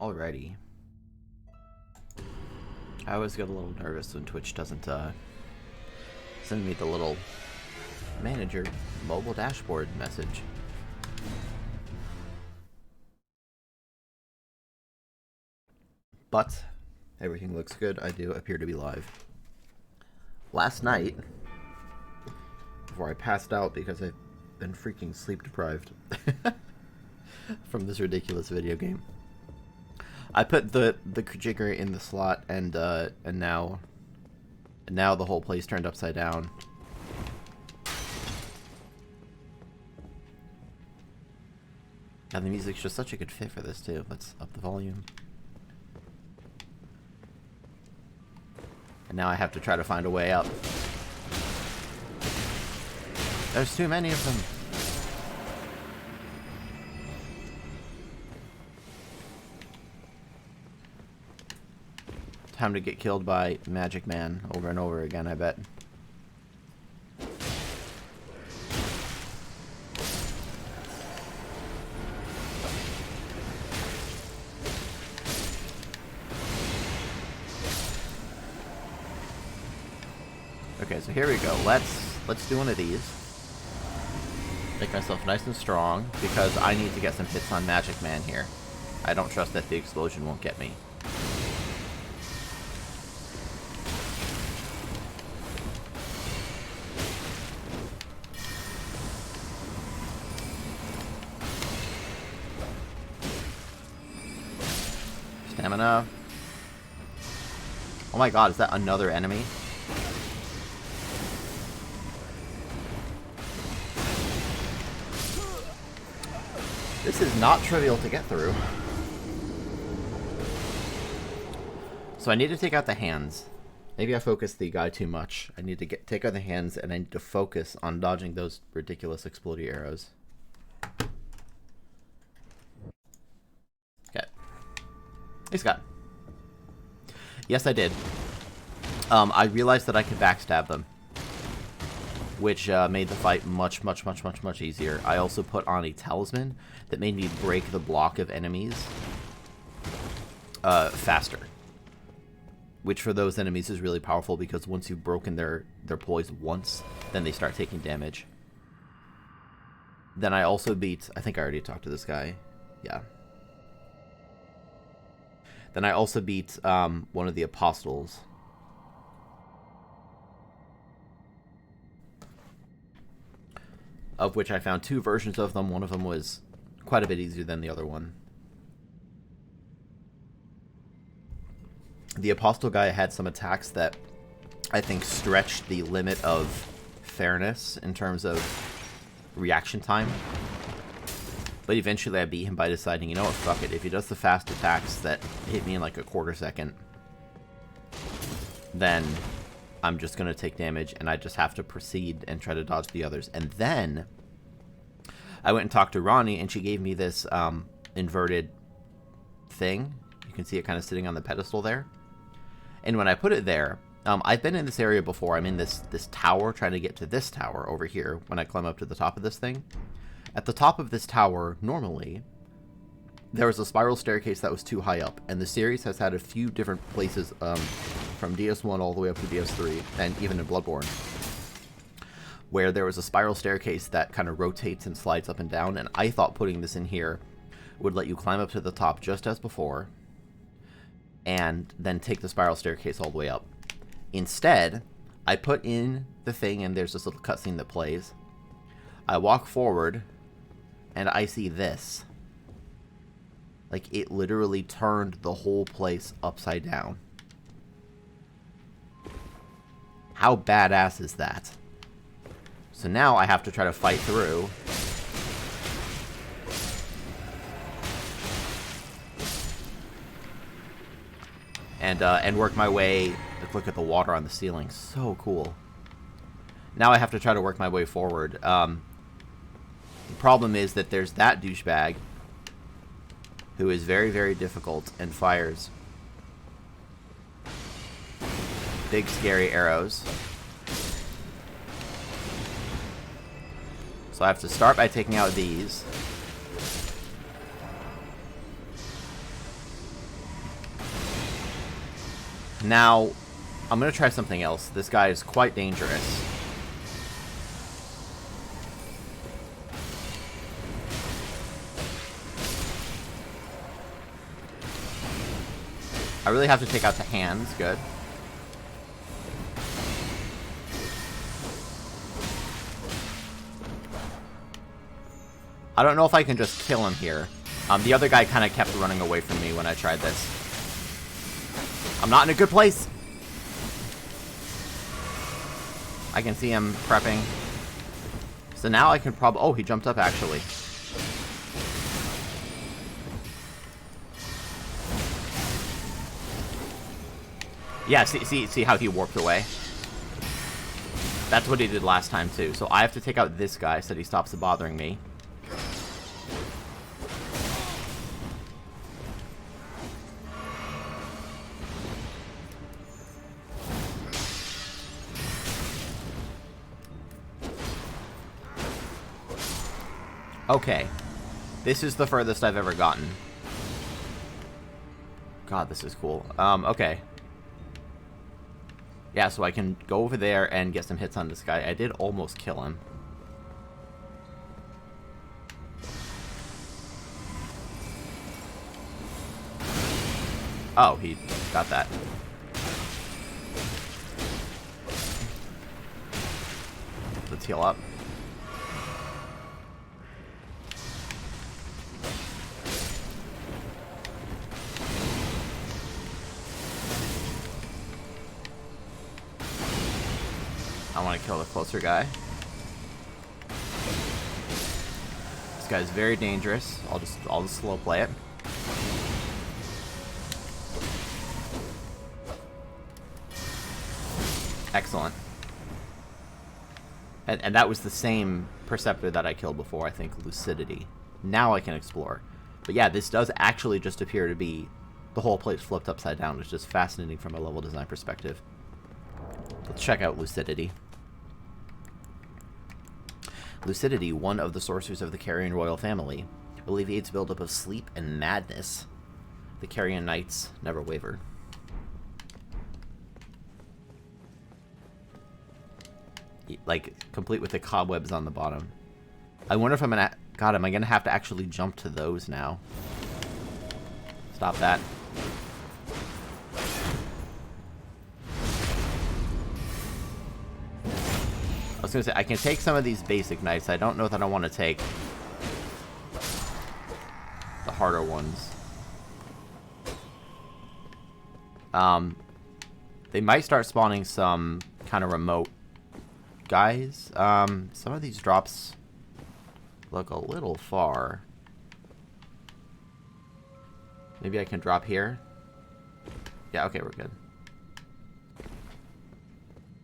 Alrighty. I always get a little nervous when Twitch doesn't send me the little manager mobile dashboard message. But everything looks good. I do appear to be live. Last night, before I passed out because I've been freaking sleep deprived from this ridiculous video game, I put the jigger in the slot, and now the whole place turned upside down. And the music's just such a good fit for this too. Let's up the volume. And now I have to try to find a way up. There's too many of them. Time to get killed by Magic Man over and over again, I bet. Okay, so here we go. Let's do one of these. Make myself nice and strong, because I need to get some hits on Magic Man here. I don't trust that the explosion won't get me. Stamina. Oh my god, is that another enemy? This is not trivial to get through. So I need to take out the hands. Maybe I focused the guy too much. I need to take out the hands, and I need to focus on dodging those ridiculous explodey arrows. Okay. He's got. Yes, I did. I realized that I could backstab them, which made the fight much easier. I also put on a talisman that made me break the block of enemies faster. Which for those enemies is really powerful, because once you've broken their poise once, then they start taking damage. Then I also beat... I think I already talked to this guy. Yeah. Then I also beat one of the apostles. Of which I found two versions of them. One of them was quite a bit easier than the other one. The Apostle guy had some attacks that I think stretched the limit of fairness in terms of reaction time. But eventually I beat him by deciding, you know what, fuck it. If he does the fast attacks that hit me in like a quarter second, then I'm just going to take damage, and I just have to proceed and try to dodge the others. And then I went and talked to Ronnie, and she gave me this inverted thing. You can see it kind of sitting on the pedestal there. And when I put it there, I've been in this area before. I'm in this tower, trying to get to this tower over here when I climb up to the top of this thing. At the top of this tower, normally, there was a spiral staircase that was too high up, and the series has had a few different places from DS1 all the way up to DS3, and even in Bloodborne, where there was a spiral staircase that kind of rotates and slides up and down, and I thought putting this in here would let you climb up to the top just as before, and then take the spiral staircase all the way up. Instead, I put in the thing, and there's this little cutscene that plays. I walk forward, and I see this. Like, it literally turned the whole place upside down. How badass is that? So now I have to try to fight through. And work my way. Look at the water on the ceiling. So cool. Now I have to try to work my way forward. The problem is that there's that douchebag who is very difficult and fires big scary arrows. So I have to start by taking out these. Now, I'm going to try something else. This guy is quite dangerous. I really have to take out the hands. Good. I don't know if I can just kill him here. The other guy kind of kept running away from me when I tried this. I'm not in a good place. I can see him prepping. So now I can probably... Oh, he jumped up, actually. Yeah, see how he warped away? That's what he did last time, too. So I have to take out this guy so that he stops bothering me. Okay. This is the furthest I've ever gotten. God, this is cool. Okay. Yeah, so I can go over there and get some hits on this guy. I did almost kill him. Oh, he got that. Let's heal up. I want to kill the closer guy. This guy's very dangerous. I'll just slow play it. Excellent. And that was the same Perceptor that I killed before, I think, Lucidity. Now I can explore. But yeah, this does actually just appear to be the whole place flipped upside down. It's just fascinating from a level design perspective. Let's check out Lucidity. Lucidity, one of the sorcerers of the Carrion royal family, alleviates buildup of sleep and madness. The Carrion Knights never waver. Like, complete with the cobwebs on the bottom. I wonder if I'm gonna... God, am I gonna have to actually jump to those now? Stop that. I was gonna say, I can take some of these basic knights. I don't know that I want to take the harder ones. They might start spawning some kind of remote guys. Some of these drops look a little far. Maybe I can drop here. Yeah, okay, we're good.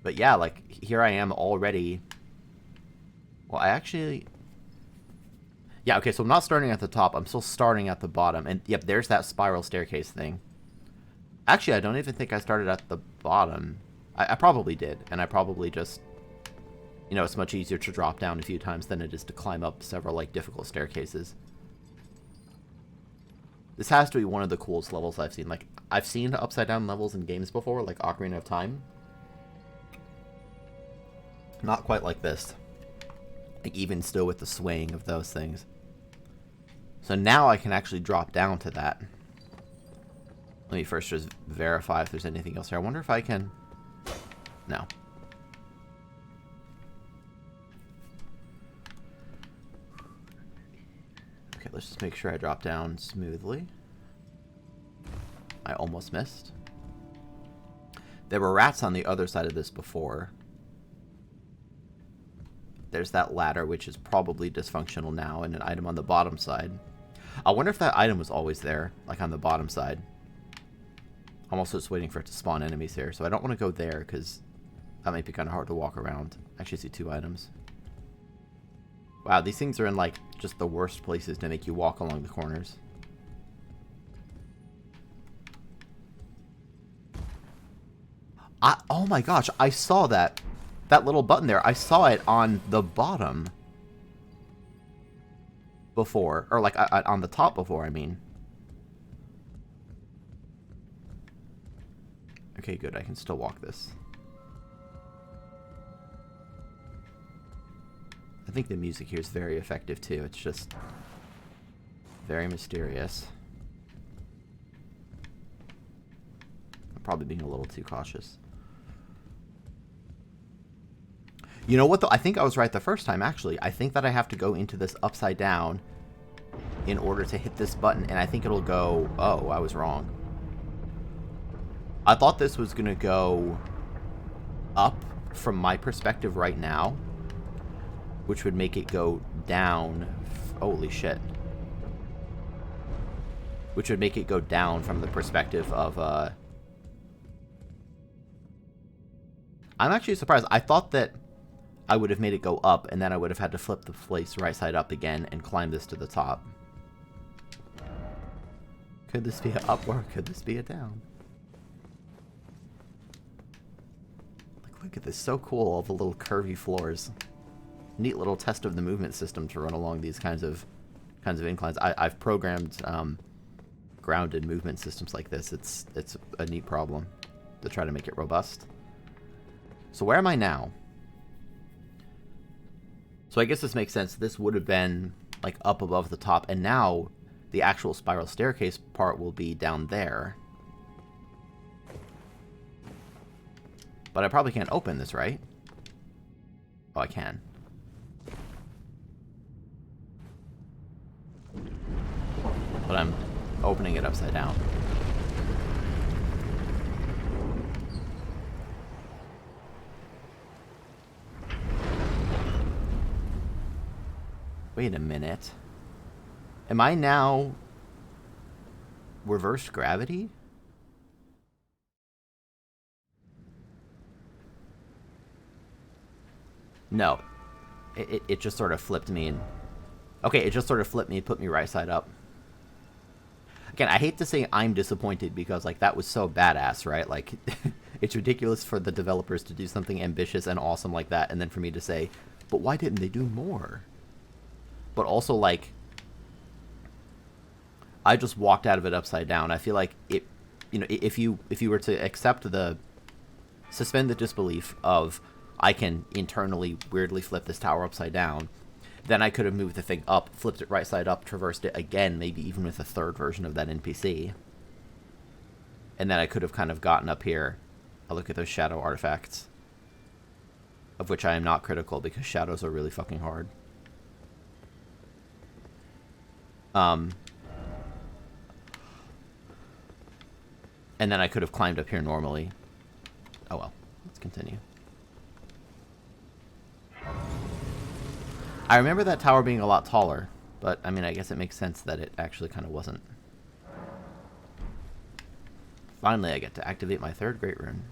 But yeah, like, here I am already. Well, I actually... Yeah, okay, so I'm not starting at the top. I'm still starting at the bottom. And, yep, there's that spiral staircase thing. Actually, I don't even think I started at the bottom. I probably did. And I probably just... You know, it's much easier to drop down a few times than it is to climb up several, like, difficult staircases. This has to be one of the coolest levels I've seen. Like, I've seen upside-down levels in games before, like Ocarina of Time. Not quite like this. Like, even still with the swaying of those things. So now I can actually drop down to that. Let me first just verify if there's anything else here. I wonder if I can... No. Okay, let's just make sure I drop down smoothly. I almost missed. There were rats on the other side of this before. There's that ladder, which is probably dysfunctional now, and an item on the bottom side. I wonder if that item was always there, like on the bottom side. I'm also just waiting for it to spawn enemies here, so I don't want to go there, because that might be kind of hard to walk around. I actually see 2 items. Wow, these things are in, like, just the worst places to make you walk along the corners. Oh my gosh, I saw that. That little button there, I saw it on the bottom before. Or, like, on the top before, I mean. Okay, good. I can still walk this. I think the music here is very effective, too. It's just very mysterious. I'm probably being a little too cautious. You know what, though? I think I was right the first time, actually. I think that I have to go into this upside down in order to hit this button, and I think it'll go... Oh, I was wrong. I thought this was going to go up from my perspective right now, which would make it go down. Holy shit. Which would make it go down from the perspective of... I'm actually surprised. I thought that I would have made it go up, and then I would have had to flip the place right side up again and climb this to the top. Could this be a up or could this be a down? Like, look at this. So cool, all the little curvy floors. Neat little test of the movement system to run along these kinds of inclines. I've programmed grounded movement systems like this. It's a neat problem to try to make it robust. So where am I now? So I guess this makes sense. This would have been like up above the top, and now the actual spiral staircase part will be down there. But I probably can't open this, right? Oh, I can. But I'm opening it upside down. Wait a minute. Am I now reverse gravity? No. It just sort of flipped me and... Okay, it just sort of flipped me and put me right side up. Again, I hate to say I'm disappointed because, like, that was so badass, right? Like, it's ridiculous for the developers to do something ambitious and awesome like that, and then for me to say, but why didn't they do more? But also, like, I just walked out of it upside down. I feel like it, you know, if you were to accept suspend the disbelief of I can internally weirdly flip this tower upside down, then I could have moved the thing up, flipped it right side up, traversed it again, maybe even with a third version of that NPC. And then I could have kind of gotten up here. Oh, look at those shadow artifacts. Of which I am not critical because shadows are really fucking hard. And then I could have climbed up here normally. Oh well, let's continue. I remember that tower being a lot taller, but I mean, I guess it makes sense that it actually kind of wasn't. Finally, I get to activate my third Great Rune.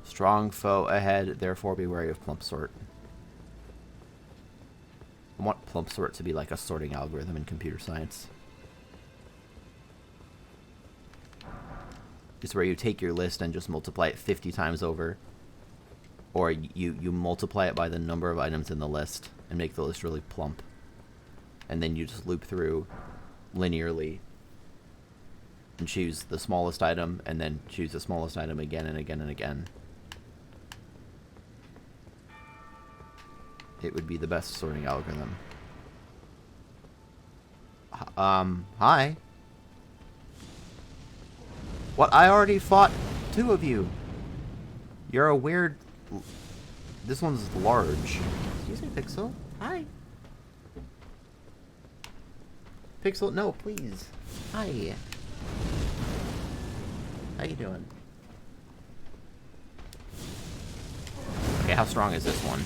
Strong foe ahead, therefore be wary of Plump Sort. I want Plump Sort to be like a sorting algorithm in computer science. It's where you take your list and just multiply it 50 times over. Or you multiply it by the number of items in the list and make the list really plump. And then you just loop through linearly and choose the smallest item and then choose the smallest item again and again and again. It would be the best sorting algorithm. Hi. What? I already fought 2 of you. You're a weird... This one's large. Excuse me, Pixel. Hi. Pixel, no, please. Hi. How you doing? Okay, how strong is this one?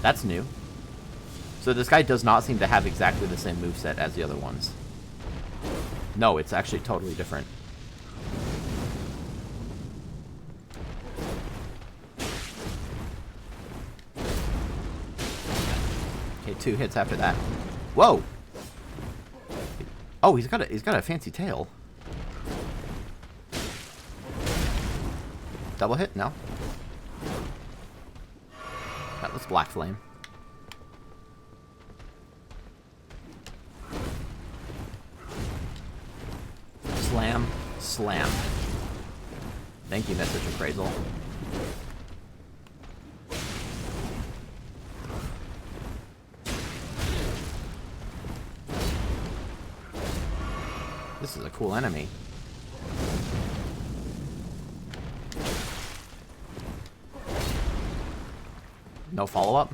That's new. So this guy does not seem to have exactly the same moveset as the other ones. No, it's actually totally different. Okay, 2 hits after that. Whoa! Oh, he's got a fancy tail. Double hit? No. That was Black Flame. Slam. Thank you, Message Appraisal. This is a cool enemy. No follow-up?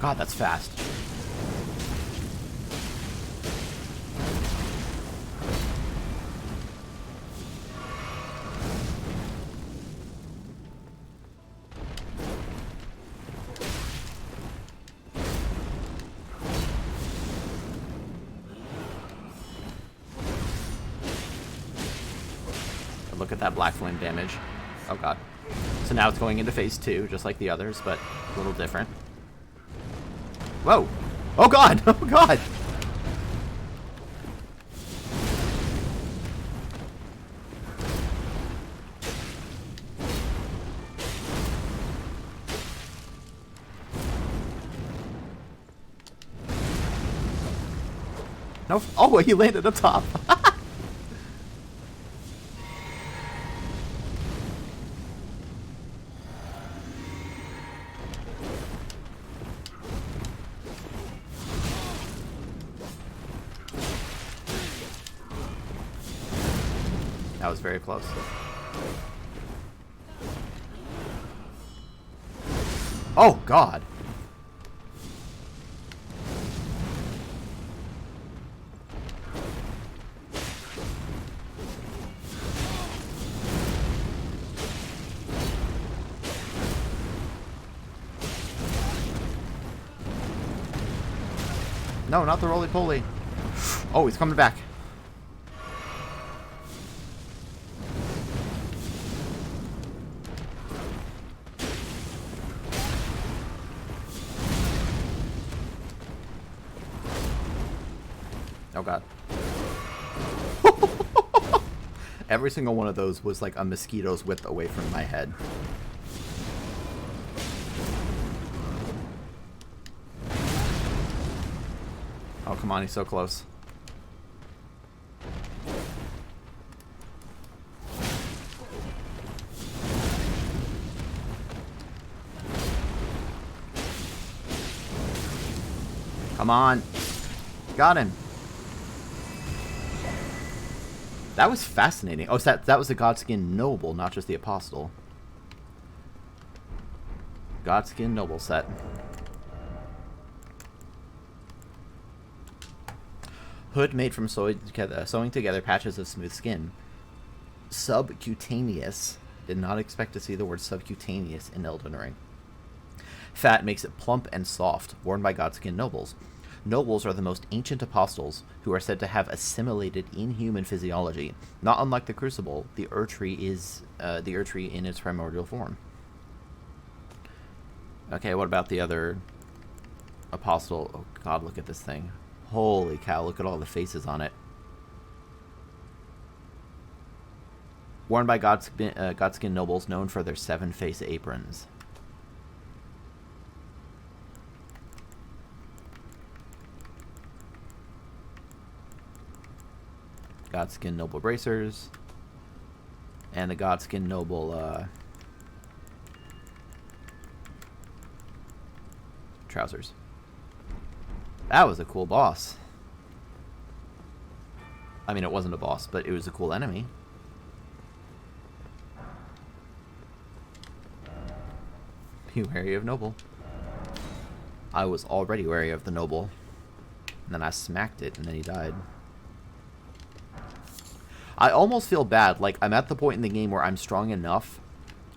God, that's fast. Look at that black flame damage. Oh god. So now it's going into phase 2, just like the others, but a little different. Whoa! Oh god! Oh god! No. Oh, he landed up top. That was very close. Oh, God. No, not the roly-poly. Oh, he's coming back. Oh god. Every single one of those was like a mosquito's width away from my head. Oh, come on, he's so close. Come on. Got him. That was fascinating. Oh, so that was the Godskin Noble, not just the Apostle. Godskin Noble set. Hood made from sewing together patches of smooth skin. Subcutaneous. Did not expect to see the word subcutaneous in Elden Ring. Fat makes it plump and soft, worn by Godskin Nobles. Nobles are the most ancient apostles, who are said to have assimilated inhuman physiology. Not unlike the Crucible, the Erdtree is the Erdtree in its primordial form. Okay, what about the other apostle? Oh god, look at this thing. Holy cow, look at all the faces on it. Worn by Godskin Nobles known for their 7-face aprons. Godskin Noble bracers, and the Godskin Noble trousers. That was a cool boss. I mean, it wasn't a boss, but it was a cool enemy. Be wary of Noble. I was already wary of the Noble, and then I smacked it, and then he died. I almost feel bad. Like, I'm at the point in the game where I'm strong enough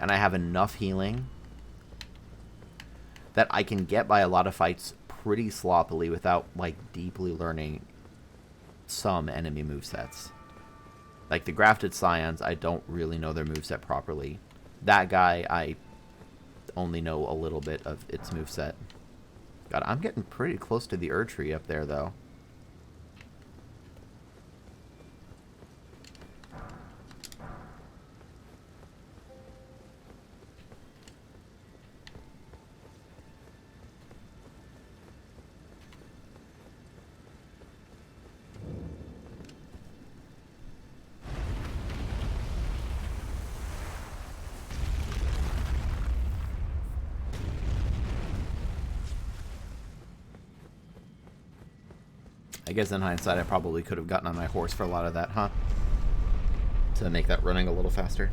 and I have enough healing that I can get by a lot of fights pretty sloppily without, like, deeply learning some enemy movesets. Like, the Grafted Scions, I don't really know their moveset properly. That guy, I only know a little bit of its moveset. God, I'm getting pretty close to the Erdtree up there, though. I guess in hindsight, I probably could have gotten on my horse for a lot of that, huh? To make that running a little faster.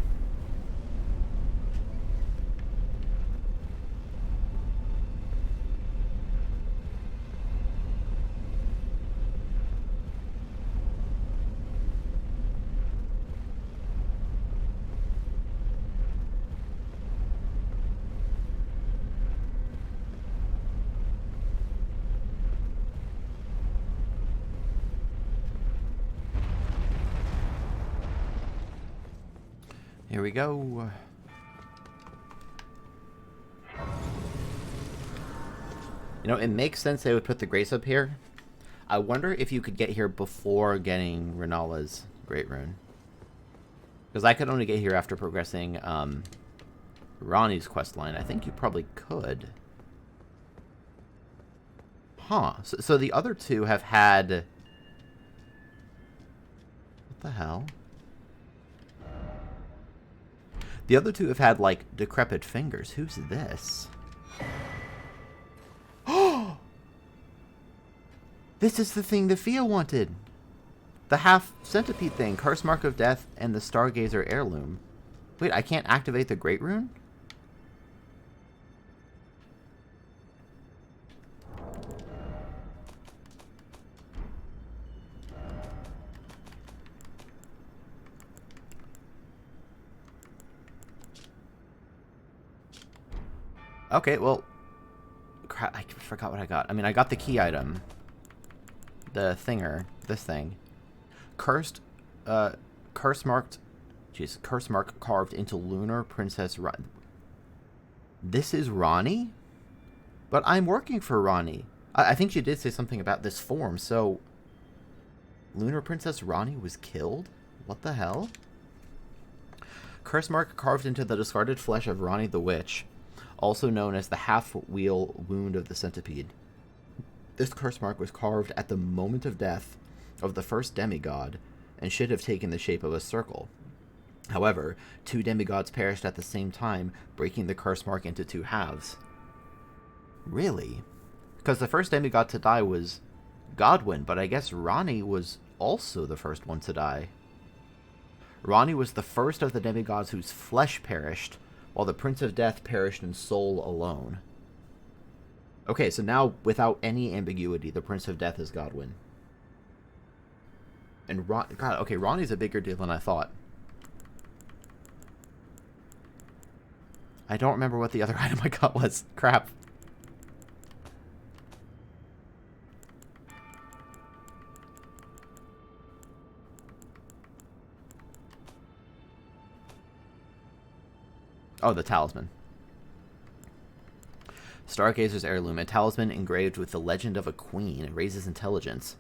Here we go. You know, it makes sense they would put the Grace up here. I wonder if you could get here before getting Renala's Great Rune. Because I could only get here after progressing Ronnie's quest line. I think you probably could. Huh. So the other two have had... What the hell? The other two have had, like, decrepit fingers. Who's this? Oh! This is the thing that Fia wanted. The half-centipede thing. Curse Mark of Death and the Stargazer Heirloom. Wait, I can't activate the Great Rune? Okay, well... Crap, I forgot what I got. I mean, I got the key item. The thinger. This thing. Curse mark carved into Lunar Princess Ronnie. This is Ronnie? But I'm working for Ronnie. I think she did say something about this form, so... Lunar Princess Ronnie was killed? What the hell? Curse mark carved into the discarded flesh of Ronnie the Witch, also known as the half-wheel wound of the centipede. This curse mark was carved at the moment of death of the first demigod, and should have taken the shape of a circle. However, 2 demigods perished at the same time, breaking the curse mark into 2 halves. Really? Because the first demigod to die was Godwyn, but I guess Ronnie was also the first one to die. Ronnie was the first of the demigods whose flesh perished, while the Prince of Death perished in soul alone. Okay, so now, without any ambiguity, the Prince of Death is Godwyn. And God, okay, Ronnie's a bigger deal than I thought. I don't remember what the other item I got was. Crap. Oh, the talisman. Stargazer's Heirloom, a talisman engraved with the legend of a queen. It raises intelligence.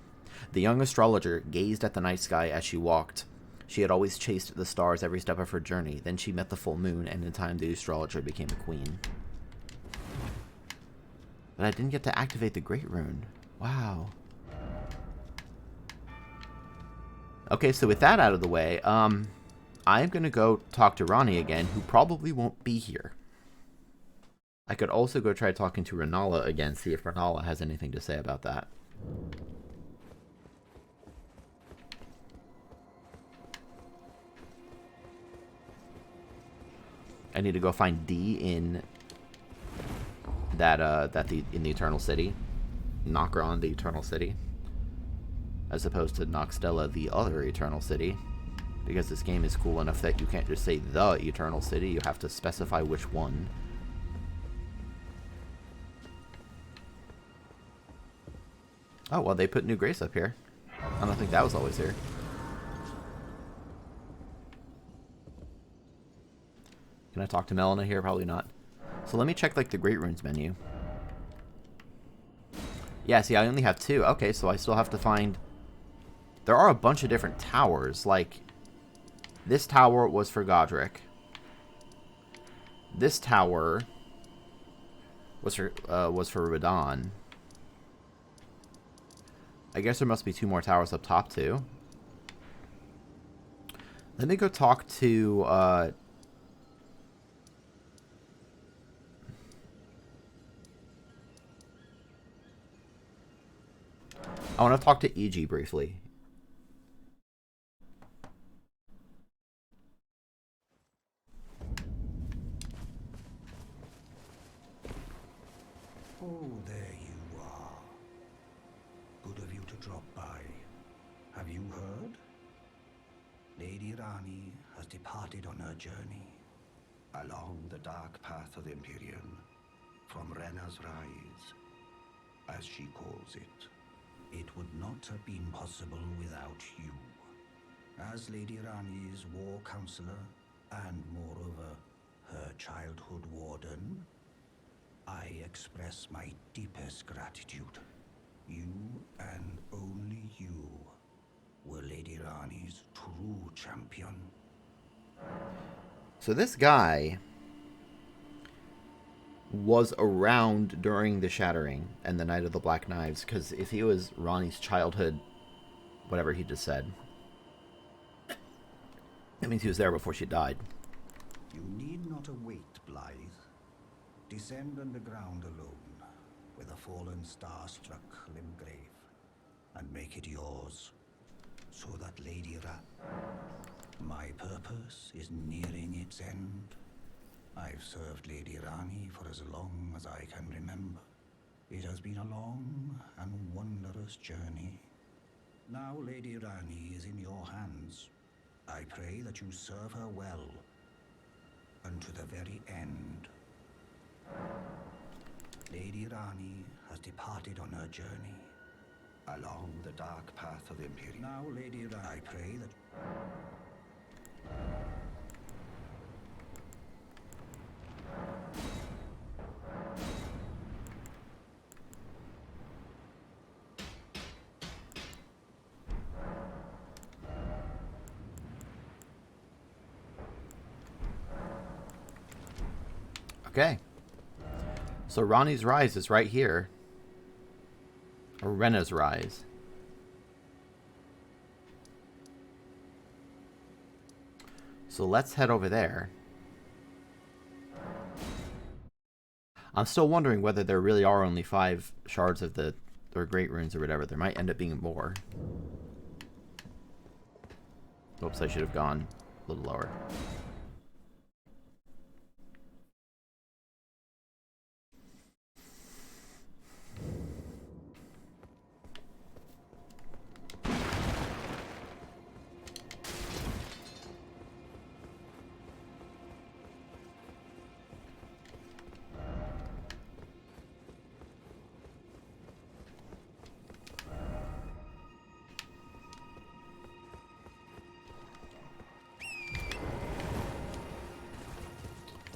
The young astrologer gazed at the night sky as she walked. She had always chased the stars every step of her journey. Then she met the full moon, and in time the astrologer became a queen. But I didn't get to activate the Great Rune. Wow. Okay, so with that out of the way, I'm going to go talk to Ronnie again, who probably won't be here. I could also go try talking to Renala again, see if Renala has anything to say about that. I need to go find D in in the Eternal City. Nokron, the Eternal City. As opposed to Noxtella, the other Eternal City. Because this game is cool enough that you can't just say the Eternal City, you have to specify which one. Oh, well, they put New Grace up here. I don't think that was always here. Can I talk to Melina here? Probably not. So let me check, like, the Great Runes menu. Yeah, see, I only have 2. Okay, so I still have to find... There are a bunch of different towers, like... This tower was for Godric. This tower was for Radahn. I guess there must be 2 more towers up top, too. Let me go talk to, I want to talk to EG briefly. Oh, there you are. Good of you to drop by. Have you heard? Lady Rani has departed on her journey along the dark path of the Empyrean, from Rena's Rise, as she calls it. It would not have been possible without you. As Lady Rani's war counselor, and moreover, her childhood warden, I express my deepest gratitude. You and only you were Lady Rani's true champion. So this guy was around during the Shattering and the Night of the Black Knives, because if he was Rani's childhood, whatever he just said, that means he was there before she died. You need not await, Blythe. Descend underground alone, with a fallen star-struck Limgrave, and make it yours, so that Lady My purpose is nearing its end. I've served Lady Rani for as long as I can remember. It has been a long and wondrous journey. Now Lady Rani is in your hands. I pray that you serve her well, unto the very end. Lady Rani has departed on her journey along the dark path of the Empyrean. Now, Lady Rani, I pray that... Okay. So Rani's Rise is right here. Or Rena's Rise. So let's head over there. I'm still wondering whether there really are only 5 shards of the or great runes or whatever. There might end up being more. Oops, I should have gone a little lower.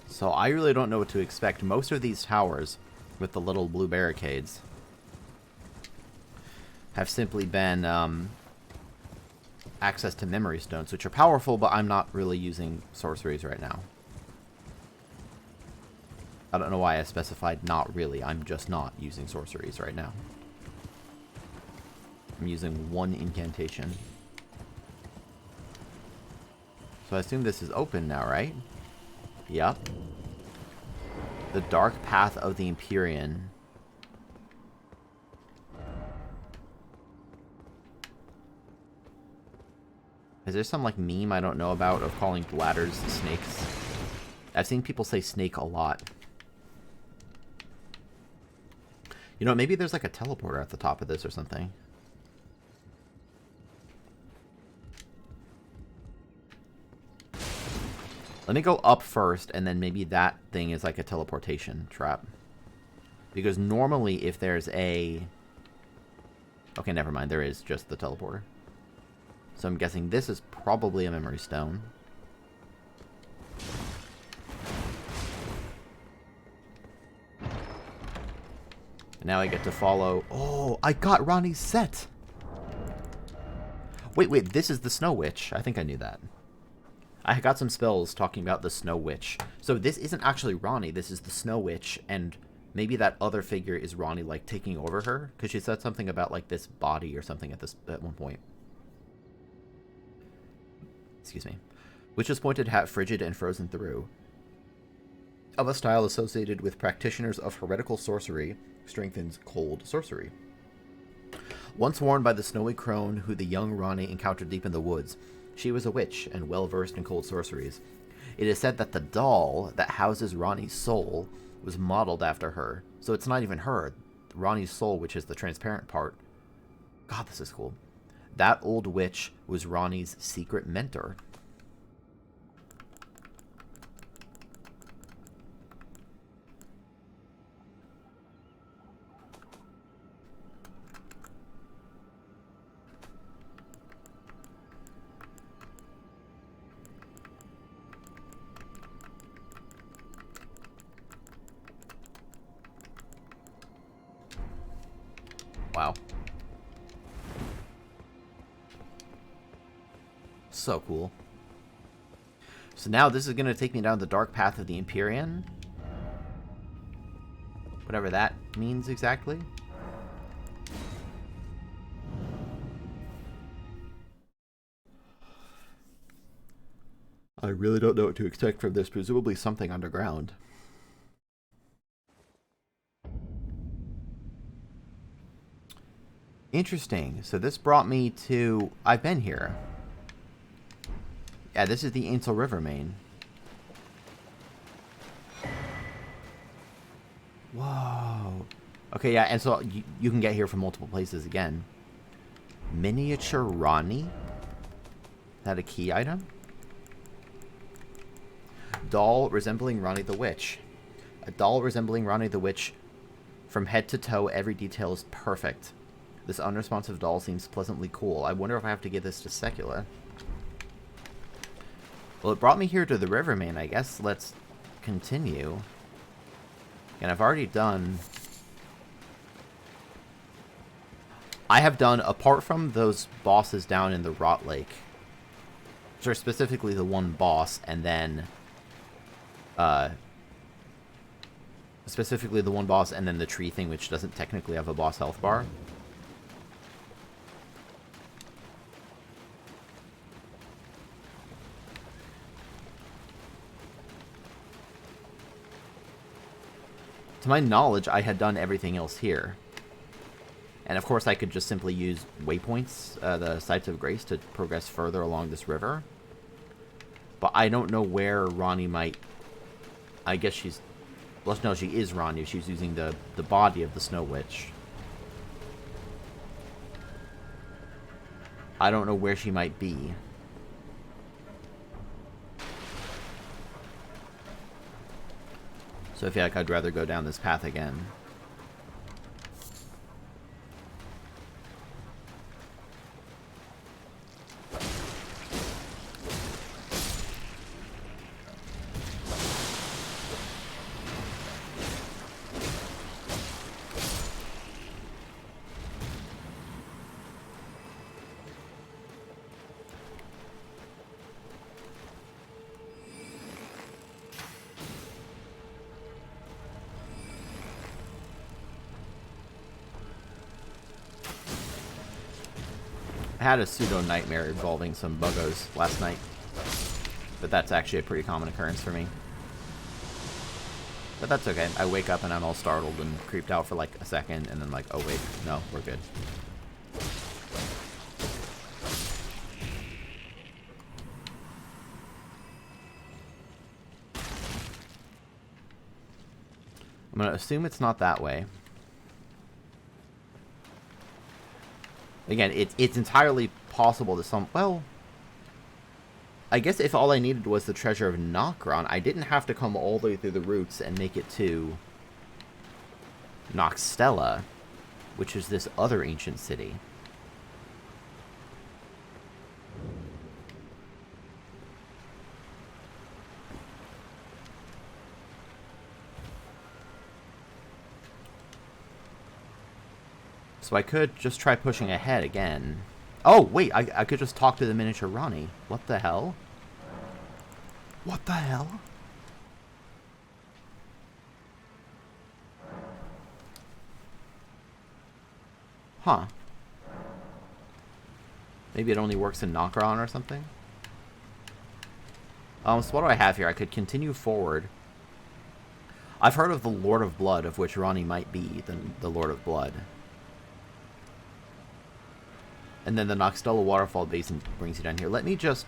So I really don't know what to expect. Most of these towers with the little blue barricades have simply been access to memory stones, which are powerful, but I'm not really using sorceries right now. I don't know why I specified not really. I'm just not using sorceries right now. I'm using 1 incantation. So I assume this is open now, right? Yep. The Dark Path of the Empyrean. Is there some, like, meme I don't know about of calling ladders snakes? I've seen people say snake a lot. You know, maybe there's, like, a teleporter at the top of this or something. Let me go up first, and then maybe that thing is like a teleportation trap. Because normally if there's a... Okay, never mind. There is just the teleporter. So I'm guessing this is probably a memory stone. And now I get to follow... Oh, I got Rani's set! Wait, this is the Snow Witch. I think I knew that. I got some spells talking about the Snow Witch. So this isn't actually Rani, this is the Snow Witch, and maybe that other figure is Rani, like, taking over her? Because she said something about, like, this body or something at one point. Excuse me. Witch's pointed hat frigid and frozen through. Of a style associated with practitioners of heretical sorcery, strengthens cold sorcery. Once warned by the snowy crone who the young Ranni encountered deep in the woods, she was a witch and well versed in cold sorceries. It is said that the doll that houses Ranni's soul was modeled after her. So it's not even her. Ranni's soul, which is the transparent part. God, this is cool. That old witch was Ranni's secret mentor. Wow. So cool. So now this is going to take me down the dark path of the Empyrean. Whatever that means exactly. I really don't know what to expect from this. Presumably something underground. Interesting. So this brought me to... I've been here. Yeah, this is the Ainsel River main. Whoa. Okay, yeah, and so you can get here from multiple places again. Miniature Ranni? Is that a key item? Doll resembling Ranni the Witch. A doll resembling Ranni the Witch. From head to toe, every detail is perfect. This unresponsive doll seems pleasantly cool. I wonder if I have to give this to Secula. Well, it brought me here to the Rivermain. I guess let's continue. And I've already done... I have done, apart from those bosses down in the Rot Lake, which are specifically the one boss, and then... specifically the one boss, and then the tree thing, which doesn't technically have a boss health bar. To my knowledge, I had done everything else here. And of course, I could just simply use waypoints, the Sites of Grace, to progress further along this river. But I don't know where Ranni might... I guess she's... Well, no, she is Ranni. She's using the body of the Snow Witch. I don't know where she might be. So I feel like I'd rather go down this path again. I had a pseudo-nightmare involving some buggos last night. But that's actually a pretty common occurrence for me. But that's okay. I wake up and I'm all startled and creeped out for like a second, and then like, oh wait, no, we're good. I'm going to assume it's not that way. Again, it's entirely possible that some... Well, I guess if all I needed was the treasure of Nokron, I didn't have to come all the way through the roots and make it to Noxtella, which is this other ancient city. So I could just try pushing ahead again. Oh, wait, I could just talk to the miniature Ranni. What the hell? What the hell? Huh. Maybe it only works in Nokron or something? So what do I have here? I could continue forward. I've heard of the Lord of Blood, of which Ranni might be the Lord of Blood. And then the Noxtella waterfall basin brings you down here. Let me just...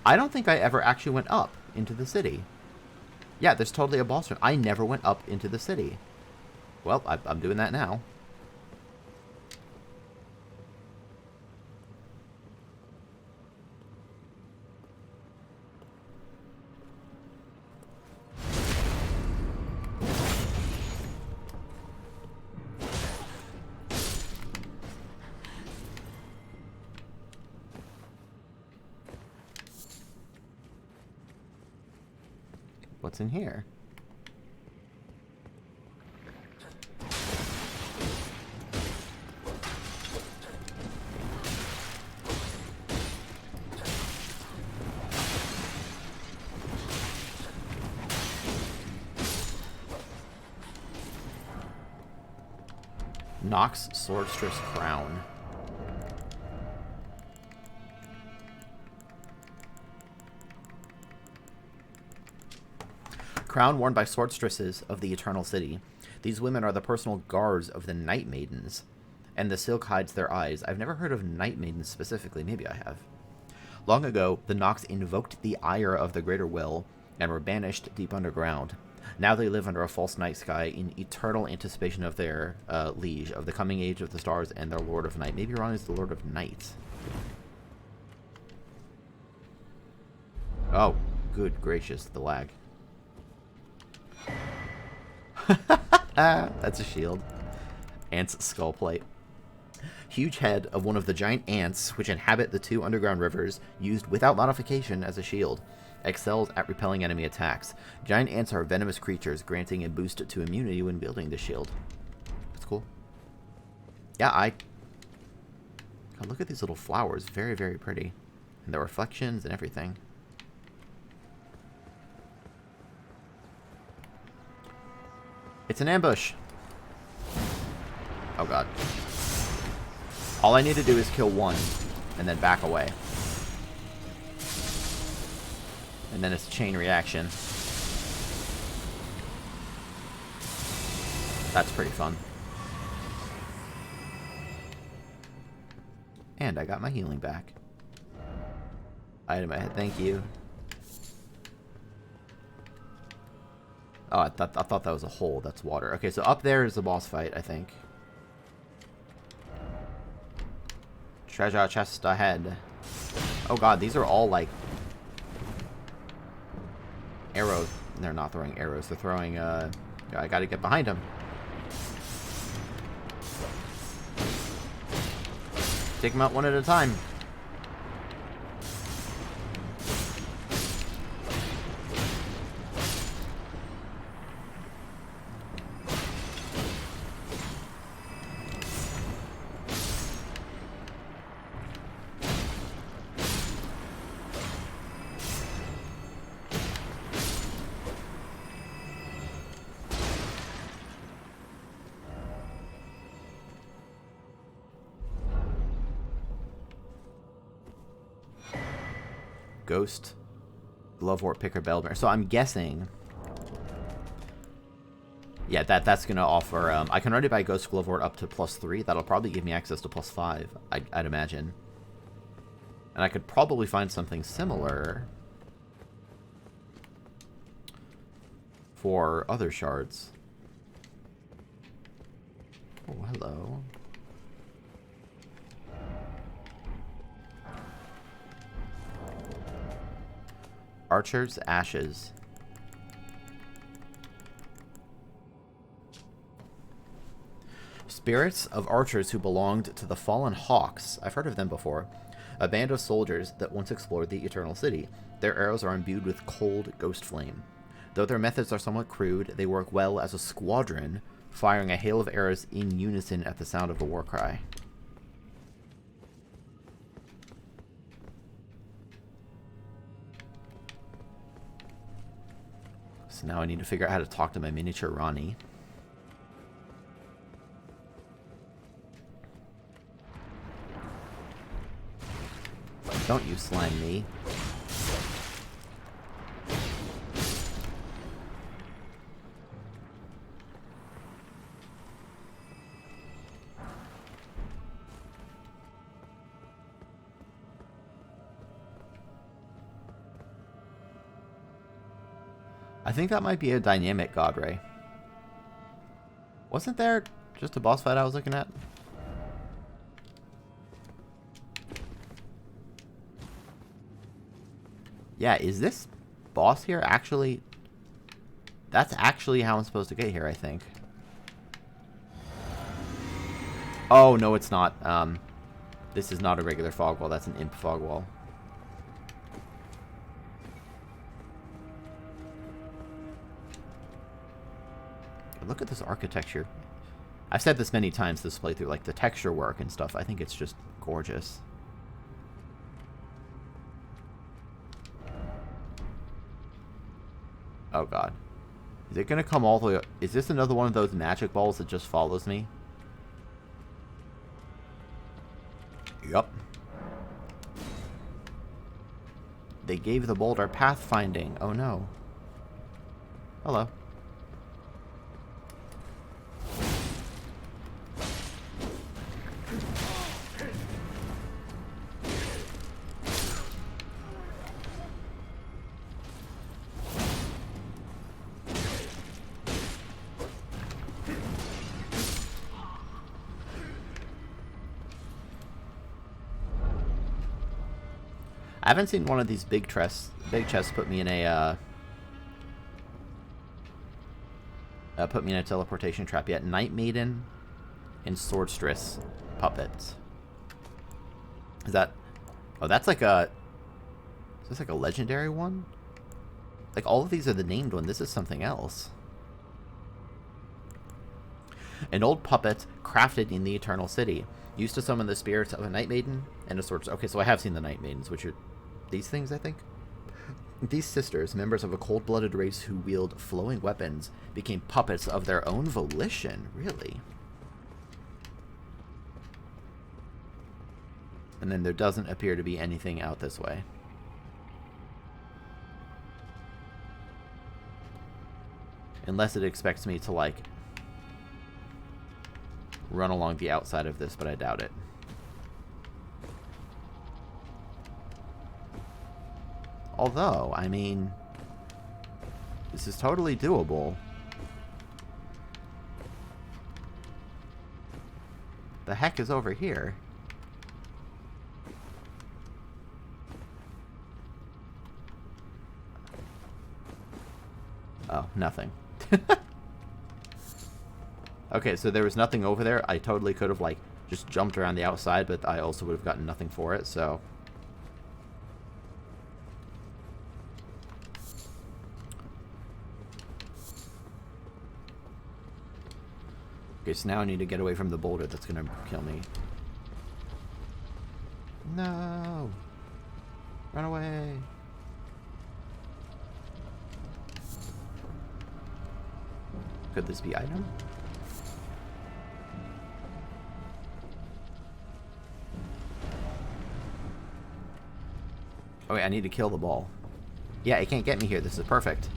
I don't think I ever actually went up into the city. Yeah, there's totally a boss room. I never went up into the city. Well, I'm doing that now. What's in here? Nox Swordstress Crown. Crown worn by swordstresses of the Eternal City. These women are the personal guards of the Night Maidens, and the silk hides their eyes. I've never heard of Night Maidens specifically. Maybe I have. Long ago, the Nox invoked the ire of the Greater Will and were banished deep underground. Now they live under a false night sky in eternal anticipation of their liege, of the coming age of the stars and their Lord of Night. Maybe Ron is the Lord of Night. Oh, good gracious, the lag. That's a shield. Ant's skull plate. Huge head of one of the giant ants which inhabit the 2 underground rivers, used without modification as a shield. Excels at repelling enemy attacks. Giant ants are venomous creatures, granting a boost to immunity when building the shield. That's cool. Yeah, God, look at these little flowers. Very, very pretty. And the reflections and everything. It's an ambush. Oh god. All I need to do is kill one, and then back away. And then it's a chain reaction. That's pretty fun. And I got my healing back. Item ahead, thank you. Oh, I thought that was a hole. That's water. Okay, so up there is the boss fight, I think. Treasure chest ahead. Oh god, these are all like arrows. They're not throwing arrows. They're throwing, I gotta get behind them. Take them out one at a time. Ghost, Glovewort, Picker, Bellbear. So I'm guessing... Yeah, that's going to offer... I can already buy Ghost Glovewort up to +3. That'll probably give me access to +5, I'd imagine. And I could probably find something similar for other shards. Oh, hello. Archer's Ashes. Spirits of archers who belonged to the Fallen Hawks. I've heard of them before. A band of soldiers that once explored the Eternal City. Their arrows are imbued with cold ghost flame. Though their methods are somewhat crude, they work well as a squadron, firing a hail of arrows in unison at the sound of the war cry. So now I need to figure out how to talk to my miniature Ronnie. Don't you slime me. I think that might be a dynamic god ray. Wasn't there just a boss fight I was looking at? Yeah, is this boss here actually... That's actually how I'm supposed to get here, I think. Oh, no, it's not. This is not a regular fog wall. That's an imp fog wall. Look at this architecture. I've said this many times this playthrough, like the texture work and stuff. I think it's just gorgeous. Oh god. Is it gonna come all the way up? Is this another one of those magic balls that just follows me? Yup. They gave the boulder pathfinding. Oh no. Hello. I haven't seen one of these big chests put me in a teleportation trap yet. Night Maiden and Swordstress puppets. Is that... Oh, that's like a... Is this like a legendary one? Like, all of these are the named one. This is something else. An old puppet crafted in the Eternal City. Used to summon the spirits of a Night Maiden and a Swordstress. Okay, so I have seen the Night Maidens, which are... these things, I think. These sisters, members of a cold-blooded race who wield flowing weapons, became puppets of their own volition. Really? And then there doesn't appear to be anything out this way. Unless it expects me to, like, run along the outside of this, but I doubt it. Although, I mean, this is totally doable. The heck is over here? Oh, nothing. Okay, so there was nothing over there. I totally could have, like, just jumped around the outside, but I also would have gotten nothing for it, so... Okay, so now I need to get away from the boulder that's gonna kill me. No! Run away! Could this be item? Oh wait, I need to kill the ball. Yeah, it can't get me here. This is perfect.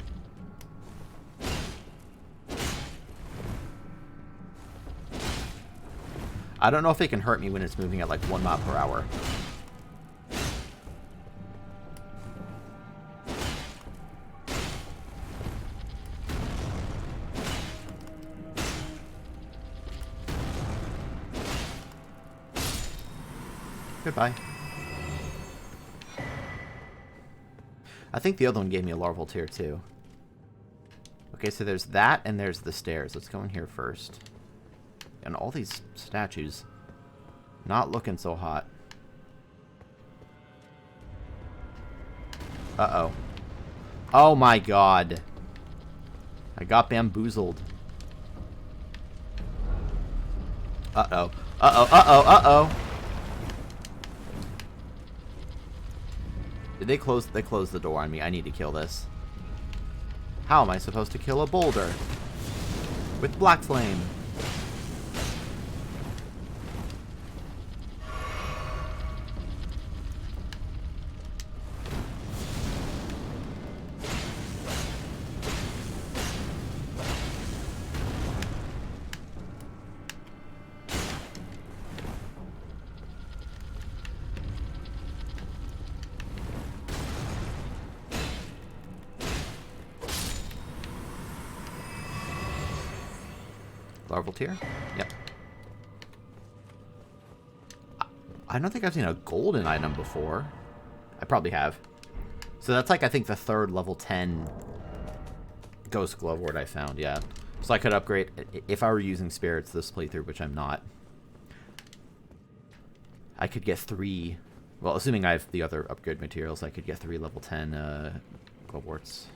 I don't know if it can hurt me when it's moving at like 1 mile per hour. Goodbye. I think the other one gave me a larval tear too. Okay, so there's that and there's the stairs. Let's go in here first. And all these statues, not looking so hot. Uh-oh. Oh my god. I got bamboozled. Uh-oh. Uh-oh, uh-oh, uh-oh. Did they close the door on me? I need to kill this. How am I supposed to kill a boulder? With black flame. Larval tier? Yep. I don't think I've seen a golden item before. I probably have. So that's like, I think, the third level 10 Ghost Glove Ward I found, yeah. So I could upgrade, if I were using spirits this playthrough, which I'm not. I could get 3, well, assuming I have the other upgrade materials, I could get 3 level 10 Glove Warts.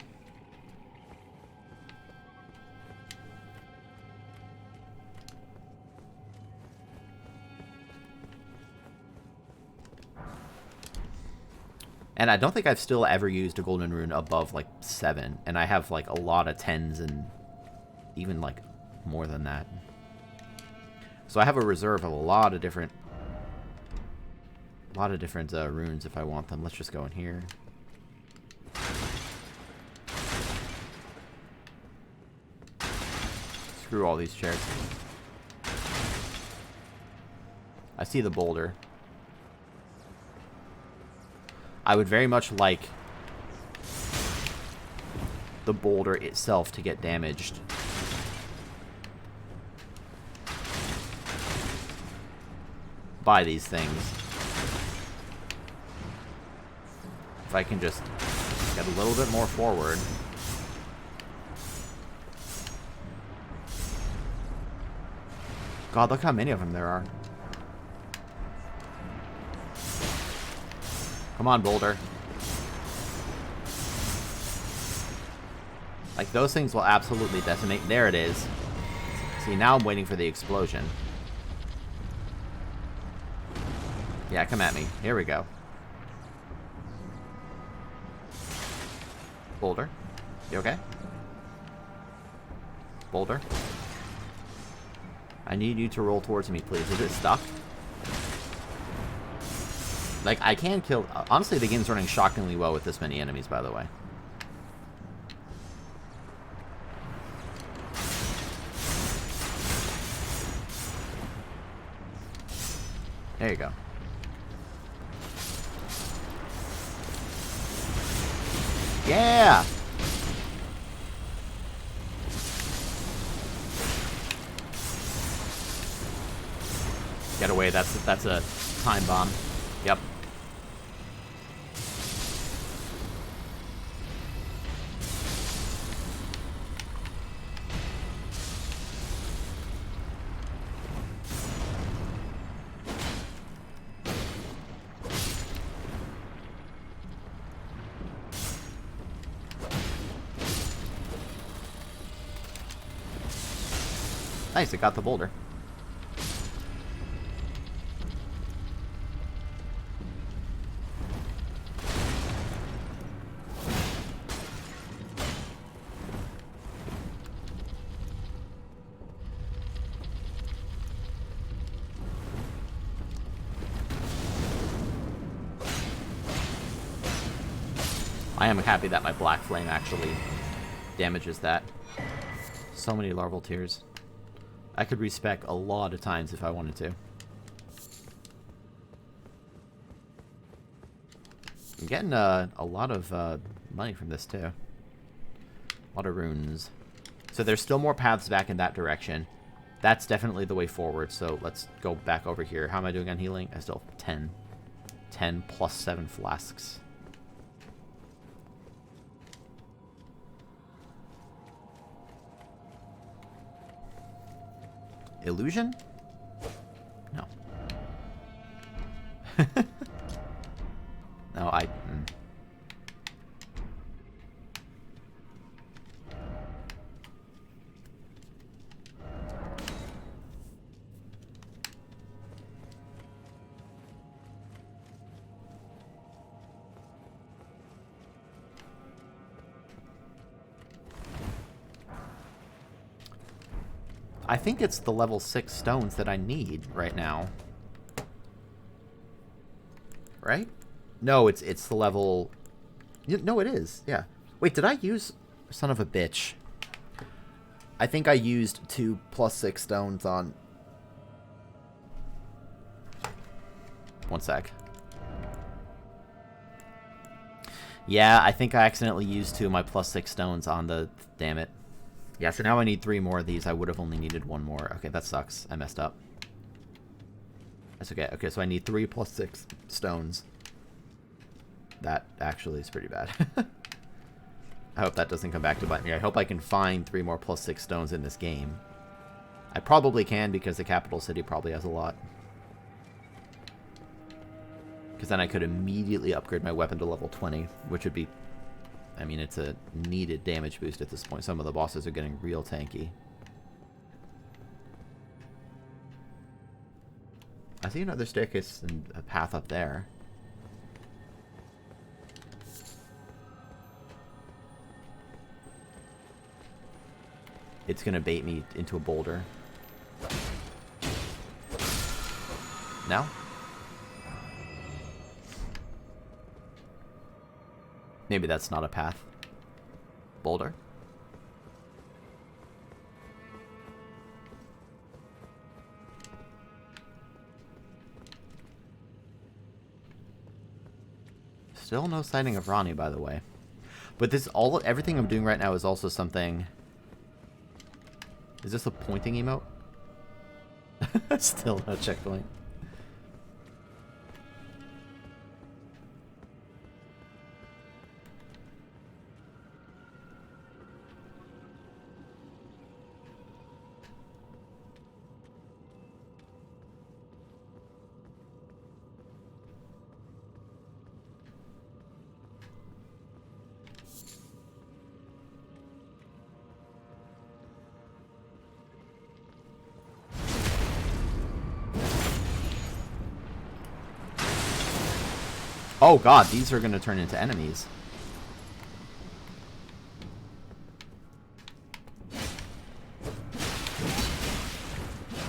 And I don't think I've still ever used a golden rune above, like, 7. And I have, like, a lot of 10s and even, like, more than that. So I have a reserve of a lot of different runes if I want them. Let's just go in here. Screw all these chairs. I see the boulder. I would very much like the boulder itself to get damaged. By these things. If I can just get a little bit more forward. God, look how many of them there are. Come on, boulder. Like, those things will absolutely decimate. There it is. See, now I'm waiting for the explosion. Yeah, come at me. Here we go. Boulder. You okay? Boulder. I need you to roll towards me, please. Is it stuck? Like, I can kill... Honestly, the game's running shockingly well with this many enemies, by the way. There you go. Yeah! Get away, that's a time bomb. Yep. Nice, it got the boulder. I am happy that my black flame actually damages that. So many larval tears. I could respec a lot of times if I wanted to. I'm getting a lot of money from this too. A lot of runes. So there's still more paths back in that direction. That's definitely the way forward, so let's go back over here. How am I doing on healing? I still have 10. 10 plus 7 flasks. Illusion? No. No, I think it's the level 6 stones that I need right now. Right? No, it's the level... No, it is. Yeah. Wait, did I use... Son of a bitch. I think I used 2 plus 6 stones on... One sec. Yeah, I think I accidentally used 2 of my plus 6 stones on the... Damn it. Yeah, so now I need 3 more of these. I would have only needed 1 more. Okay, that sucks. I messed up. That's okay. Okay, so I need 3 plus 6 stones. That actually is pretty bad. I hope that doesn't come back to bite me. I hope I can find 3 more plus 6 stones in this game. I probably can because the capital city probably has a lot. Because then I could immediately upgrade my weapon to level 20, which would be... I mean, it's a needed damage boost at this point. Some of the bosses are getting real tanky. I see another staircase and a path up there. It's going to bait me into a boulder. No? Maybe that's not a path. Boulder? Still no sighting of Ronnie, by the way. But this everything I'm doing right now is also something... Is this a pointing emote? Still no checkpoint. Oh god, these are going to turn into enemies.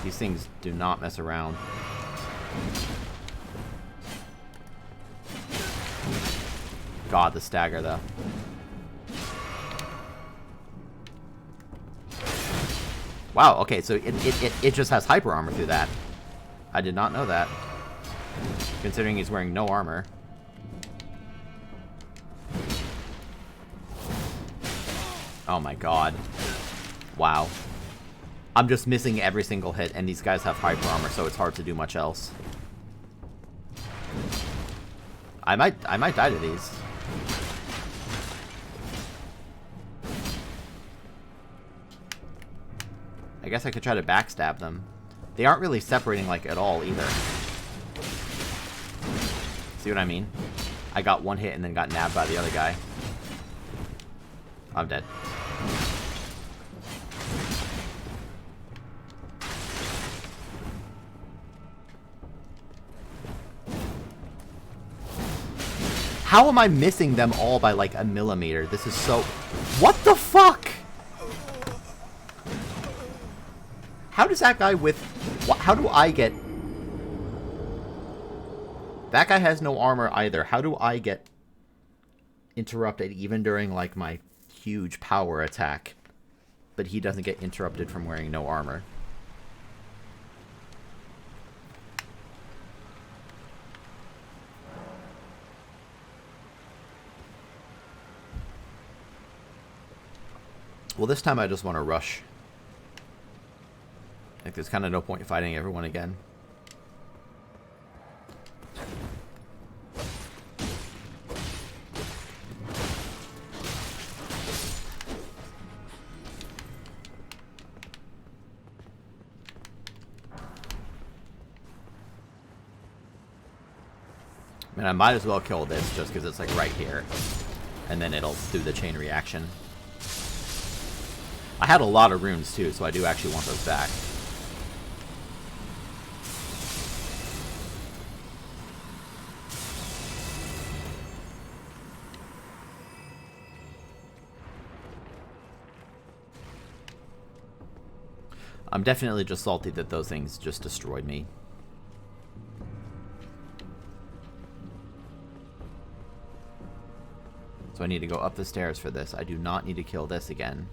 These things do not mess around. God, the stagger, though. Wow, okay, so it just has hyper armor through that. I did not know that. Considering he's wearing no armor. Oh my god. Wow. I'm just missing every single hit, and these guys have hyper armor, so it's hard to do much else. I might die to these. I guess I could try to backstab them. They aren't really separating, like, at all, either. See what I mean? I got 1 hit and then got nabbed by the other guy. I'm dead. How am I missing them all by like a millimeter? This is so... What the fuck? How does that guy with... How do I get... That guy has no armor either. How do I get interrupted even during like my huge power attack? But he doesn't get interrupted from wearing no armor. Well, this time I just want to rush. Like, there's kind of no point fighting everyone again. I mean, I might as well kill this just because it's like right here. And then it'll do the chain reaction. I had a lot of runes too, so I do actually want those back. I'm definitely just salty that those things just destroyed me. So I need to go up the stairs for this. I do not need to kill this again.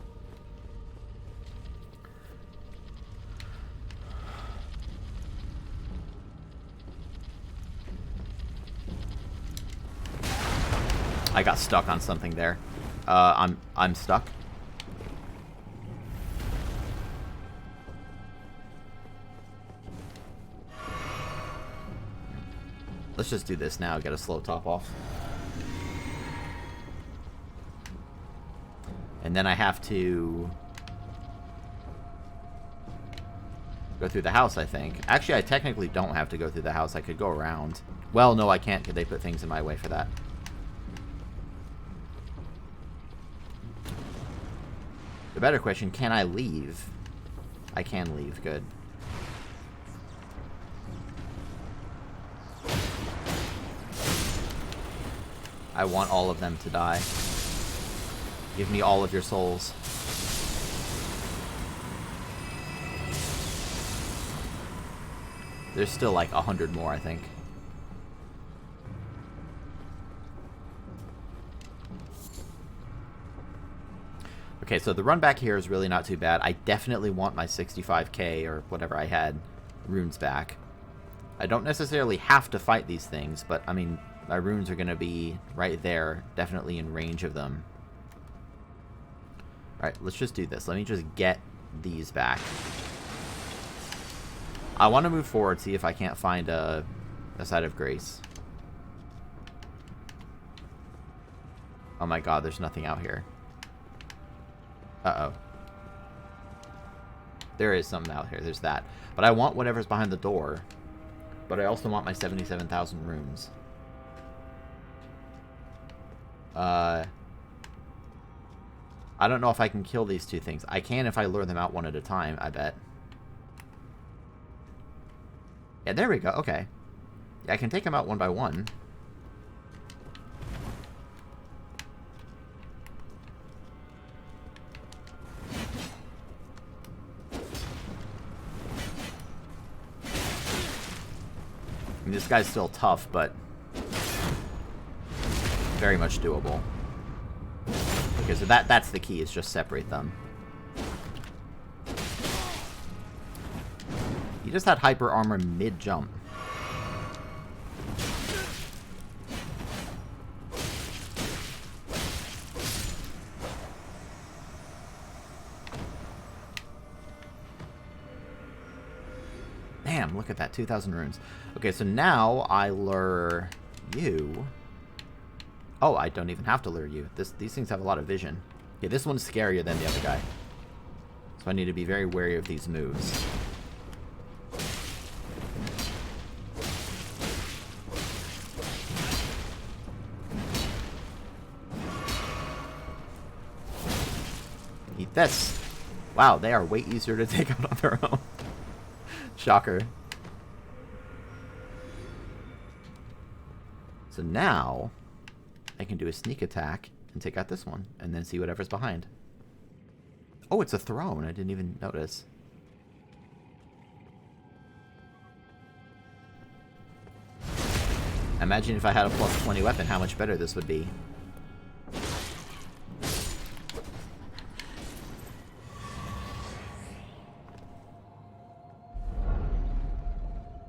I got stuck on something there. I'm stuck. Let's just do this now, get a slow top off. And then I have to go through the house, I think. Actually, I technically don't have to go through the house. I could go around. Well, no, I can't, because they put things in my way for that. The better question, can I leave? I can leave, good. I want all of them to die. Give me all of your souls. There's still like 100 more, I think. Okay, so the run back here is really not too bad. I definitely want my 65k or whatever I had runes back. I don't necessarily have to fight these things, but I mean, my runes are going to be right there, definitely in range of them. Alright, let's just do this. Let me just get these back. I want to move forward, see if I can't find a site of grace. Oh my god, there's nothing out here. Uh-oh. There is something out here. There's that. But I want whatever's behind the door. But I also want my 77,000 runes. I don't know if I can kill these two things. I can if I lure them out one at a time, I bet. Yeah, there we go. Okay. Yeah, I can take them out one by one. I mean, this guy's still tough, but very much doable. Okay, so that's the key, is just separate them. He just had hyper armor mid-jump. Damn, look at that, 2,000 runes. Okay, so now I lure you. Oh, I don't even have to lure you. These things have a lot of vision. Yeah, this one's scarier than the other guy. So I need to be very wary of these moves. Eat this. Wow, they are way easier to take out on their own. Shocker. So now I can do a sneak attack and take out this one, and then see whatever's behind. Oh, it's a throne. I didn't even notice. Imagine if I had a plus 20 weapon, how much better this would be.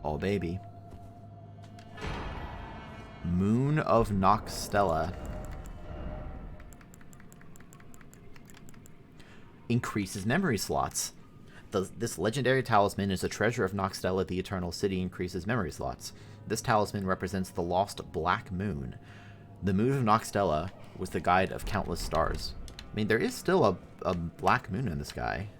Oh, baby. Moon of Noxtella. Increases memory slots. This legendary talisman is a treasure of Noxtella, the Eternal City, increases memory slots. This talisman represents the lost Black Moon. The Moon of Noxtella was the guide of countless stars. I mean, there is still a black moon in the sky.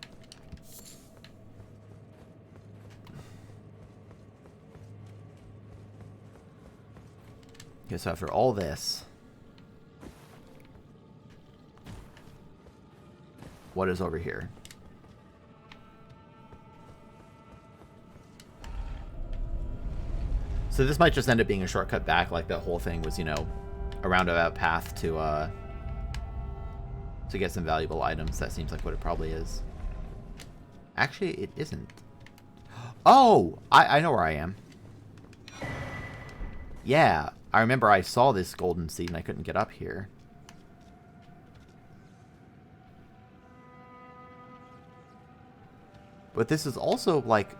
Okay, so after all this, what is over here? So this might just end up being a shortcut back, like that whole thing was, you know, a roundabout path to get some valuable items. That seems like what it probably is. Actually, it isn't. Oh! I know where I am. Yeah, I remember I saw this golden seed and I couldn't get up here. But this is also, like,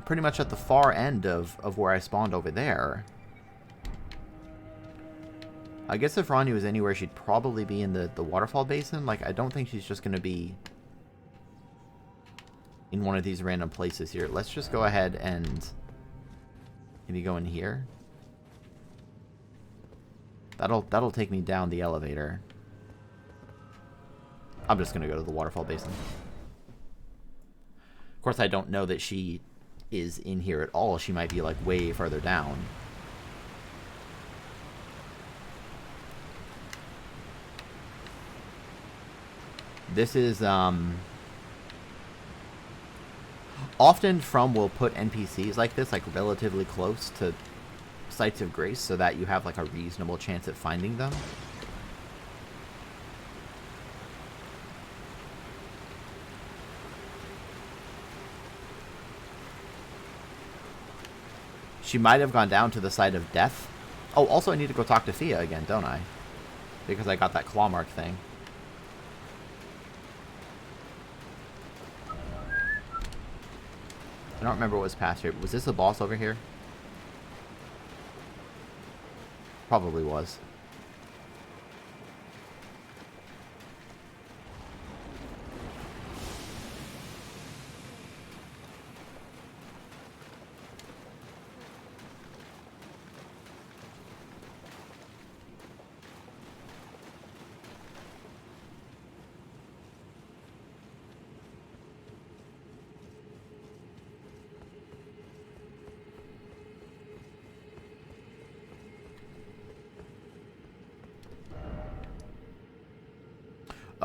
pretty much at the far end of where I spawned over there. I guess if Ronnie was anywhere, she'd probably be in the waterfall basin. Like, I don't think she's just going to be in one of these random places here. Let's just go ahead and maybe go in here. That'll take me down the elevator. I'm just gonna go to the waterfall basin. Of course, I don't know that she is in here at all. She might be like way further down. This is often From will put NPCs like this like relatively close to sites of grace so that you have like a reasonable chance at finding them. She might have gone down to the site of death. Oh, also I need to go talk to Thea again, don't I? Because I got that claw mark thing. I don't remember what was past here. Was this the boss over here? Probably was.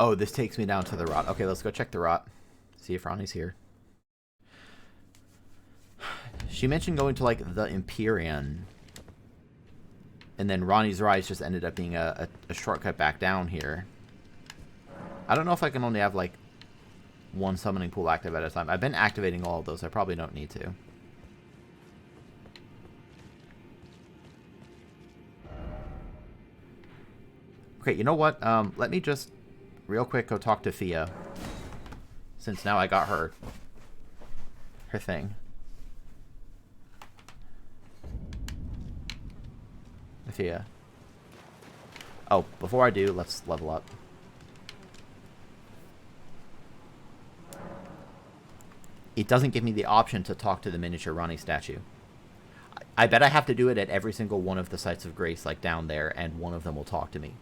Oh, this takes me down to the rot. Okay, let's go check the rot. See if Ronnie's here. She mentioned going to, like, the Empyrean. And then Ronnie's Rise just ended up being a shortcut back down here. I don't know if I can only have, like, one summoning pool active at a time. I've been activating all of those. I probably don't need to. Okay, you know what? Let me just real quick go talk to Thea. Since now I got her thing. Thea. Oh, before I do, let's level up. It doesn't give me the option to talk to the miniature Ronnie statue. I bet I have to do it at every single one of the sites of grace, like down there, and one of them will talk to me.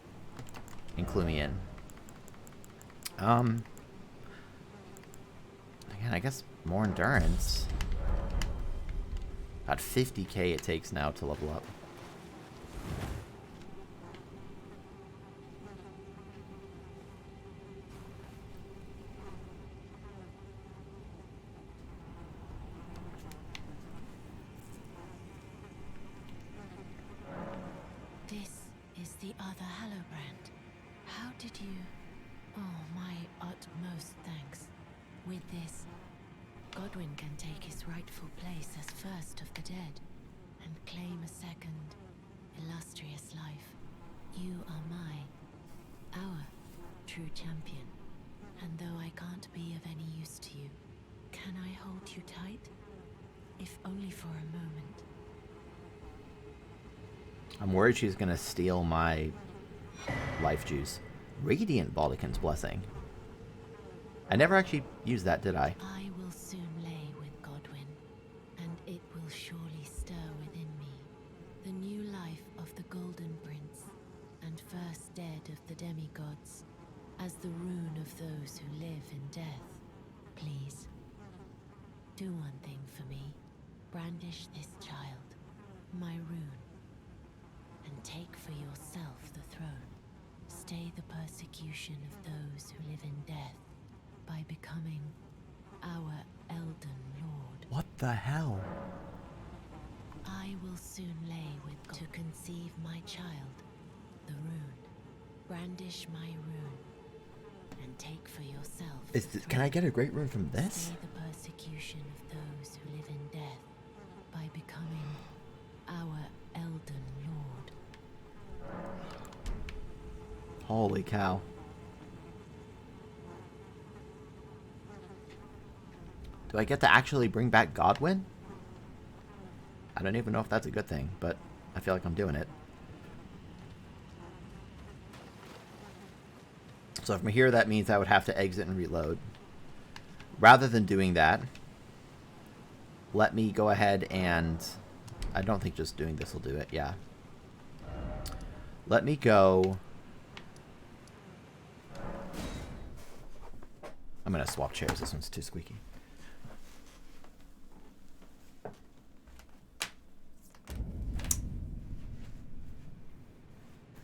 And clue me in. Again, I guess more endurance. About 50k it takes now to level up. This is the other Hallowbrand. How did you... Oh, my utmost thanks. With this, Godwyn can take his rightful place as first of the dead, and claim a second, illustrious life. You are our true champion. And though I can't be of any use to you, can I hold you tight? If only for a moment. I'm worried she's gonna steal my life juice. Radiant Baldican's Blessing. I never actually used that, did I? I will soon lay with Godwyn, and it will surely stir within me the new life of the Golden Prince, and first dead of the demigods, as the rune of those who live in death. Please, do one thing for me. Brandish this child, my rune, and take for yourself the throne. Stay the persecution of those who live in death by becoming our Elden Lord. What the hell? I will soon lay with God to conceive my child, the rune. Brandish my rune, and take for yourself. Can I get a great rune from this? Stay the persecution of those who live in death by becoming our Elden Lord. Holy cow. Do I get to actually bring back Godwyn? I don't even know if that's a good thing, but I feel like I'm doing it. So from here, that means I would have to exit and reload. Rather than doing that, let me go ahead and... I don't think just doing this will do it, yeah. Let me go. I'm going to swap chairs. This one's too squeaky.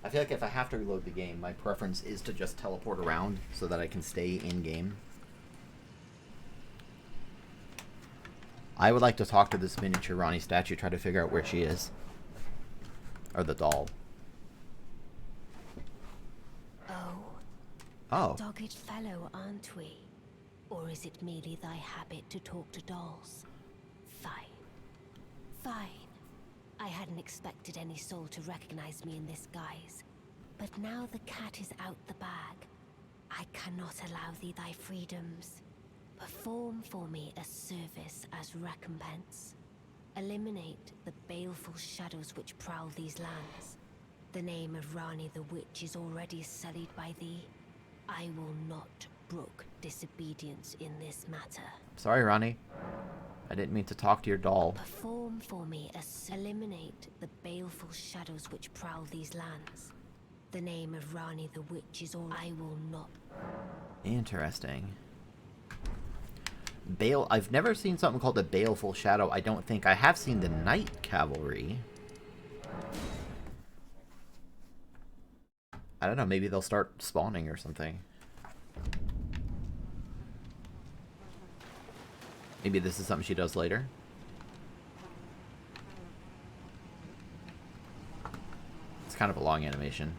I feel like if I have to reload the game, my preference is to just teleport around so that I can stay in-game. I would like to talk to this miniature Ronnie statue, try to figure out where she is. Or the doll. Oh. Dogged fellow, aren't we? Or is it merely thy habit to talk to dolls? Fine. Fine. I hadn't expected any soul to recognize me in this guise. But now the cat is out the bag. I cannot allow thee thy freedoms. Perform for me a service as recompense. Eliminate the baleful shadows which prowl these lands. The name of Rani the Witch is already sullied by thee. I will not brook disobedience in this matter. Sorry, Ronnie. I didn't mean to talk to your doll. Perform for me eliminate the baleful shadows which prowl these lands. The name of Rani the Witch is all I will not. Interesting. I've never seen something called a baleful shadow. I don't think. I have seen the night cavalry. I don't know, maybe they'll start spawning or something. Maybe this is something she does later. It's kind of a long animation.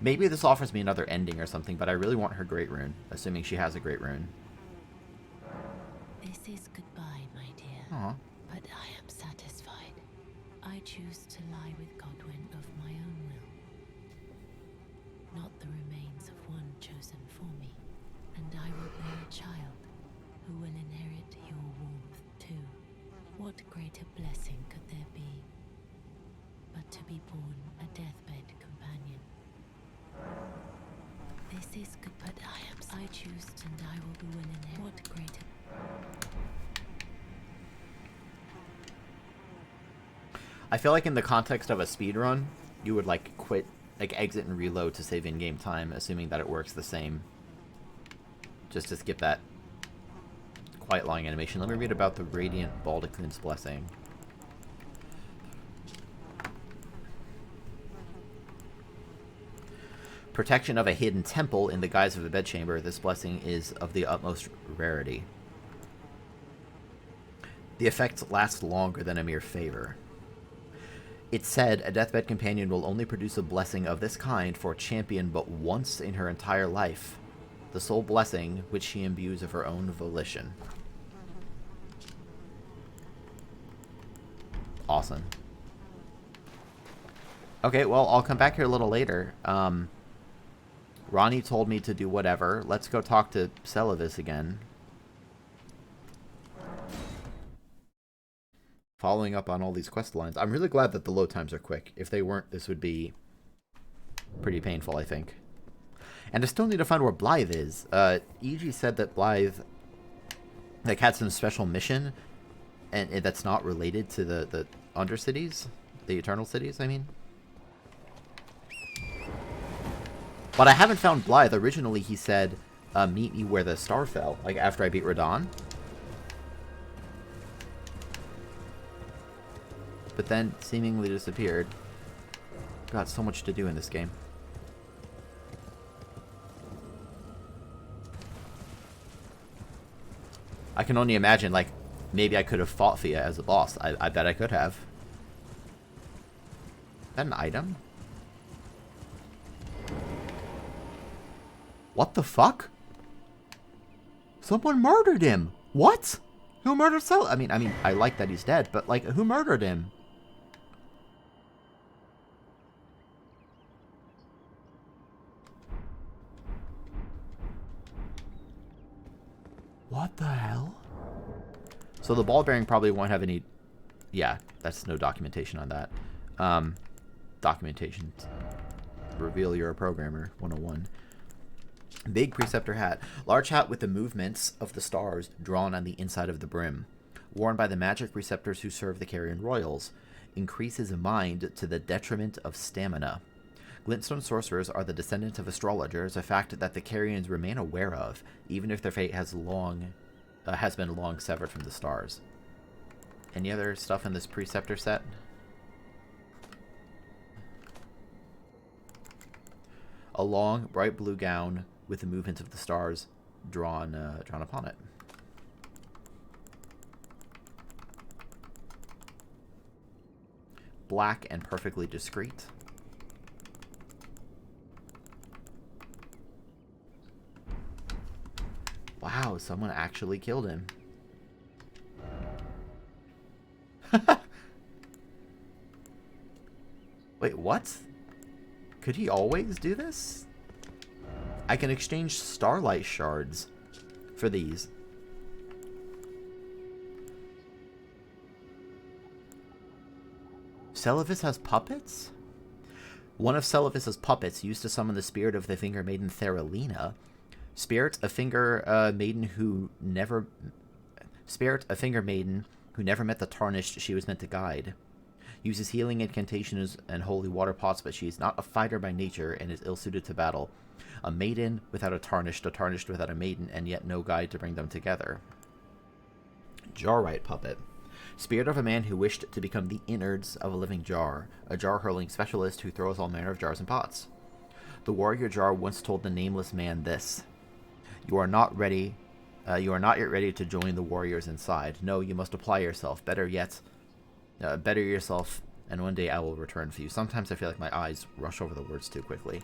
Maybe this offers me another ending or something, but I really want her great rune, assuming she has a great rune. This is goodbye, my dear. Aww. But I am satisfied. I choose to lie with Godwin of my own will. Not the remains of one chosen for me. And I will bear a child who will inherit your warmth too. What greater blessing could there be but to be born a deathbed companion? This is good, but I choose and I will inherit. What greater... I feel like in the context of a speedrun, you would like quit, like exit and reload to save in-game time, assuming that it works the same. Just to skip that quite long animation. Let me read about the Radiant Baldaquin's Blessing. Protection of a hidden temple in the guise of a bedchamber. This blessing is of the utmost rarity. The effects last longer than a mere favor. It said a deathbed companion will only produce a blessing of this kind for a champion but once in her entire life. The sole blessing which she imbues of her own volition. Awesome. Okay, well, I'll come back here a little later. Ronnie told me to do whatever. Let's go talk to Celavis again. Following up on all these quest lines. I'm really glad that the load times are quick. If they weren't, this would be pretty painful, I think. And I still need to find where Blythe is. E.G. said that Blythe like had some special mission and that's not related to the Undercities. The Eternal Cities, I mean. But I haven't found Blythe. Originally, he said, meet me where the star fell, like after I beat Radahn. But then seemingly disappeared. Got so much to do in this game. I can only imagine, like, maybe I could have fought Fia as a boss. I bet I could have. Is that an item? What the fuck? Someone murdered him. What? Who murdered Cel? I mean, I like that he's dead, but like, who murdered him? What the hell? So the ball bearing probably won't have any... Yeah, that's no documentation on that. Documentation. Reveal you're a programmer, 101. Big Preceptor hat. Large hat with the movements of the stars drawn on the inside of the brim. Worn by the magic preceptors who serve the Carrion Royals. increases mind to the detriment of stamina. Glintstone sorcerers are the descendants of astrologers, a fact that the Carians remain aware of, even if their fate has been long severed from the stars. Any other stuff in this preceptor set? A long, bright blue gown with the movement of the stars drawn upon it. Black and perfectly discreet. Wow, someone actually killed him. Wait, what? Could he always do this? I can exchange starlight shards for these. Celavis has puppets? One of Celavis's puppets used to summon the spirit of the Finger Maiden Theralina. Spirit, a finger maiden who never met the tarnished she was meant to guide. Uses healing incantations and holy water pots, but she is not a fighter by nature and is ill-suited to battle. A maiden without a tarnished without a maiden, and yet no guide to bring them together. Jarrite puppet. Spirit of a man who wished to become the innards of a living jar. A jar-hurling specialist who throws all manner of jars and pots. The warrior jar once told the nameless man this. You are not yet ready to join the warriors inside. No, you must apply yourself. Better yourself, and one day I will return for you. Sometimes I feel like my eyes rush over the words too quickly.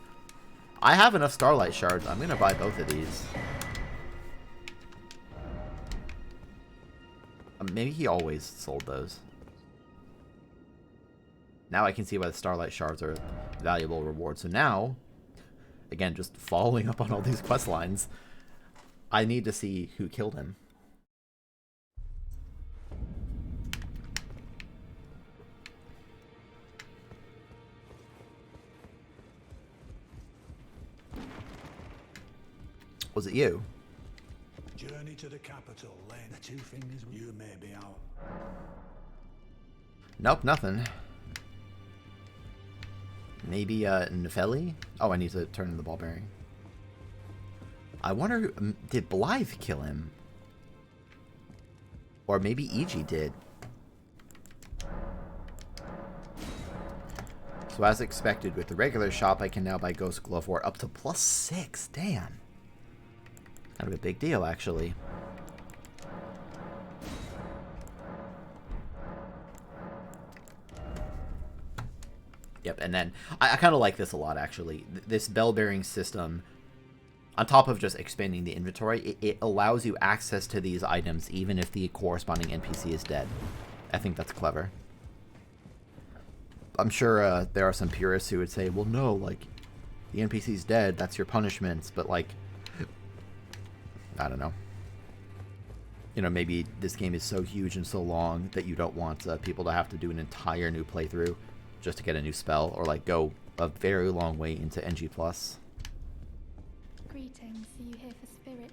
I have enough starlight shards. I'm going to buy both of these. Maybe he always sold those. Now I can see why the starlight shards are a valuable reward. So now, again, just following up on all these quest lines, I need to see who killed him. Was it you? Journey to the capital, lay the two fingers. You may be out. Nope, nothing. Maybe Nefeli? Oh, I need to turn in the ball bearing. I wonder, did Blythe kill him? Or maybe Iji did. So as expected, with the regular shop, I can now buy Ghost Glove War up to +6. Damn. Kind of a big deal, actually. Yep, and then I kind of like this a lot, actually. This bell-bearing system, on top of just expanding the inventory, it allows you access to these items even if the corresponding NPC is dead. I think that's clever. I'm sure there are some purists who would say, well, no, like, the NPC's dead, that's your punishment, but, like, I don't know. You know, maybe this game is so huge and so long that you don't want people to have to do an entire new playthrough just to get a new spell, or, like, go a very long way into NG+. Greetings, are you here for spirit?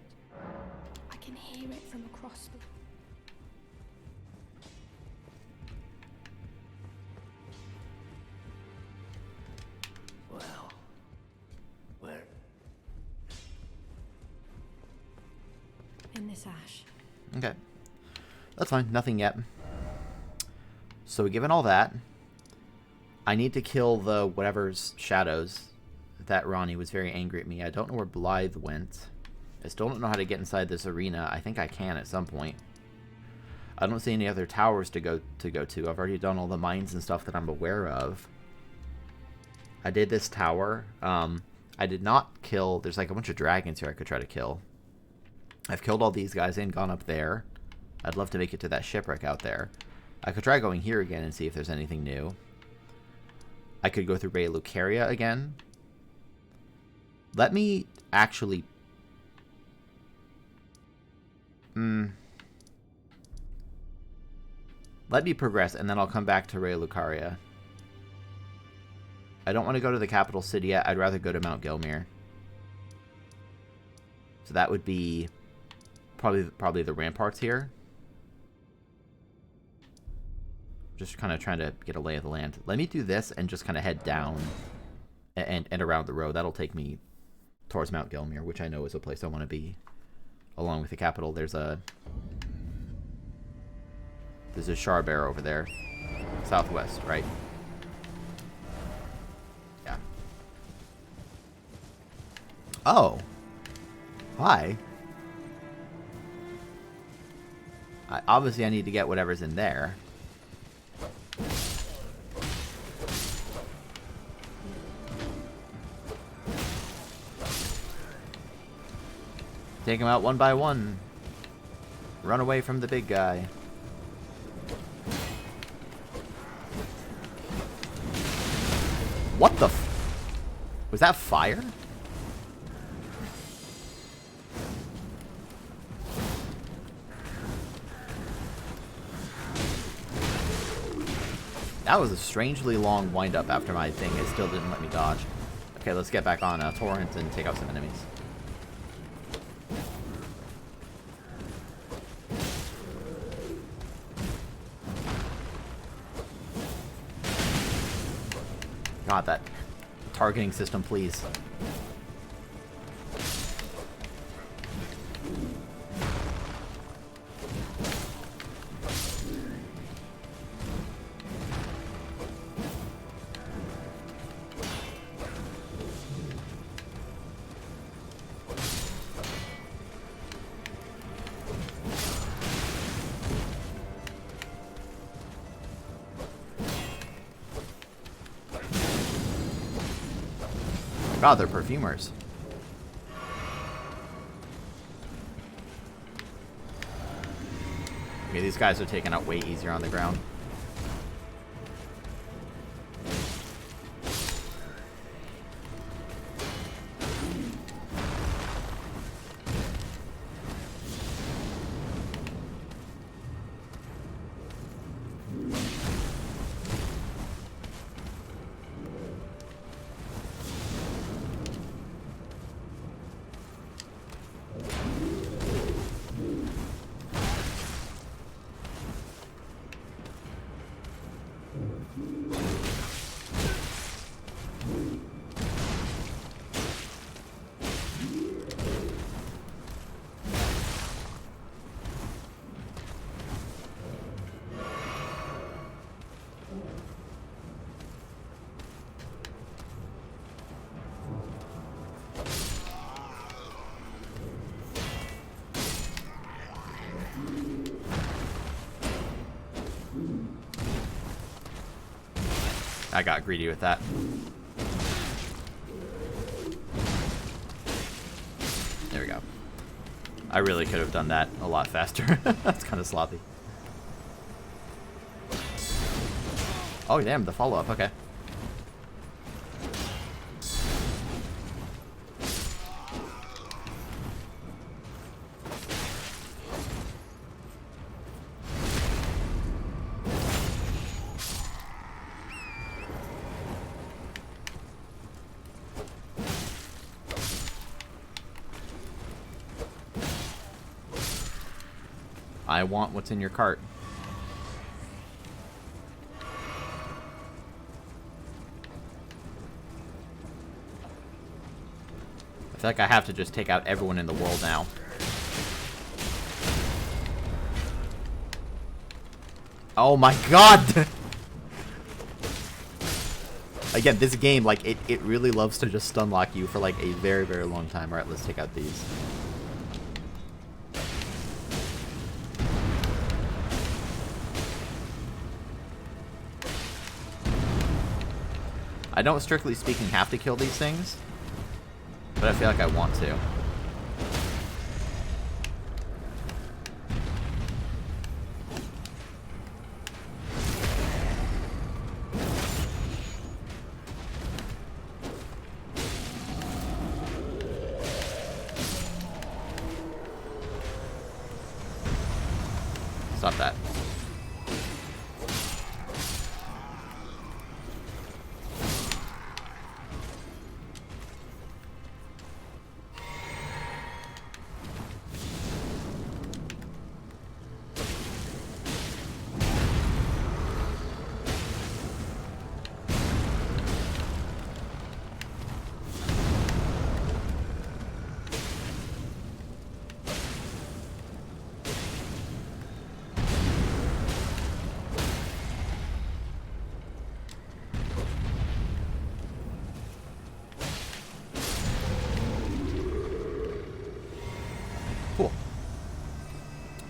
I can hear it from across the... Well, where? In this ash. Okay. That's fine. Nothing yet. So given all that, I need to kill the whatever's shadows. That Ronnie was very angry at me. I don't know where Blythe went. I still don't know how to get inside this arena. I think I can at some point. I don't see any other towers to go to. I've already done all the mines and stuff that I'm aware of. I did this tower. I did not kill... There's like a bunch of dragons here I could try to kill. I've killed all these guys and gone up there. I'd love to make it to that shipwreck out there. I could try going here again and see if there's anything new. I could go through Ray Lucaria again. Let me actually... Let me progress, and then I'll come back to Ray Lucaria. I don't want to go to the capital city yet. I'd rather go to Mount Gilmere. So that would be probably the ramparts here. Just kind of trying to get a lay of the land. Let me do this and just kind of head down and around the road. That'll take me towards Mount Gelmir, which I know is a place I want to be. Along with the capital, there's a Sharbear over there. Southwest, right? Yeah. Oh. Hi. Obviously, I need to get whatever's in there. Take them out one by one. Run away from the big guy. What the f... Was that fire? That was a strangely long wind-up after my thing. It still didn't let me dodge. Okay, let's get back on Torrent and take out some enemies. God, that targeting system, please. God, they're perfumers. Okay, these guys are taken out way easier on the ground. I got greedy with that. There we go. I really could have done that a lot faster. That's kind of sloppy. Oh, damn, the follow-up. Okay. I want what's in your cart. I feel like I have to just take out everyone in the world now. Oh my god! Again, this game, like, it really loves to just stun lock you for like a very, very long time. Alright, let's take out these. I don't, strictly speaking, have to kill these things, but I feel like I want to. Stop that.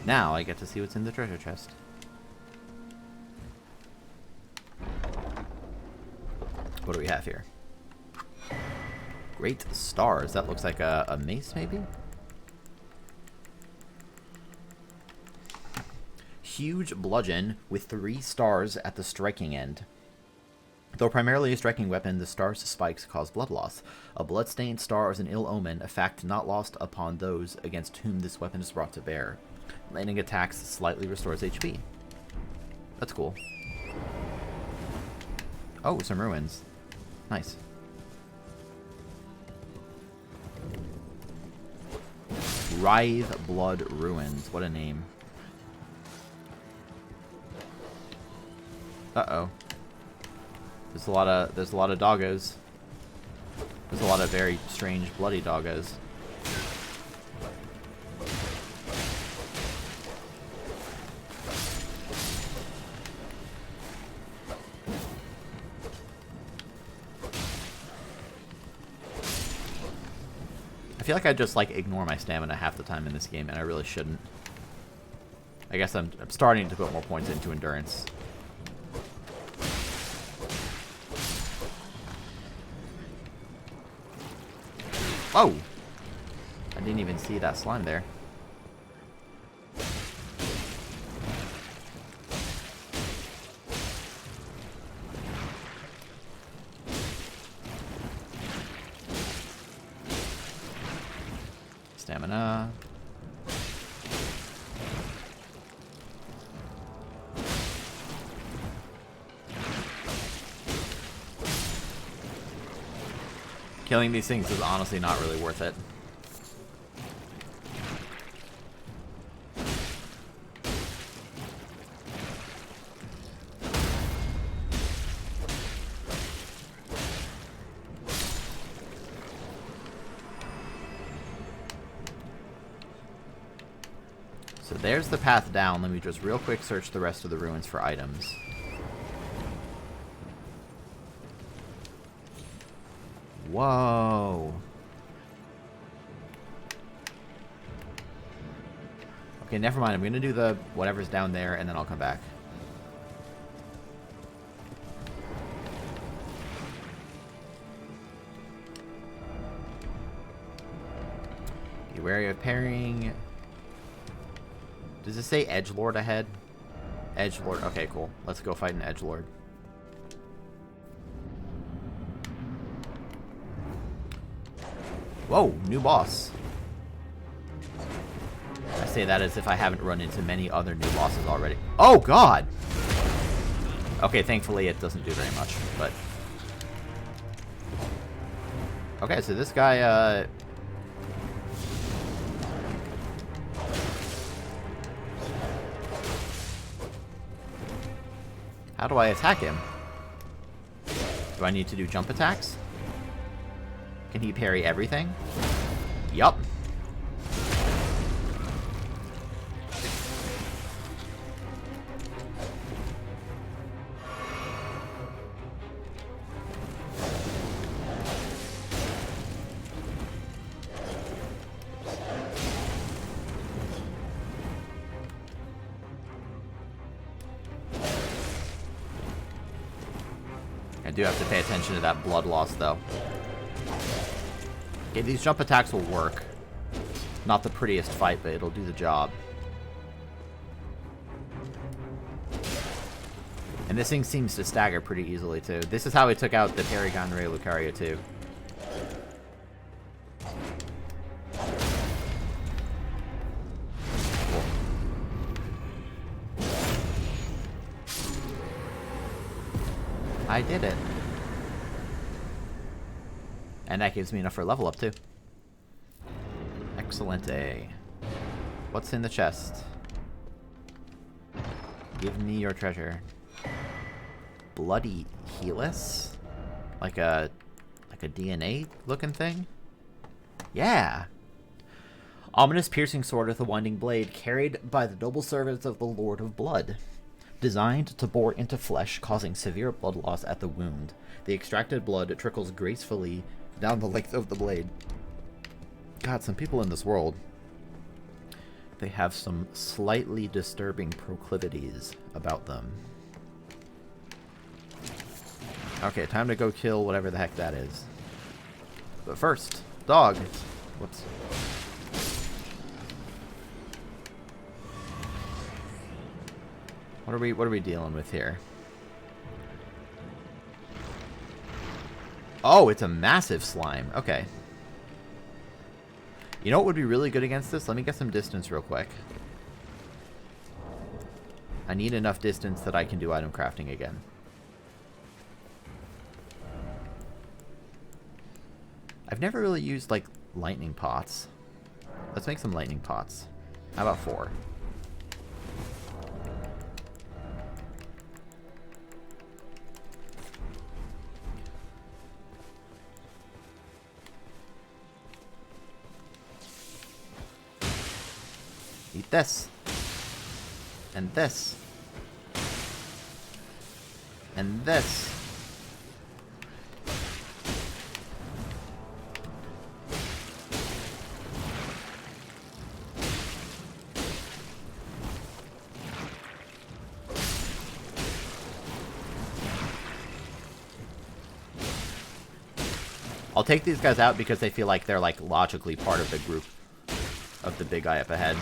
Now I get to see what's in the treasure chest. What do we have here? Great stars. That looks like a mace, maybe? Huge bludgeon with 3 stars at the striking end. Though primarily a striking weapon, the star's spikes cause blood loss. A blood-stained star is an ill omen, a fact not lost upon those against whom this weapon is brought to bear. Landing attacks slightly restores HP. That's cool. Oh, some ruins. Nice. Writhe Blood Ruins. What a name. Uh-oh. There's a lot of doggos. There's a lot of very strange bloody doggos. I feel like I just like ignore my stamina half the time in this game, and I really shouldn't. I guess I'm starting to put more points into endurance. Whoa! I didn't even see that slime there. Stamina. Killing these things is honestly not really worth it. So there's the path down. Let me just real quick search the rest of the ruins for items. Whoa. Okay, never mind. I'm going to do the whatever's down there, and then I'll come back. Be wary of parrying. Does it say Edgelord ahead? Edgelord. Okay, cool. Let's go fight an Edgelord. Whoa, new boss. I say that as if I haven't run into many other new bosses already. Oh, God! Okay, thankfully it doesn't do very much, but... Okay, so this guy, How do I attack him? Do I need to do jump attacks? Can he parry everything? Yup. I do have to pay attention to that blood loss, though. Okay, these jump attacks will work. Not the prettiest fight, but it'll do the job. And this thing seems to stagger pretty easily, too. This is how he took out the Paragon Ray Lucaria, too. Cool. I did it. And that gives me enough for a level up, too. Excellente. What's in the chest? Give me your treasure. Bloody Helix? Like a DNA looking thing? Yeah. Ominous piercing sword with a winding blade, carried by the noble servants of the Lord of Blood. Designed to bore into flesh, causing severe blood loss at the wound. The extracted blood trickles gracefully down the length of the blade. God, some people in this world. They have some slightly disturbing proclivities about them. Okay, time to go kill whatever the heck that is. But first, dog. Whoops. What are we dealing with here? Oh, it's a massive slime. Okay. You know what would be really good against this? Let me get some distance real quick. I need enough distance that I can do item crafting again. I've never really used, like, lightning pots. Let's make some lightning pots. How about 4? Eat this. And this. And this. I'll take these guys out because they feel like they're, like, logically part of the group of the big guy up ahead.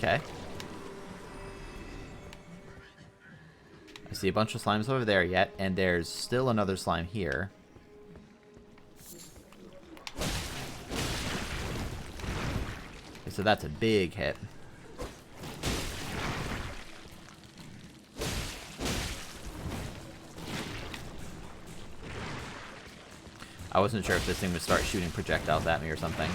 Okay. I see a bunch of slimes over there yet, and there's still another slime here. Okay, so that's a big hit. I wasn't sure if this thing would start shooting projectiles at me or something.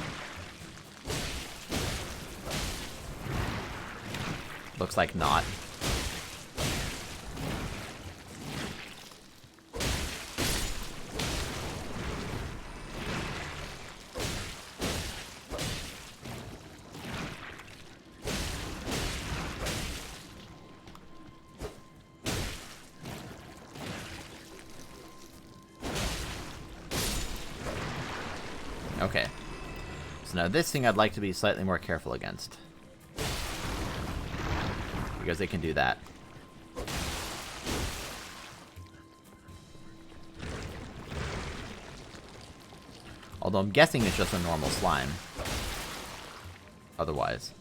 Looks like not. Okay. So now this thing I'd like to be slightly more careful against. Because they can do that. Although I'm guessing it's just a normal slime. Otherwise.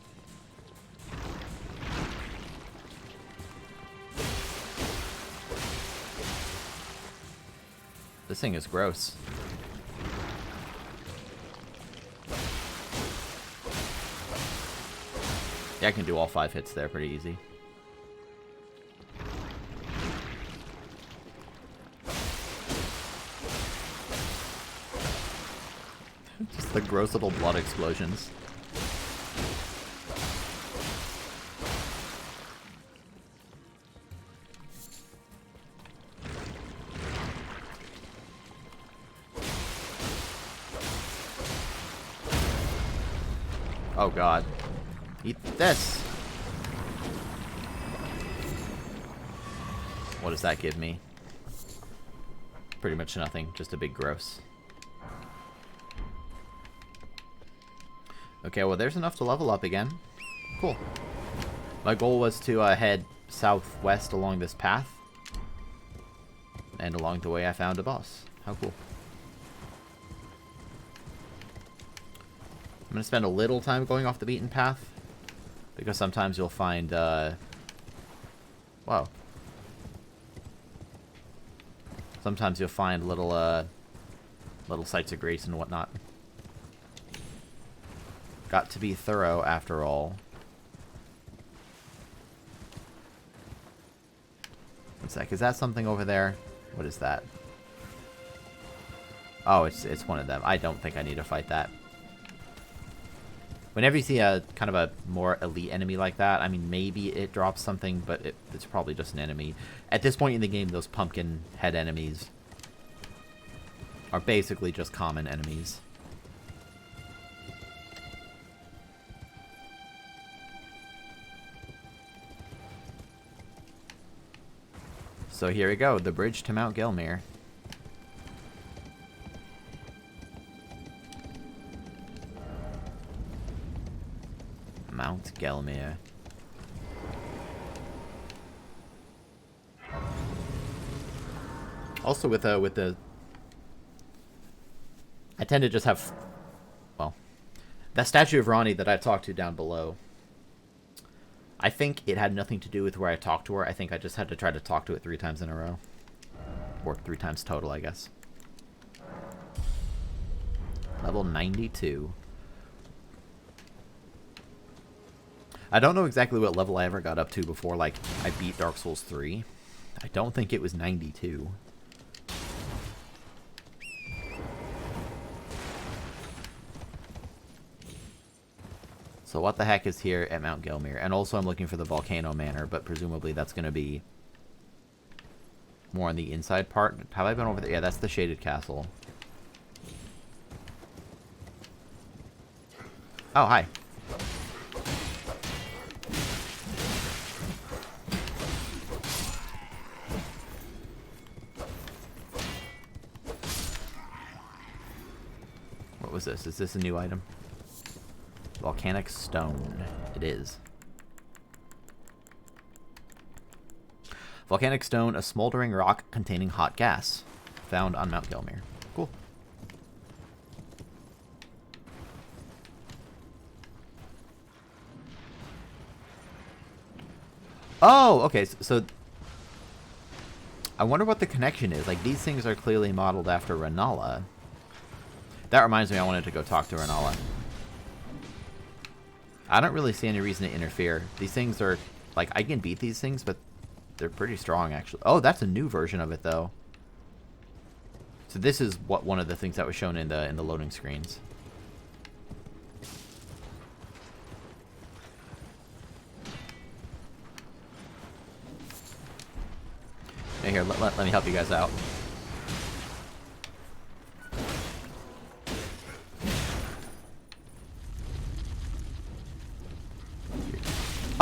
This thing is gross. Yeah, I can do all 5 hits there pretty easy. Just the gross little blood explosions. Oh god. Eat this! What does that give me? Pretty much nothing, just a big gross. Okay, well there's enough to level up again. Cool. My goal was to head southwest along this path. And along the way I found a boss. How cool. I'm gonna spend a little time going off the beaten path. Because sometimes you'll find, wow. Sometimes you'll find little, little sites of grace and whatnot. Got to be thorough after all. One sec, is that something over there? What is that? Oh, it's one of them. I don't think I need to fight that. Whenever you see a kind of a more elite enemy like that, I mean, maybe it drops something, but it's probably just an enemy. At this point in the game, those pumpkin head enemies are basically just common enemies. So here we go, the bridge to Mount Gelmir. Mount Gelmir. Also with the I tend to just have, well, that statue of Ronnie that I talked to down below, I think it had nothing to do with where I talked to her. I think I just had to try to talk to it 3 times in a row. Or 3 times total, I guess. Level 92. I don't know exactly what level I ever got up to before, like, I beat Dark Souls 3. I don't think it was 92. So what the heck is here at Mount Gelmir? And also I'm looking for the Volcano Manor, but presumably that's going to be more on the inside part. Have I been over there? Yeah, that's the Shaded Castle. Oh, hi. What was this? Is this a new item? Volcanic stone. It is. Volcanic stone, a smoldering rock containing hot gas. Found on Mount Gelmir. Cool. Oh, okay. So I wonder what the connection is. Like, these things are clearly modeled after Renala. That reminds me, I wanted to go talk to Renala. I don't really see any reason to interfere. These things are, like, I can beat these things, but they're pretty strong, actually. Oh, that's a new version of it, though. So this is what one of the things that was shown in the loading screens. Hey, here, let me help you guys out.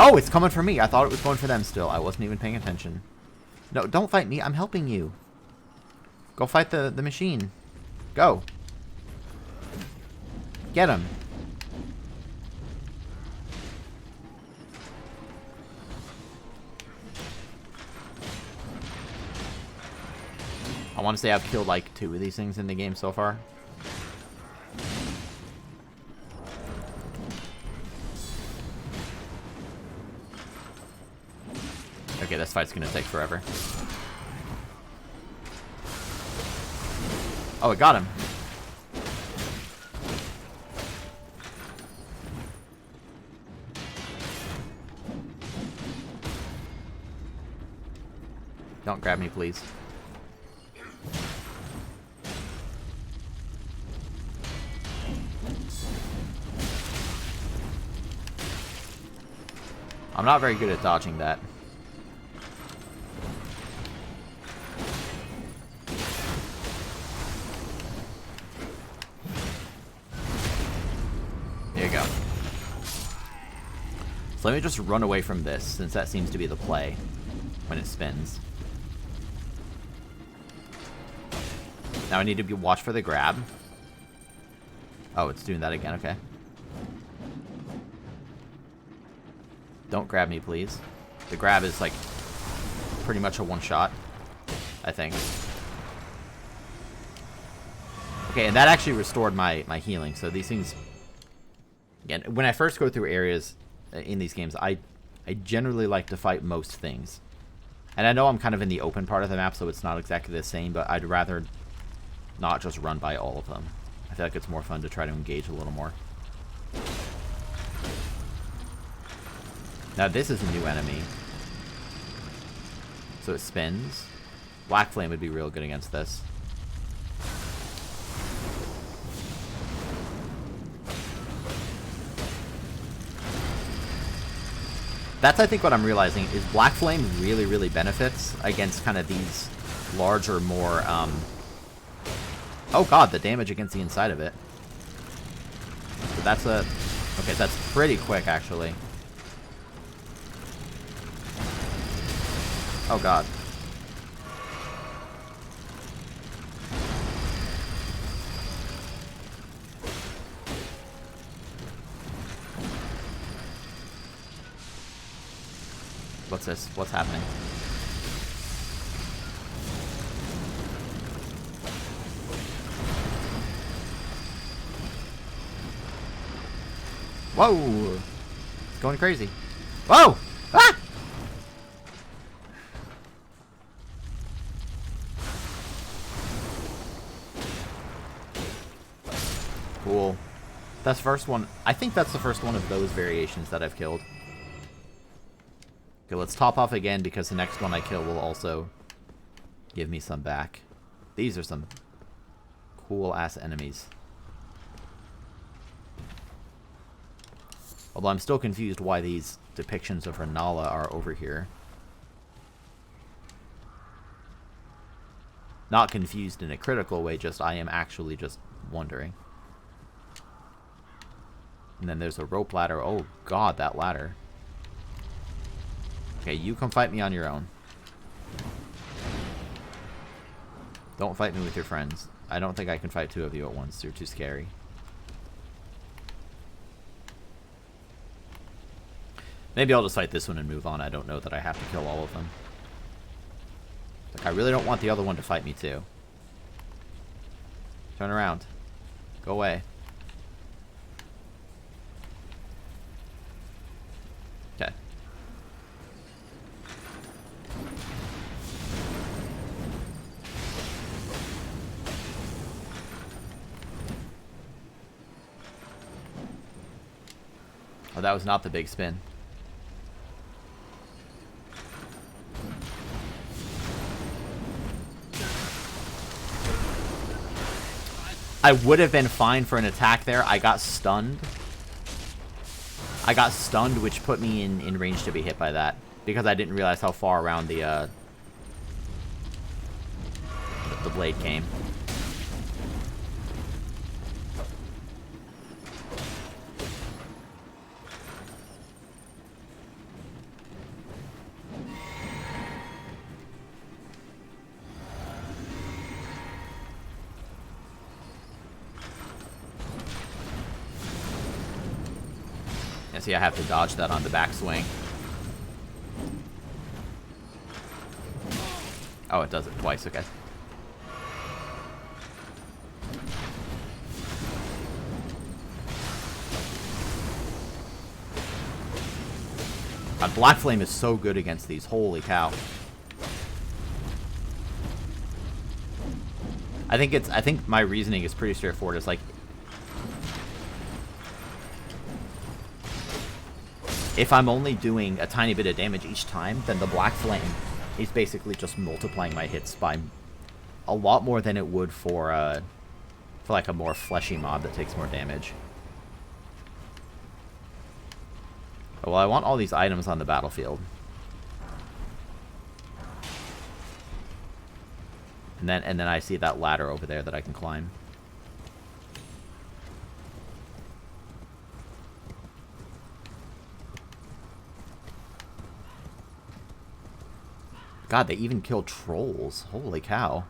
Oh, it's coming for me. I thought it was going for them still. I wasn't even paying attention. No, don't fight me. I'm helping you. Go fight the machine. Go. Get him. I want to say I've killed like 2 of these things in the game so far. Okay, this fight's gonna take forever. Oh, it got him. Don't grab me, please. I'm not very good at dodging that. There you go. So let me just run away from this, since that seems to be the play when it spins. Now I need to watch for the grab. Oh, it's doing that again, okay. Don't grab me, please. The grab is, like, pretty much a one-shot, I think. Okay, and that actually restored my healing, so these things... Again, when I first go through areas in these games, I generally like to fight most things. And I know I'm kind of in the open part of the map, so it's not exactly the same, but I'd rather not just run by all of them. I feel like it's more fun to try to engage a little more. Now this is a new enemy. So it spins. Black Flame would be real good against this. That's, I think, what I'm realizing, is Black Flame really, really benefits against kind of these larger, more, Oh god, the damage against the inside of it. So that's a... Okay, that's pretty quick, actually. Oh god. What's this? What's happening? Whoa! It's going crazy. Whoa! Ah! Cool. That's the first one. I think that's the first one of those variations that I've killed. Okay, let's top off again because the next one I kill will also give me some back. These are some cool-ass enemies. Although I'm still confused why these depictions of Renala are over here. Not confused in a critical way, just I am actually just wondering. And then there's a rope ladder. Oh god, that ladder. Okay, you come fight me on your own. Don't fight me with your friends. I don't think I can fight two of you at once. You're too scary. Maybe I'll just fight this one and move on. I don't know that I have to kill all of them. Like, I really don't want the other one to fight me too. Turn around. Go away. Okay. Oh, that was not the big spin. I would have been fine for an attack there. I got stunned. I got stunned, which put me in range to be hit by that. Because I didn't realize how far around the blade came. See, I have to dodge that on the backswing. Oh, it does it twice, okay. God, Black Flame is so good against these, holy cow. I think my reasoning is pretty straightforward. It's like, if I'm only doing a tiny bit of damage each time, then the Black Flame is basically just multiplying my hits by a lot more than it would for like a more fleshy mob that takes more damage. Well, I want all these items on the battlefield. And then I see that ladder over there that I can climb. God, they even kill trolls. Holy cow.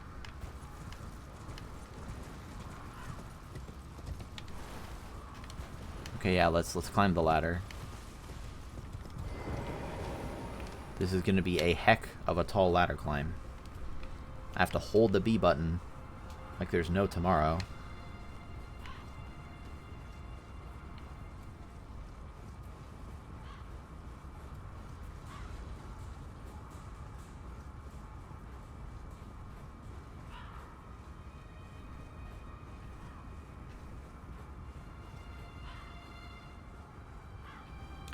Okay, yeah, let's climb the ladder. This is going to be a heck of a tall ladder climb. I have to hold the B button like there's no tomorrow.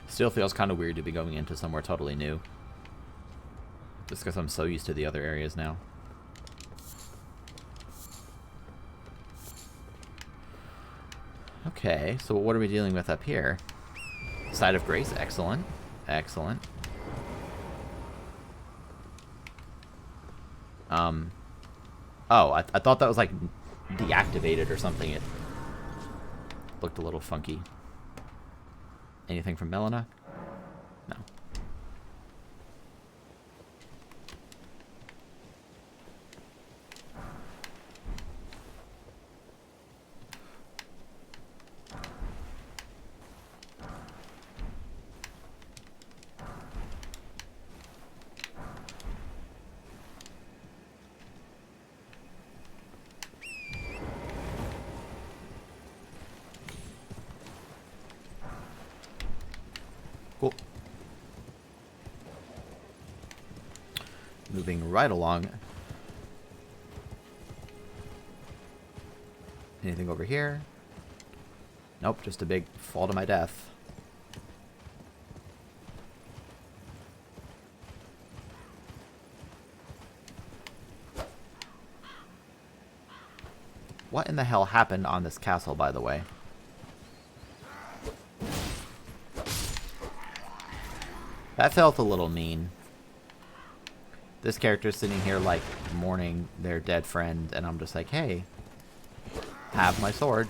Still feels kind of weird to be going into somewhere totally new. Just because I'm so used to the other areas now. Okay, so what are we dealing with up here? Side of Grace, excellent. Excellent. Oh, I thought that was like deactivated or something. It looked a little funky. Anything from Melina? No. moving right along. Anything over here? Nope, just a big fall to my death. What in the hell happened on this castle, by the way? That felt a little mean. This character's sitting here, like, mourning their dead friend, and I'm just like, hey, have my sword.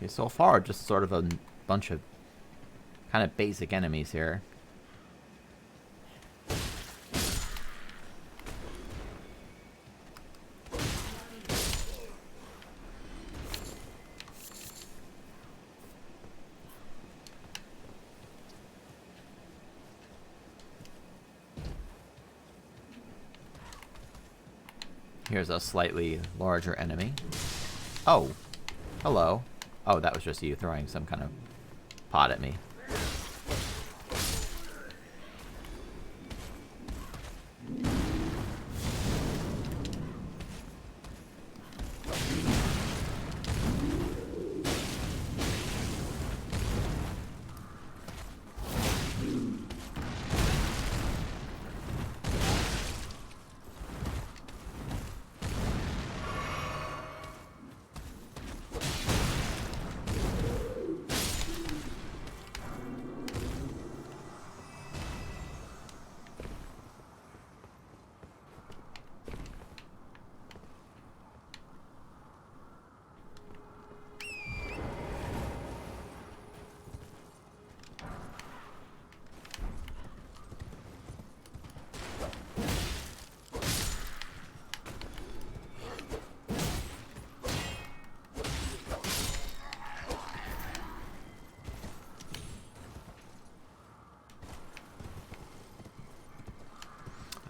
Okay, so far, just sort of a bunch of kind of basic enemies here. Here's a slightly larger enemy. Oh, hello. Oh, that was just you throwing some kind of pot at me.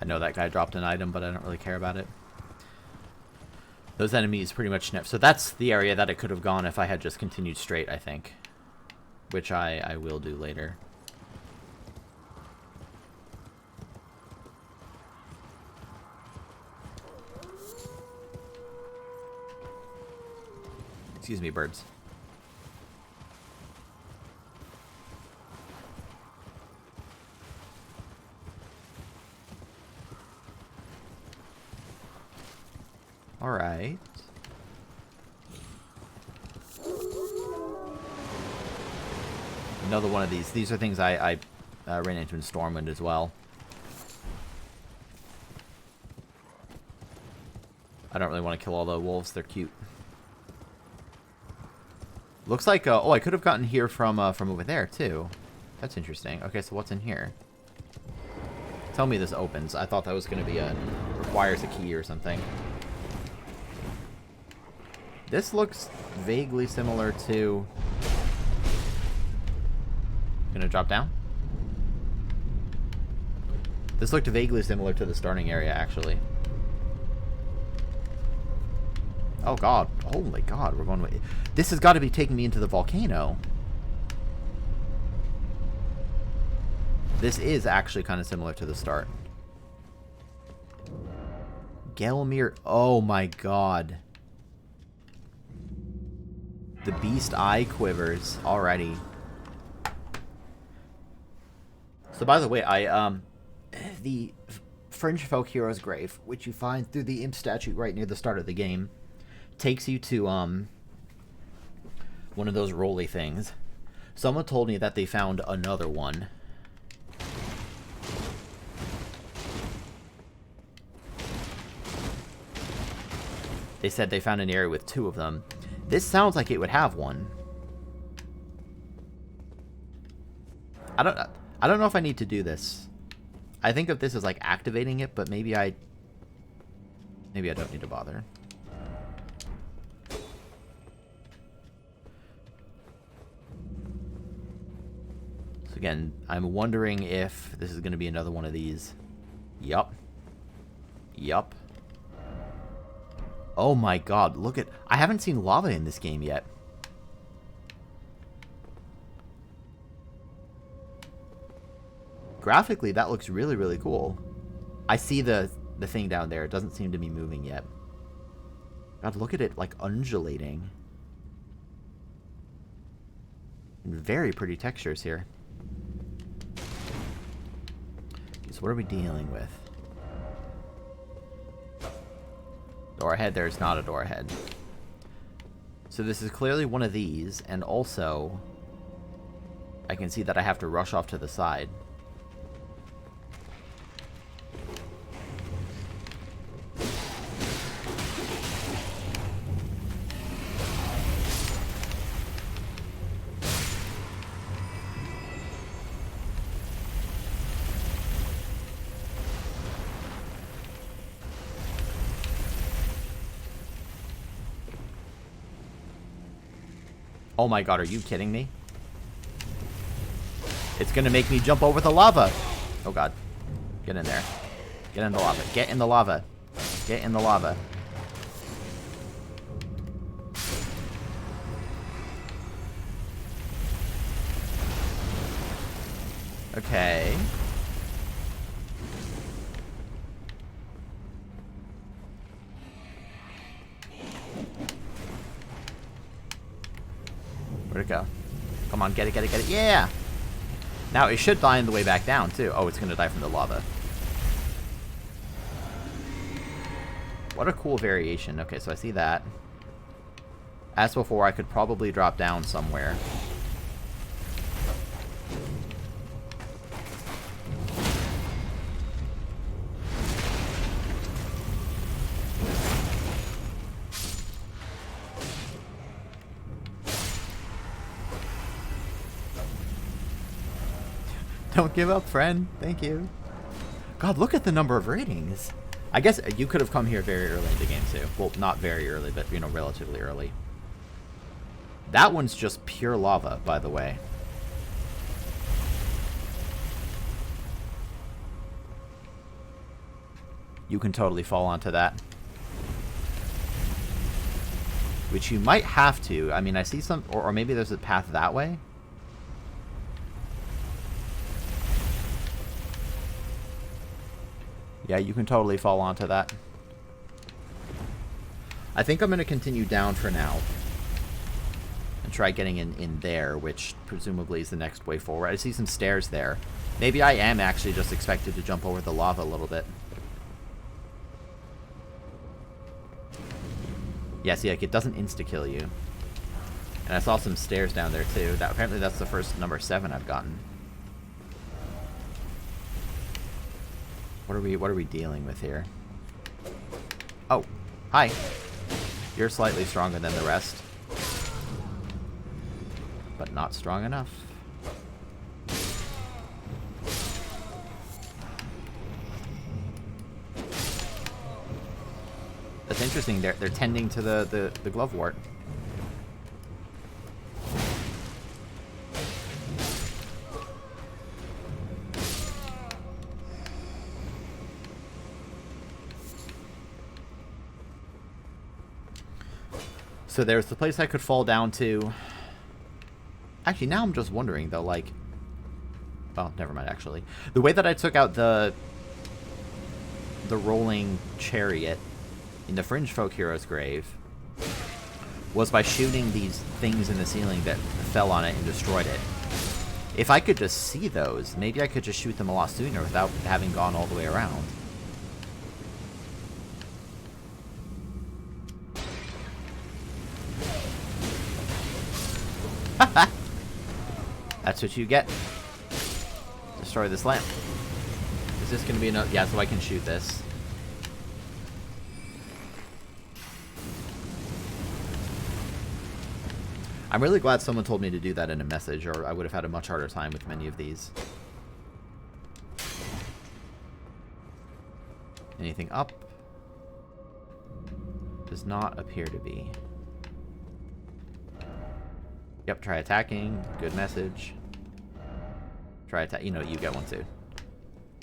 I know that guy dropped an item, but I don't really care about it. Those enemies pretty much never... So that's the area that it could have gone if I had just continued straight, I think. Which I will do later. Excuse me, birds. Alright. Another one of these. These are things I ran into in Stormwind as well. I don't really want to kill all the wolves. They're cute. Looks like... oh, I could have gotten here from over there, too. That's interesting. Okay, so what's in here? Tell me this opens. I thought that was going to be a... requires a key or something. This looks vaguely similar to... Gonna drop down? This looked vaguely similar to the starting area, actually. Oh god. Holy god, we're going... This has got to be taking me into the volcano. This is actually kind of similar to the start. Gelmir... Oh my god. The beast eye quivers already. So by the way, the Fringe Folk Hero's Grave, which you find through the imp statue right near the start of the game, takes you to one of those rolly things. Someone told me that they found another one. They said they found an area with 2 of them. This sounds like it would have one. I don't know if I need to do this. I think of this as like activating it, but maybe I don't need to bother. So again, I'm wondering if this is going to be another one of these. Yup. Yup. Oh my god, look at... I haven't seen lava in this game yet. Graphically, that looks really, really cool. I see the thing down there. It doesn't seem to be moving yet. God, look at it, like, undulating. And very pretty textures here. Okay, so what are we dealing with? Door ahead, there's not a door ahead. So this is clearly one of these, and also I can see that I have to rush off to the side. Oh my god, are you kidding me? It's gonna make me jump over the lava. Oh god. Get in there. Get in the lava. Get in the lava. Get in the lava. Okay. Where'd it go? Come on, get it, get it, get it. Yeah! Now, it should die on the way back down, too. Oh, it's gonna die from the lava. What a cool variation. Okay, so I see that. As before, I could probably drop down somewhere. Don't give up, friend. Thank you. God, look at the number of ratings. I guess you could have come here very early in the game, too. Well, not very early, but, you know, relatively early. That one's just pure lava, by the way. You can totally fall onto that. Which you might have to. I mean, I see some... Or maybe there's a path that way. Yeah, you can totally fall onto that. I think I'm going to continue down for now. And try getting in there, which presumably is the next way forward. I see some stairs there. Maybe I am actually just expected to jump over the lava a little bit. Yeah, see, like, it doesn't insta-kill you. And I saw some stairs down there, too. Apparently that's the first number 7 I've gotten. What are we dealing with here? Oh, hi. You're slightly stronger than the rest. But not strong enough. That's interesting. They're tending to the glovewort. So there's the place I could fall down to. Actually, now I'm just wondering, though, like... Well, never mind, actually. The way that I took out the rolling chariot in the Fringe Folk Hero's grave was by shooting these things in the ceiling that fell on it and destroyed it. If I could just see those, maybe I could just shoot them a lot sooner without having gone all the way around. That's what you get. Destroy this lamp. Is this gonna be enough? Yeah, so I can shoot this. I'm really glad someone told me to do that in a message, or I would have had a much harder time with many of these. Anything up? Does not appear to be. Yep, try attacking. Good message. Try attack. You know, you get one too.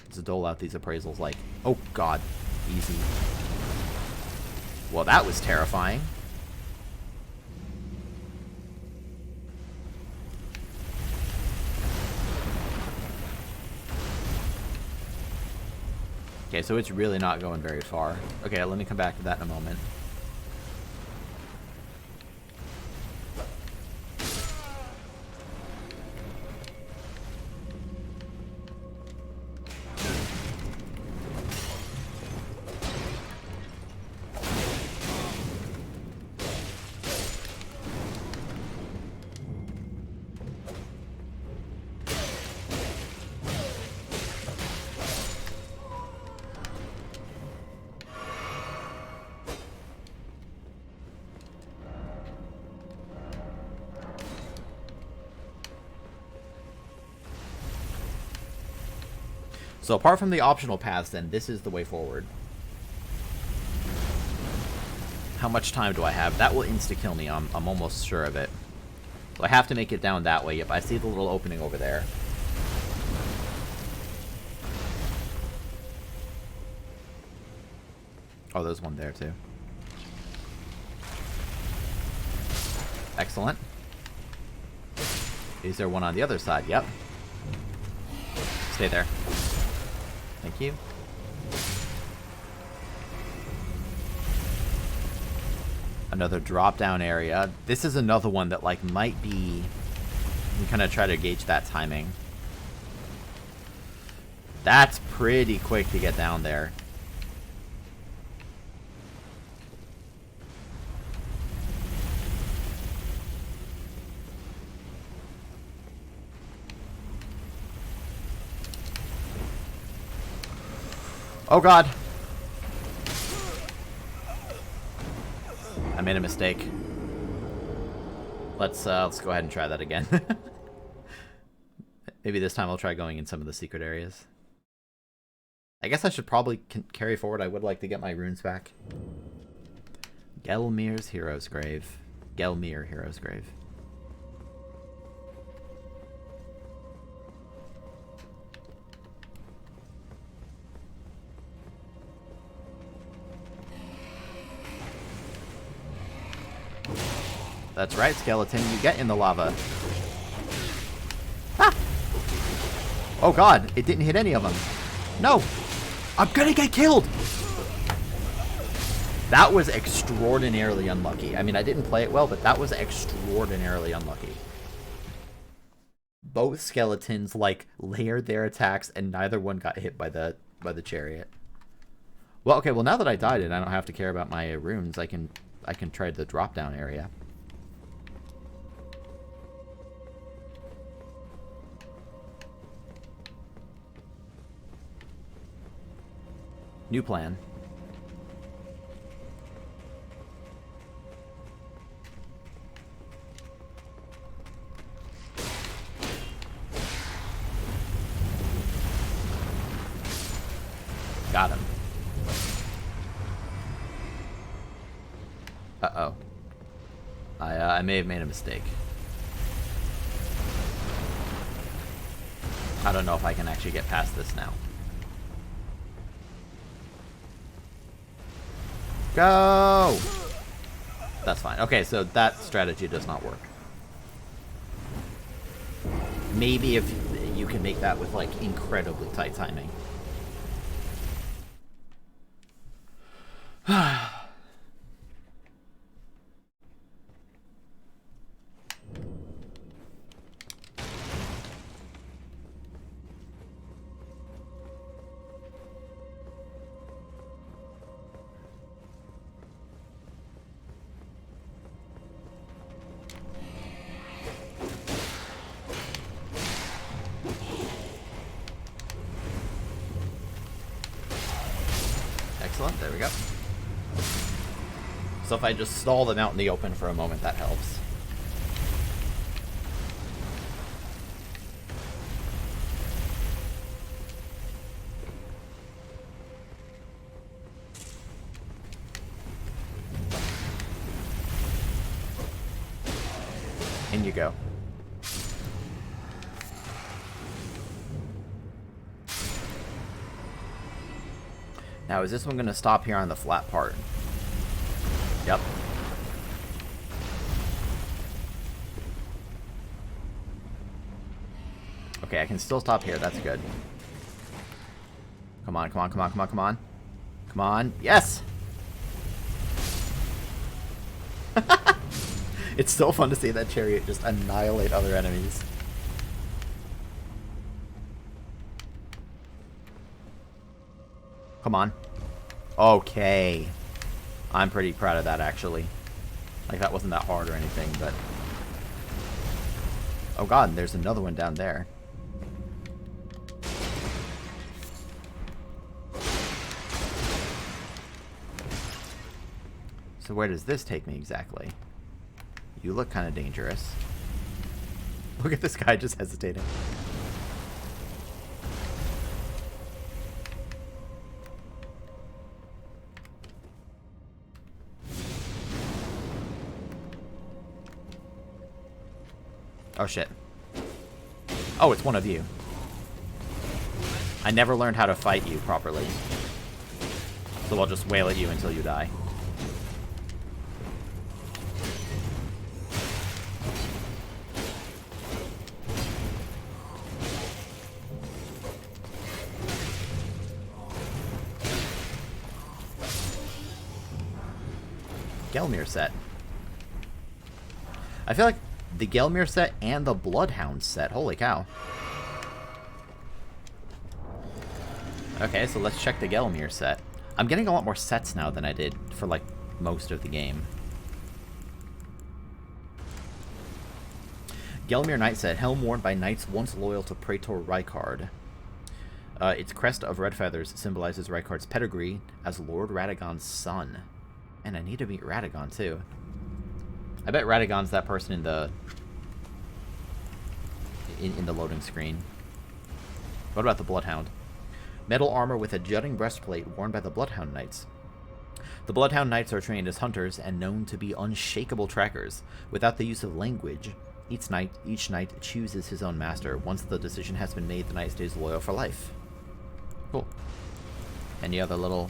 Let's dole out these appraisals like, oh god, easy. Well, that was terrifying. Okay, so it's really not going very far. Okay, let me come back to that in a moment. So apart from the optional paths, then, this is the way forward. How much time do I have? That will insta-kill me, I'm almost sure of it. So I have to make it down that way. Yep, I see the little opening over there. Oh, there's one there, too. Excellent. Is there one on the other side? Yep. Stay there. Thank you. Another drop-down area. This is another one that, like, might be... You can kind of try to gauge that timing. That's pretty quick to get down there. Oh god. I made a mistake. Let's go ahead and try that again. Maybe this time I'll try going in some of the secret areas. I guess I should probably carry forward. I would like to get my runes back. Gelmir's Hero's Grave. Gelmir Hero's Grave. That's right, skeleton. You get in the lava. Ah! Oh god, it didn't hit any of them. No! I'm gonna get killed! That was extraordinarily unlucky. I mean, I didn't play it well, but that was extraordinarily unlucky. Both skeletons, like, layered their attacks, and neither one got hit by the chariot. Well, okay, well, now that I died and I don't have to care about my runes, I can try the drop-down area. New plan. Got him. Uh-oh. I may have made a mistake. I don't know if I can actually get past this now. Go! That's fine. Okay, so that strategy does not work. Maybe if you can make that with, like, incredibly tight timing. Excellent. There we go. So if I just stall them out in the open for a moment, that helps. In you go. Now, is this one going to stop here on the flat part? Yep. Okay, I can still stop here. That's good. Come on, come on, come on, come on, come on. Come on. Yes! It's so fun to see that chariot just annihilate other enemies. Come on. Okay. I'm pretty proud of that, actually. Like, that wasn't that hard or anything, but... Oh god, and there's another one down there. So where does this take me exactly? You look kind of dangerous. Look at this guy just hesitating. Oh shit. Oh, it's one of you. I never learned how to fight you properly. So I'll just wail at you until you die. Gelmir set. I feel like the Gelmir set and the Bloodhound set. Holy cow. Okay, so let's check the Gelmir set. I'm getting a lot more sets now than I did for, like, most of the game. Gelmir Knight set. Helm worn by knights once loyal to Praetor Rykard. Its crest of red feathers symbolizes Rykard's pedigree as Lord Radagon's son. And I need to meet Radagon, too. I bet Radagon's that person in the... in the loading screen. What about the Bloodhound? Metal armor with a jutting breastplate worn by the Bloodhound Knights. The Bloodhound Knights are trained as hunters and known to be unshakable trackers. Without the use of language, each knight chooses his own master. Once the decision has been made, the knight stays loyal for life. Cool. Any other little...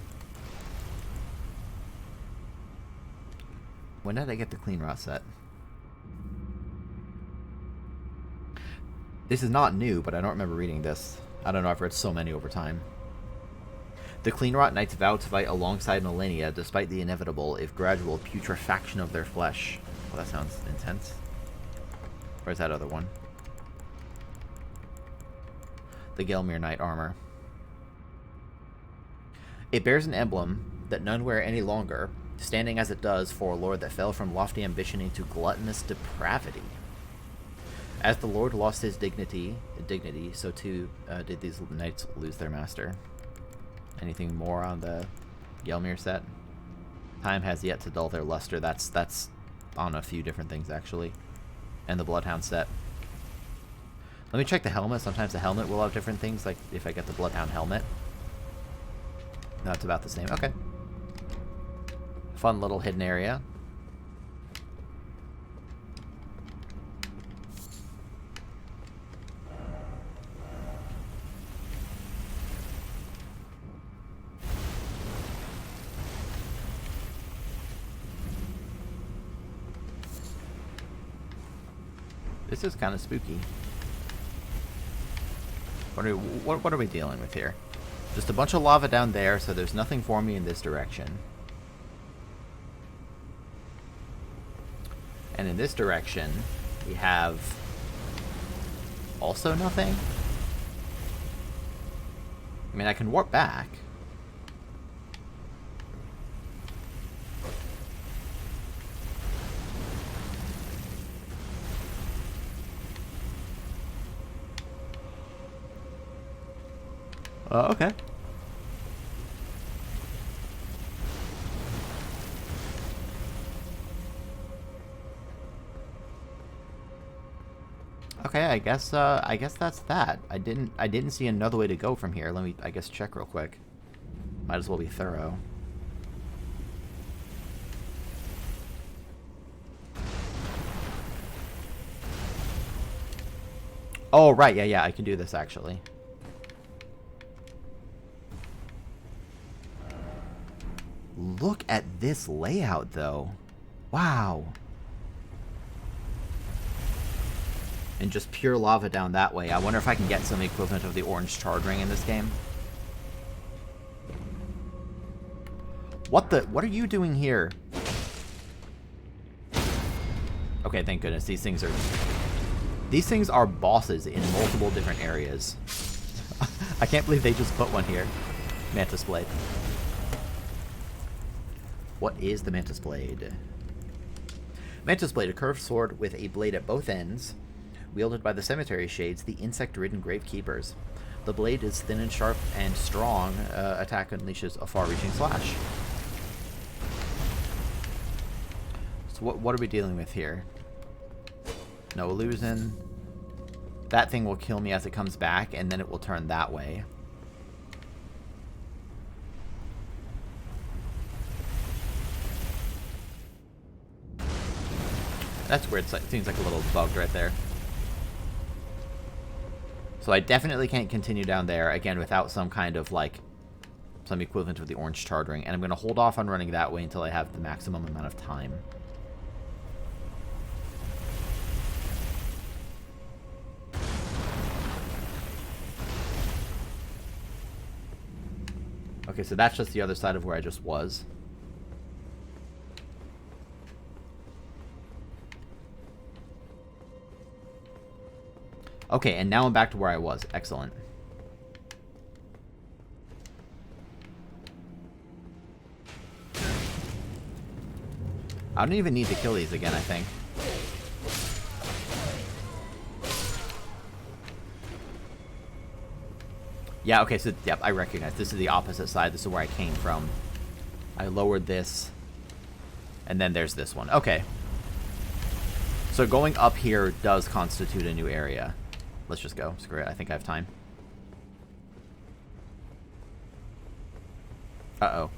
When did I get the Clean Rot set? This is not new, but I don't remember reading this. I don't know, I've read so many over time. The Clean Rot Knights vow to fight alongside Malenia, despite the inevitable, if gradual, putrefaction of their flesh. Well, that sounds intense. Where's that other one? The Gelmir Knight armor. It bears an emblem that none wear any longer, standing as it does for a lord that fell from lofty ambition into gluttonous depravity. As the lord lost his dignity, so too did these knights lose their master. Anything more on the Gelmir set? Time has yet to dull their luster. That's on a few different things, actually. And the Bloodhound set. Let me check the helmet. Sometimes the helmet will have different things, like if I get the Bloodhound helmet. That's about the same. Okay. Fun little hidden area. This is kind of spooky. What are we dealing with here? Just a bunch of lava down there, so there's nothing for me in this direction. And in this direction, we have also nothing. I mean, I can warp back. Okay. Okay, I guess that's that. I didn't see another way to go from here. Let me, I guess, check real quick. Might as well be thorough. Oh, right, yeah, I can do this, actually. Look at this layout, though. Wow. And just pure lava down that way. I wonder if I can get some equivalent of the orange charred ring in this game. What are you doing here? Okay, thank goodness. These things are bosses in multiple different areas. I can't believe they just put one here. Mantis Blade. What is the Mantis Blade? Mantis Blade, a curved sword with a blade at both ends, wielded by the cemetery shades, the insect-ridden gravekeepers. The blade is thin and sharp and strong. Attack unleashes a far-reaching slash. So what are we dealing with here? No illusion. That thing will kill me as it comes back, and then it will turn that way. That's weird. It seems like a little bugged right there. So I definitely can't continue down there, again, without some kind of, like, some equivalent of the orange charred ring. And I'm going to hold off on running that way until I have the maximum amount of time. Okay, so that's just the other side of where I just was. Okay, and now I'm back to where I was. Excellent. I don't even need to kill these again, I think. Yeah, okay, so, yep, I recognize. This is the opposite side. This is where I came from. I lowered this. And then there's this one. Okay. So going up here does constitute a new area. Let's just go. Screw it. I think I have time. Uh-oh.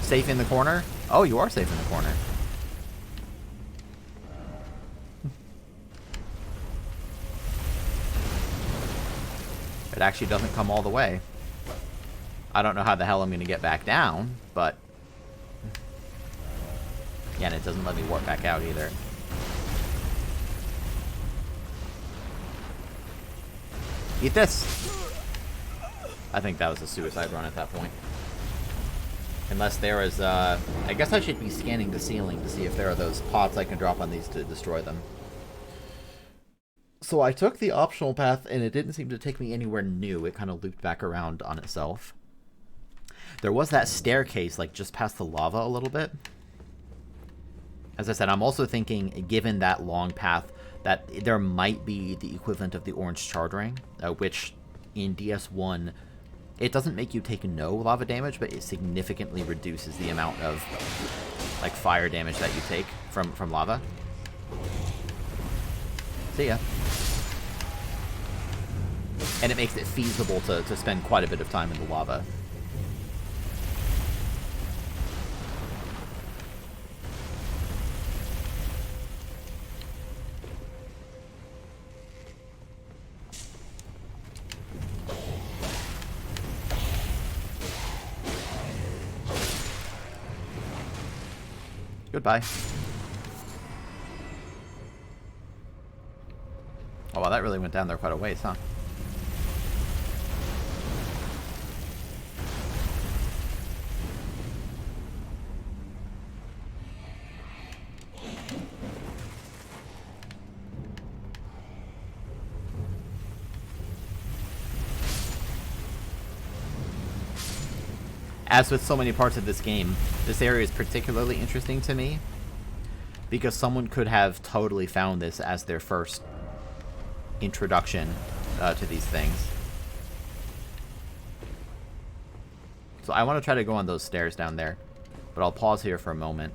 Safe in the corner? Oh, you are safe in the corner. It actually doesn't come all the way. I don't know how the hell I'm going to get back down, but... yeah, and it doesn't let me warp back out either. Eat this! I think that was a suicide run at that point. Unless there is, I guess I should be scanning the ceiling to see if there are those pots I can drop on these to destroy them. So I took the optional path, and it didn't seem to take me anywhere new. It kind of looped back around on itself. There was that staircase, like, just past the lava a little bit. As I said, I'm also thinking, given that long path, that there might be the equivalent of the orange charred ring, which in DS1, it doesn't make you take no lava damage, but it significantly reduces the amount of, like, fire damage that you take from lava. See ya. And it makes it feasible to spend quite a bit of time in the lava. Goodbye. Oh, wow, that really went down there quite a ways, huh? As with so many parts of this game, this area is particularly interesting to me because someone could have totally found this as their first introduction to these things. So I want to try to go on those stairs down there, but I'll pause here for a moment.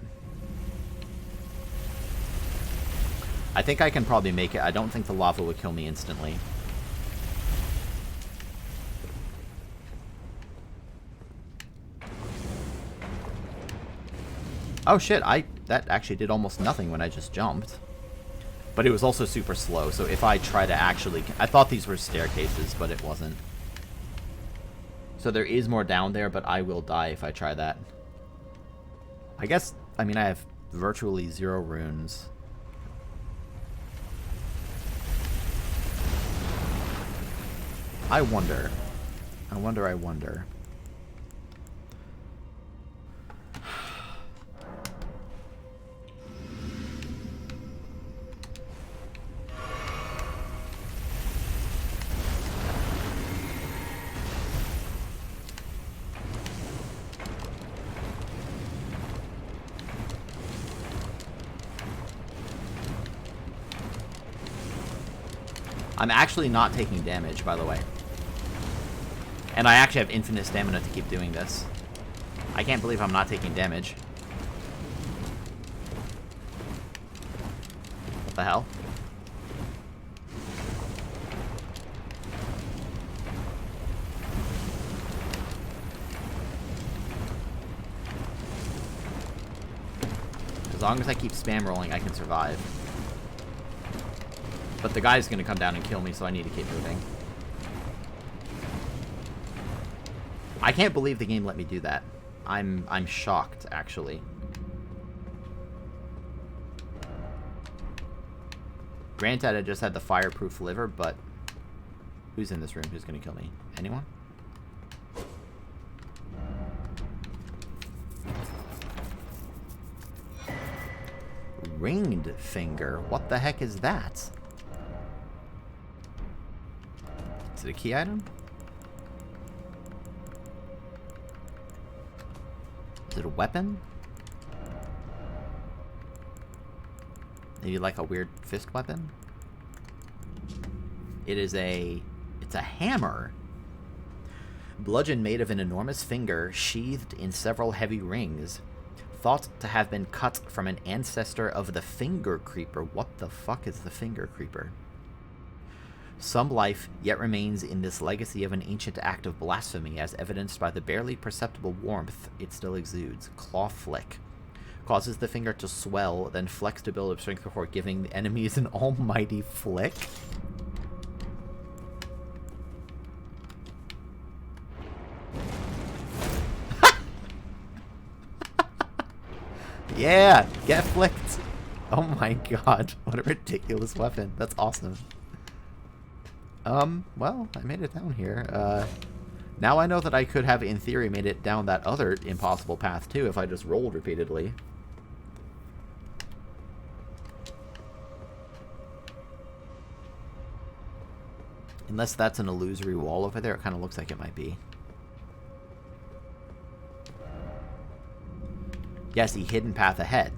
I think I can probably make it. I don't think the lava would kill me instantly. Oh shit, that actually did almost nothing when I just jumped. But it was also super slow, so if I try to actually... I thought these were staircases, but it wasn't. So there is more down there, but I will die if I try that. I guess, I mean, I have virtually 0 runes. I wonder. I wonder. I'm actually not taking damage, by the way. And I actually have infinite stamina to keep doing this. I can't believe I'm not taking damage. What the hell? As long as I keep spam rolling, I can survive. But the guy's gonna come down and kill me, so I need to keep moving. I can't believe the game let me do that. I'm shocked, actually. Granted, I just had the fireproof liver, but who's in this room? Who's gonna kill me? Anyone? Ringed finger. What the heck is that? Is it a key item? Is it a weapon? Maybe like a weird fist weapon? It's a hammer. Bludgeon made of an enormous finger, sheathed in several heavy rings. Thought to have been cut from an ancestor of the Finger Creeper. What the fuck is the Finger Creeper? Some life yet remains in this legacy of an ancient act of blasphemy, as evidenced by the barely perceptible warmth it still exudes. Claw flick. Causes the finger to swell, then flex to build up strength before giving the enemies an almighty flick. Yeah! Get flicked! Oh my god, what a ridiculous weapon. That's awesome. Well, I made it down here. Now I know that I could have, in theory, made it down that other impossible path, too, if I just rolled repeatedly. Unless that's an illusory wall over there, it kind of looks like it might be. Yeah, see, hidden path ahead.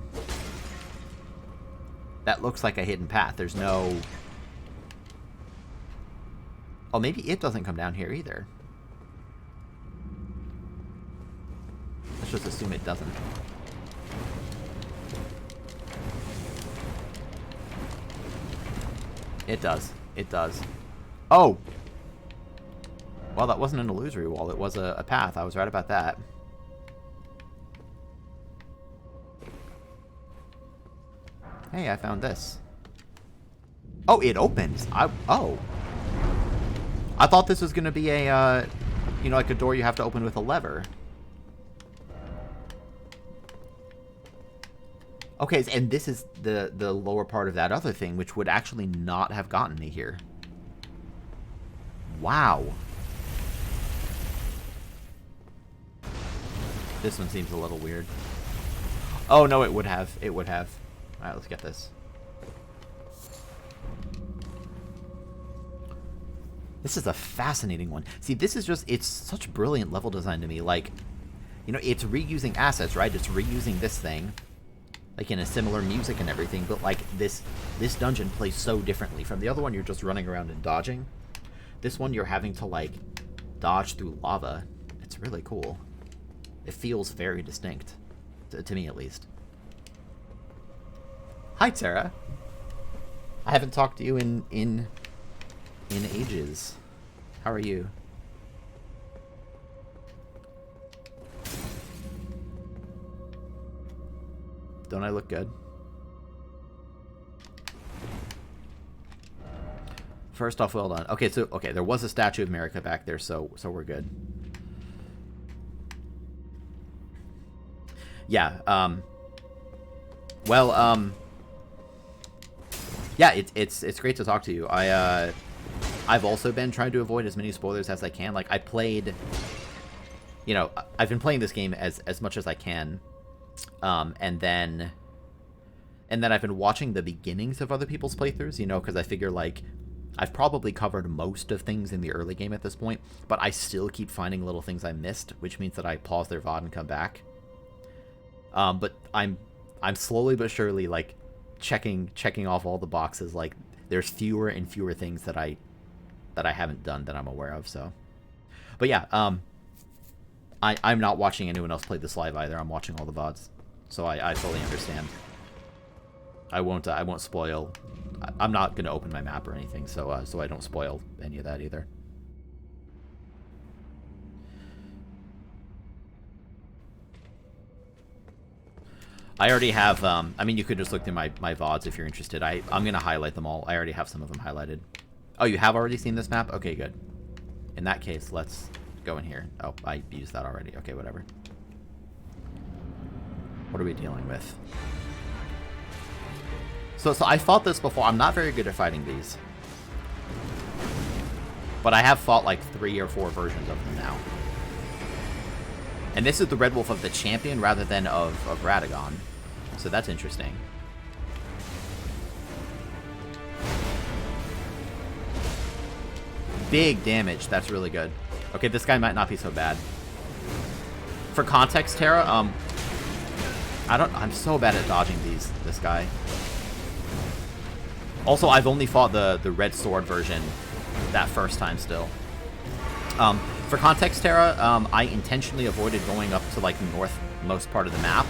That looks like a hidden path. There's no... Oh, maybe it doesn't come down here either. Let's just assume it doesn't. It does. It does. Oh! Well, that wasn't an illusory wall. It was a path. I was right about that. Hey, I found this. Oh, it opens. Oh. I thought this was going to be a, you know, like a door you have to open with a lever. Okay, and this is the lower part of that other thing, which would actually not have gotten me here. Wow. This one seems a little weird. Oh, no, it would have. It would have. Alright, let's get this. This is a fascinating one. See, this is just, it's such brilliant level design to me. Like, you know, it's reusing assets, right? It's reusing this thing. Like, in a similar music and everything. But, like, this dungeon plays so differently. From the other one, you're just running around and dodging. This one, you're having to, like, dodge through lava. It's really cool. It feels very distinct. To me, at least. Hi, Tara. I haven't talked to you in ages. How are you? Don't I look good? First off, well done. Okay, so there was a statue of America back there, so we're good. Yeah. Yeah. It's great to talk to you. I've also been trying to avoid as many spoilers as I can. Like, I played. You know, I've been playing this game as much as I can, and then I've been watching the beginnings of other people's playthroughs. You know, because I figure like. I've probably covered most of things in the early game at this point, but I still keep finding little things I missed, which means that I pause their VOD and come back. But I'm slowly but surely like checking off all the boxes. Like there's fewer and fewer things that I haven't done that I'm aware of. So, but yeah, I'm not watching anyone else play this live either. I'm watching all the VODs, so I fully understand. I won't spoil. I'm not going to open my map or anything, so I don't spoil any of that either. I already have, I mean, you could just look through my VODs if you're interested. I'm going to highlight them all. I already have some of them highlighted. Oh, you have already seen this map? Okay, good. In that case, let's go in here. Oh, I used that already. Okay, whatever. What are we dealing with? So I fought this before. I'm not very good at fighting these. But I have fought like 3 or 4 versions of them now. And this is the Red Wolf of the Champion rather than of Radagon. So that's interesting. Big damage. That's really good. Okay, this guy might not be so bad. For context, Terra, I'm so bad at dodging this guy. Also, I've only fought the Red Sword version that first time still. For context, Terra, I intentionally avoided going up to like the northmost part of the map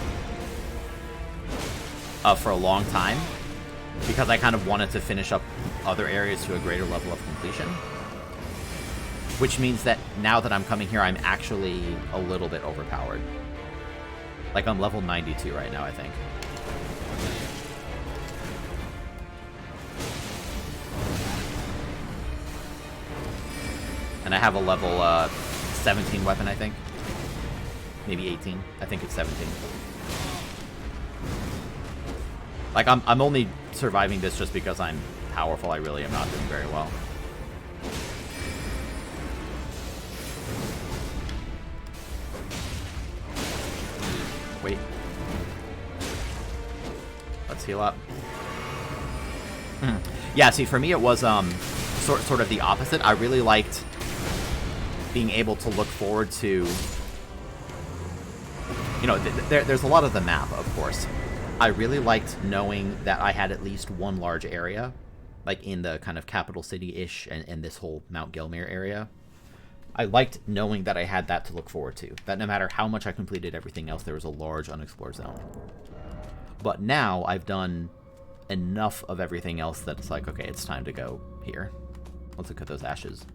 for a long time because I kind of wanted to finish up other areas to a greater level of completion. Which means that now that I'm coming here, I'm actually a little bit overpowered. Like I'm level 92 right now, I think. And I have a level 17 weapon, I think. Maybe 18. I think it's 17. Like, I'm only surviving this just because I'm powerful. I really am not doing very well. Wait. Let's heal up. Yeah, see, for me it was sort of the opposite. I really liked being able to look forward to, you know, there's a lot of the map, of course. I really liked knowing that I had at least one large area, like in the kind of capital city-ish and this whole Mount Gelmir area. I liked knowing that I had that to look forward to, that no matter how much I completed everything else, there was a large unexplored zone. But now I've done enough of everything else that it's like, okay, it's time to go here. Let's look at those ashes.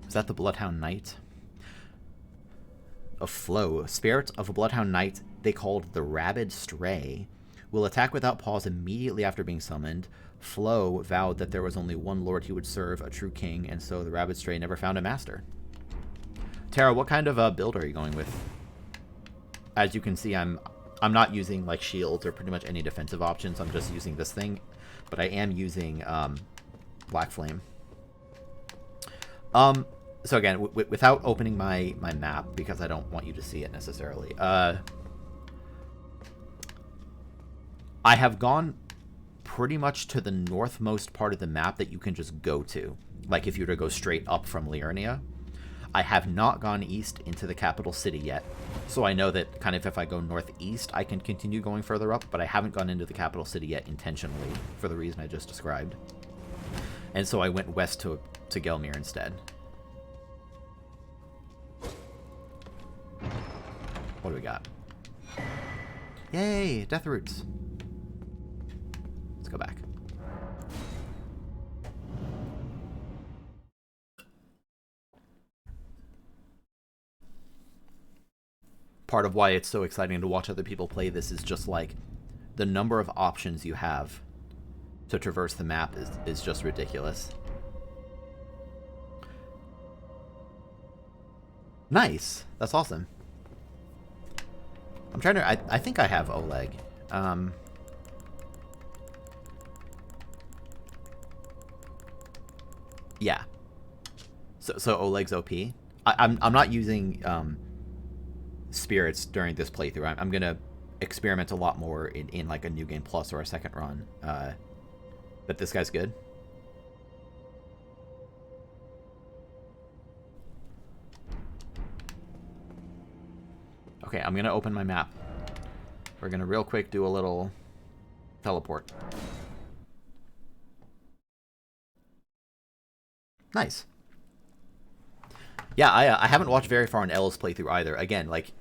Is that the Bloodhound Knight? A Flow. Spirit of a Bloodhound Knight, they called the Rabid Stray, will attack without pause immediately after being summoned. Flow vowed that there was only one lord he would serve, a true king, and so the Rabid Stray never found a master. Tara, what kind of build are you going with? As you can see, I'm not using like shields or pretty much any defensive options. I'm just using this thing, but I am using Black Flame. So again, without opening my map, because I don't want you to see it necessarily, I have gone pretty much to the northmost part of the map that you can just go to. Like if you were to go straight up from Liurnia. I have not gone east into the capital city yet. So I know that kind of if I go northeast, I can continue going further up, but I haven't gone into the capital city yet intentionally for the reason I just described. And so I went west to Gelmir instead. What do we got? Yay, Death Roots. go back. Part of why it's so exciting to watch other people play this is just like the number of options you have to traverse the map is just ridiculous. Nice. That's awesome. I'm trying to... I think I have Oleg. Yeah. So Oleg's OP. I'm not using spirits during this playthrough. I'm gonna experiment a lot more in like a New Game Plus or a second run. But this guy's good. Okay, I'm gonna open my map. We're gonna real quick do a little teleport. Nice. Yeah, I haven't watched very far in L's playthrough either. Again, like,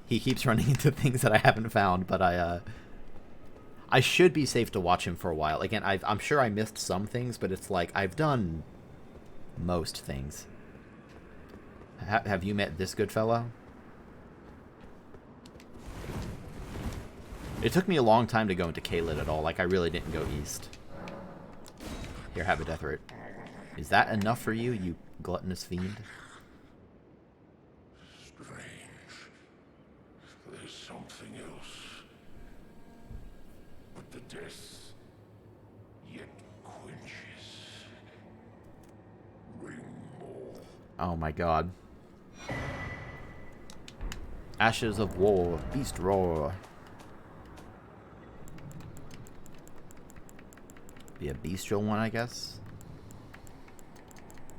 he keeps running into things that I haven't found, but I should be safe to watch him for a while. Again, I'm sure I missed some things, but it's like, I've done most things. Have you met this good fellow? It took me a long time to go into Caelid at all. Like, I really didn't go east. Here, have a death root. Is that enough for you, you gluttonous fiend? Strange. There's something else. But the death yet quenches. Bring more. Oh my god. Ashes of War, Beast Roar. Be a bestial one, I guess.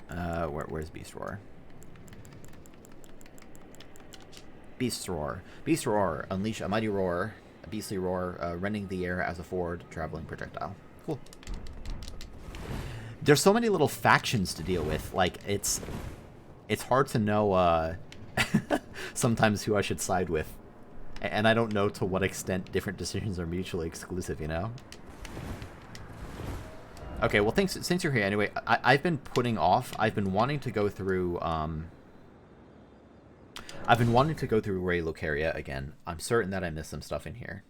Where's Beast Roar? Beast Roar. Beast Roar. Unleash a mighty roar, a beastly roar, rending the air as a forward traveling projectile. Cool. There's so many little factions to deal with. Like, it's hard to know sometimes who I should side with. And I don't know to what extent different decisions are mutually exclusive, you know? Okay, well, since you're here anyway, I've been putting off. I've been wanting to go through, Ray Lucaria again. I'm certain that I missed some stuff in here.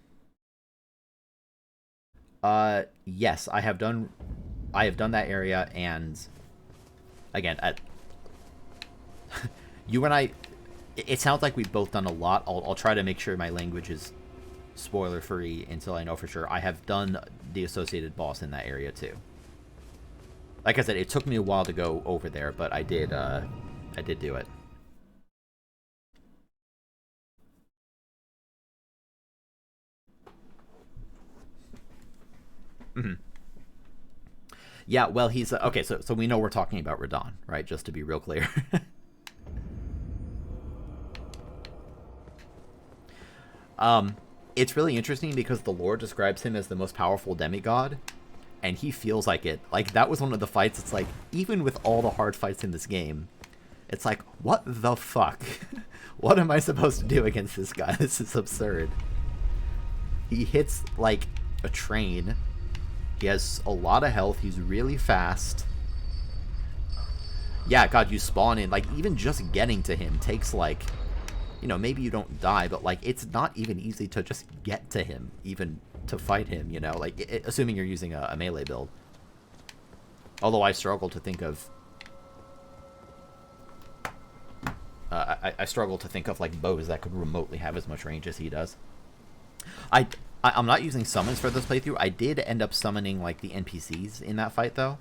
Yes, I have done that area, and again, you and I, it sounds like we've both done a lot. I'll try to make sure my language is spoiler-free until I know for sure. I have done the associated boss in that area too. Like I said, it took me a while to go over there, but I did do it. Mm-hmm. Yeah, well, he's okay. So we know we're talking about Radon, right? Just to be real clear. It's really interesting because the lore describes him as the most powerful demigod. And he feels like it. Like, that was one of the fights. It's like, even with all the hard fights in this game, it's like, what the fuck? What am I supposed to do against this guy? This is absurd. He hits, like, a train. He has a lot of health. He's really fast. Yeah, God, you spawn in. Like, even just getting to him takes, like, you know, maybe you don't die, but, like, it's not even easy to just get to him, even to fight him, you know, like, assuming you're using a melee build. Although I struggle to think of... I struggle to think of, like, bows that could remotely have as much range as he does. I'm not using summons for this playthrough. I did end up summoning, like, the NPCs in that fight, though.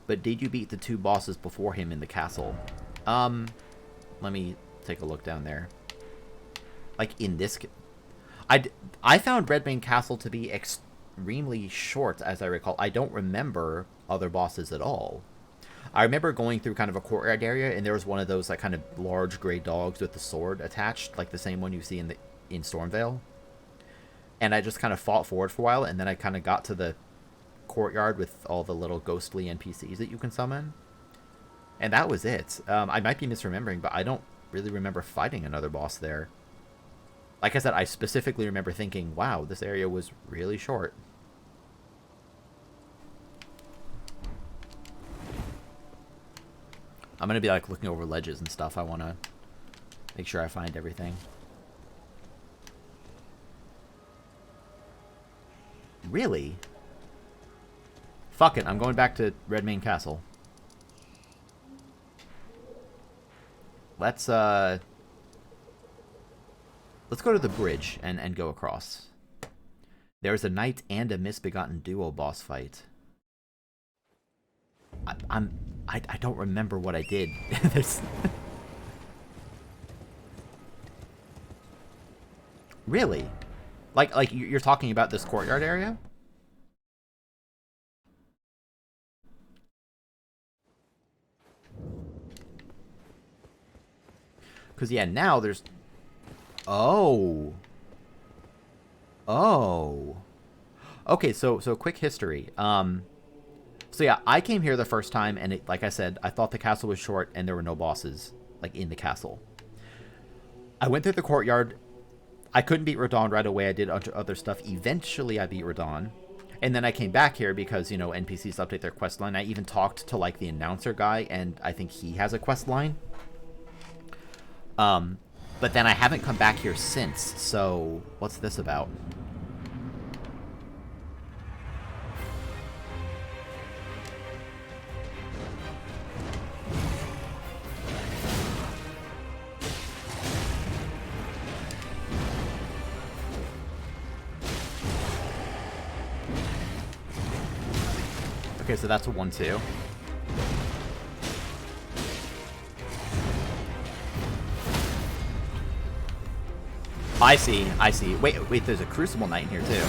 But did you beat the two bosses before him in the castle? Let me take a look down there. Like, in this... I found Redbane Castle to be extremely short, as I recall. I don't remember other bosses at all. I remember going through kind of a courtyard area, and there was one of those, like, kind of large gray dogs with the sword attached, like the same one you see in Stormvale. And I just kind of fought forward for a while, and then I kind of got to the courtyard with all the little ghostly NPCs that you can summon. And that was it. I might be misremembering, but I don't really remember fighting another boss there. Like I said, I specifically remember thinking, wow, this area was really short. I'm gonna be like looking over ledges and stuff. I want to make sure I find everything. Really? Fuck it, I'm going back to Redmane Castle. Let's go to the bridge and go across. There's a knight and a misbegotten duo boss fight. I don't remember what I did. Really? Like you're talking about this courtyard area? Because, yeah, now there's... Oh. Oh. Okay, so quick history. So, yeah, I came here the first time, and like I said, I thought the castle was short, and there were no bosses, like, in the castle. I went through the courtyard. I couldn't beat Radahn right away. I did other stuff. Eventually, I beat Radahn. And then I came back here because, you know, NPCs update their quest line. I even talked to, like, the announcer guy, and I think he has a quest line. But then I haven't come back here since, so what's this about? Okay, so that's a 1-2. I see. Wait, there's a Crucible Knight in here, too.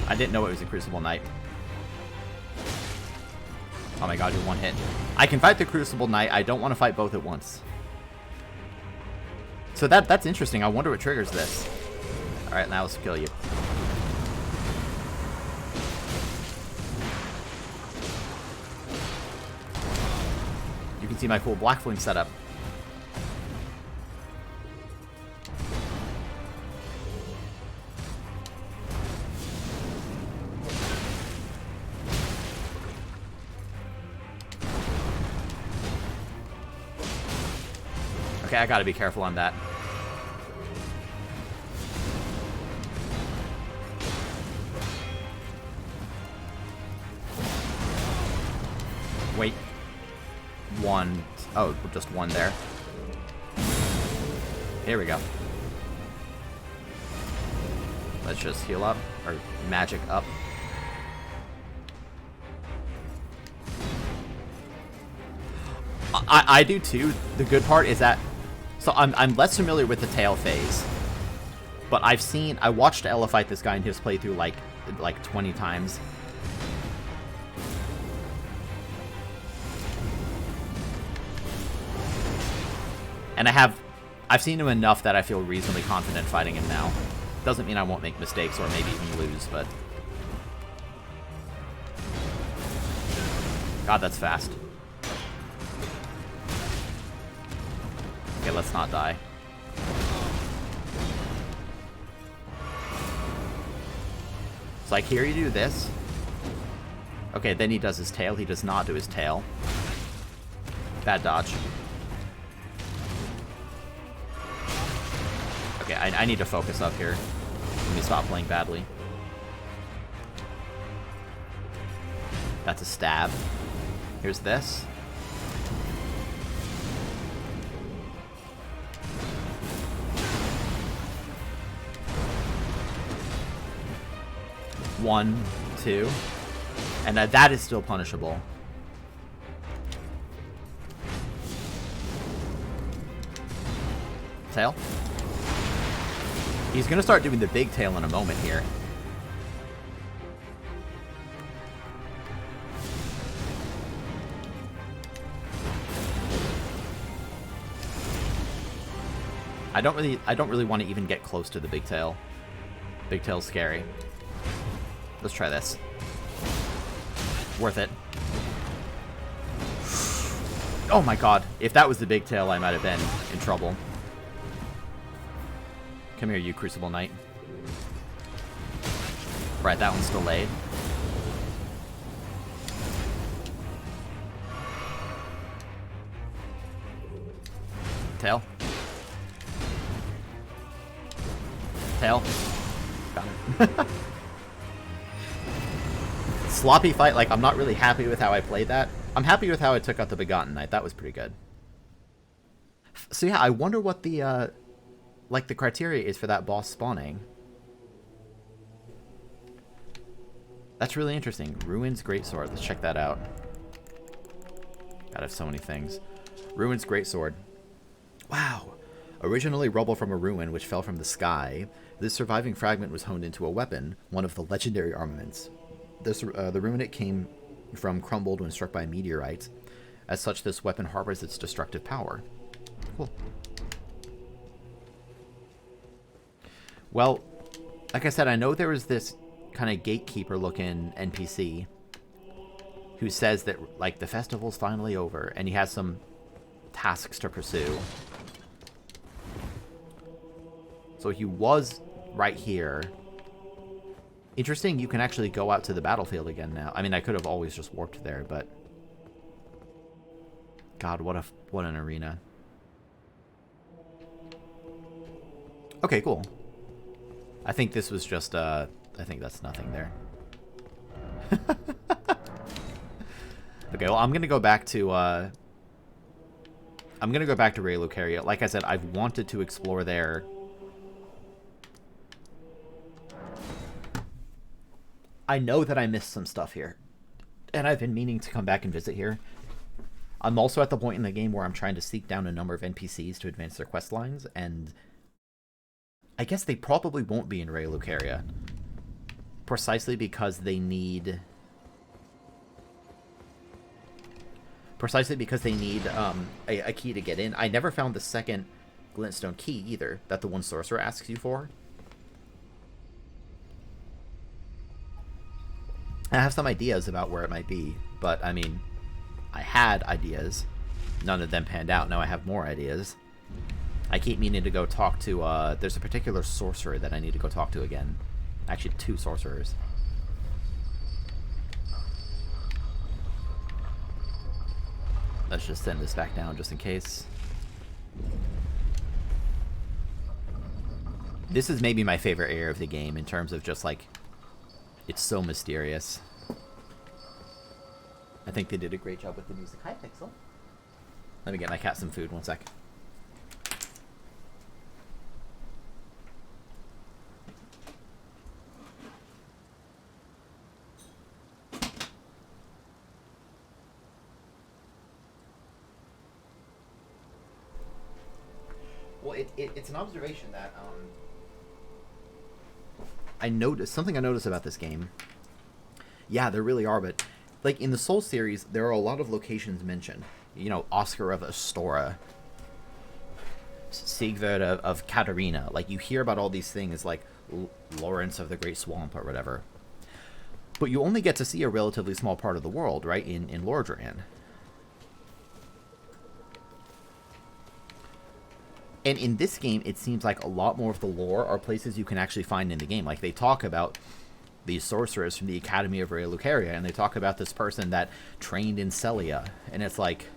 I didn't know it was a Crucible Knight. Oh my god, you're one hit. I can fight the Crucible Knight. I don't want to fight both at once. So that's interesting. I wonder what triggers this. Alright, now let's kill you. You can see my cool Black Flame setup. Okay, I gotta be careful on that. Wait. One. Oh, just one there. Here we go. Let's just heal up, or magic up. I do too. The good part is that... So I'm less familiar with the tail phase. But I watched Ella fight this guy in his playthrough like 20 times. And I've seen him enough that I feel reasonably confident fighting him now. Doesn't mean I won't make mistakes or maybe even lose, but... God, that's fast. Okay, let's not die. So like here you do this. Okay, then he does his tail. He does not do his tail. Bad dodge. Okay, I need to focus up here. Let me stop playing badly. That's a stab. Here's this. One, two. And that is still punishable. Tail. He's gonna start doing the big tail in a moment here. I don't really want to even get close to the big tail. Big tail's scary. Let's try this. Worth it. Oh my god. If that was the big tail, I might have been in trouble. Come here, you Crucible Knight. Right, that one's delayed. Tail. Tail. Got him. Sloppy fight, like, I'm not really happy with how I played that. I'm happy with how I took out the Begotten Knight. That was pretty good. So yeah, I wonder what the, like, the criteria is for that boss spawning. That's really interesting. Ruin's Greatsword. Let's check that out. God, I have so many things. Ruin's Greatsword. Wow. Originally rubble from a ruin which fell from the sky, this surviving fragment was honed into a weapon, one of the legendary armaments. The ruin it came from crumbled when struck by a meteorite. As such, this weapon harbors its destructive power. Cool. Well, like I said, I know there was this kind of gatekeeper-looking NPC who says that, like, the festival's finally over, and he has some tasks to pursue. So he was right here. Interesting, you can actually go out to the battlefield again now. I mean, I could have always just warped there, but... God, what an arena. Okay, cool. I think this was just, I think that's nothing there. Okay, well, I'm gonna go back to, Ray Lucaria. Like I said, I've wanted to explore there. I know that I missed some stuff here, and I've been meaning to come back and visit here. I'm also at the point in the game where I'm trying to seek down a number of NPCs to advance their quest lines, and I guess they probably won't be in Ray Lucaria, precisely because they need... a key to get in. I never found the second glintstone key either, that the one sorcerer asks you for. I have some ideas about where it might be, but I mean, I had ideas. None of them panned out. Now I have more ideas. I keep meaning to go talk to, there's a particular sorcerer that I need to go talk to again. Actually, 2 sorcerers. Let's just send this back down just in case. This is maybe my favorite area of the game in terms of just, like, it's so mysterious. I think they did a great job with the music. Hi, Pixel. Let me get my cat some food. 1 sec. Well, it's an observation that I noticed something I noticed about this game. Yeah, there really are, but like in the Soul series, there are a lot of locations mentioned. You know, Oscar of Astora, Sigurd of Katarina. Like you hear about all these things, like Lawrence of the Great Swamp or whatever. But you only get to see a relatively small part of the world, right? In Lordran. And in this game, it seems like a lot more of the lore are places you can actually find in the game. Like, they talk about these sorcerers from the Academy of Ray Lucaria, and they talk about this person that trained in Celia. And it's like,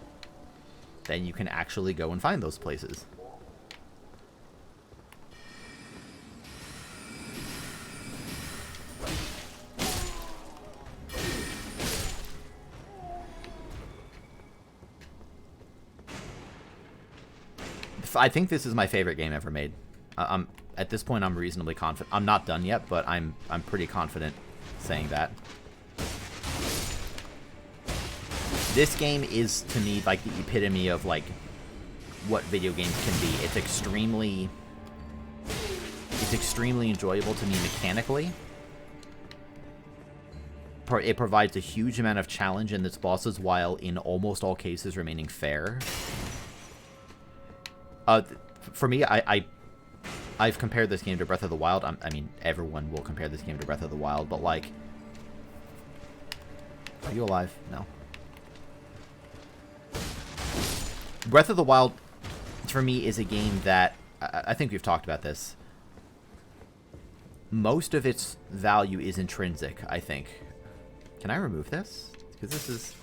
then you can actually go and find those places. I think this is my favorite game ever made. At this point, I'm reasonably confident. I'm not done yet, but I'm pretty confident saying that. This game is, to me, like the epitome of like what video games can be. It's extremely enjoyable to me mechanically. It provides a huge amount of challenge in its bosses, while in almost all cases remaining fair. For me, I've compared this game to Breath of the Wild. I mean, everyone will compare this game to Breath of the Wild, but like... Are you alive? No. Breath of the Wild, for me, is a game that... I think we've talked about this. most of its value is intrinsic, I think. Can I remove this? Because this is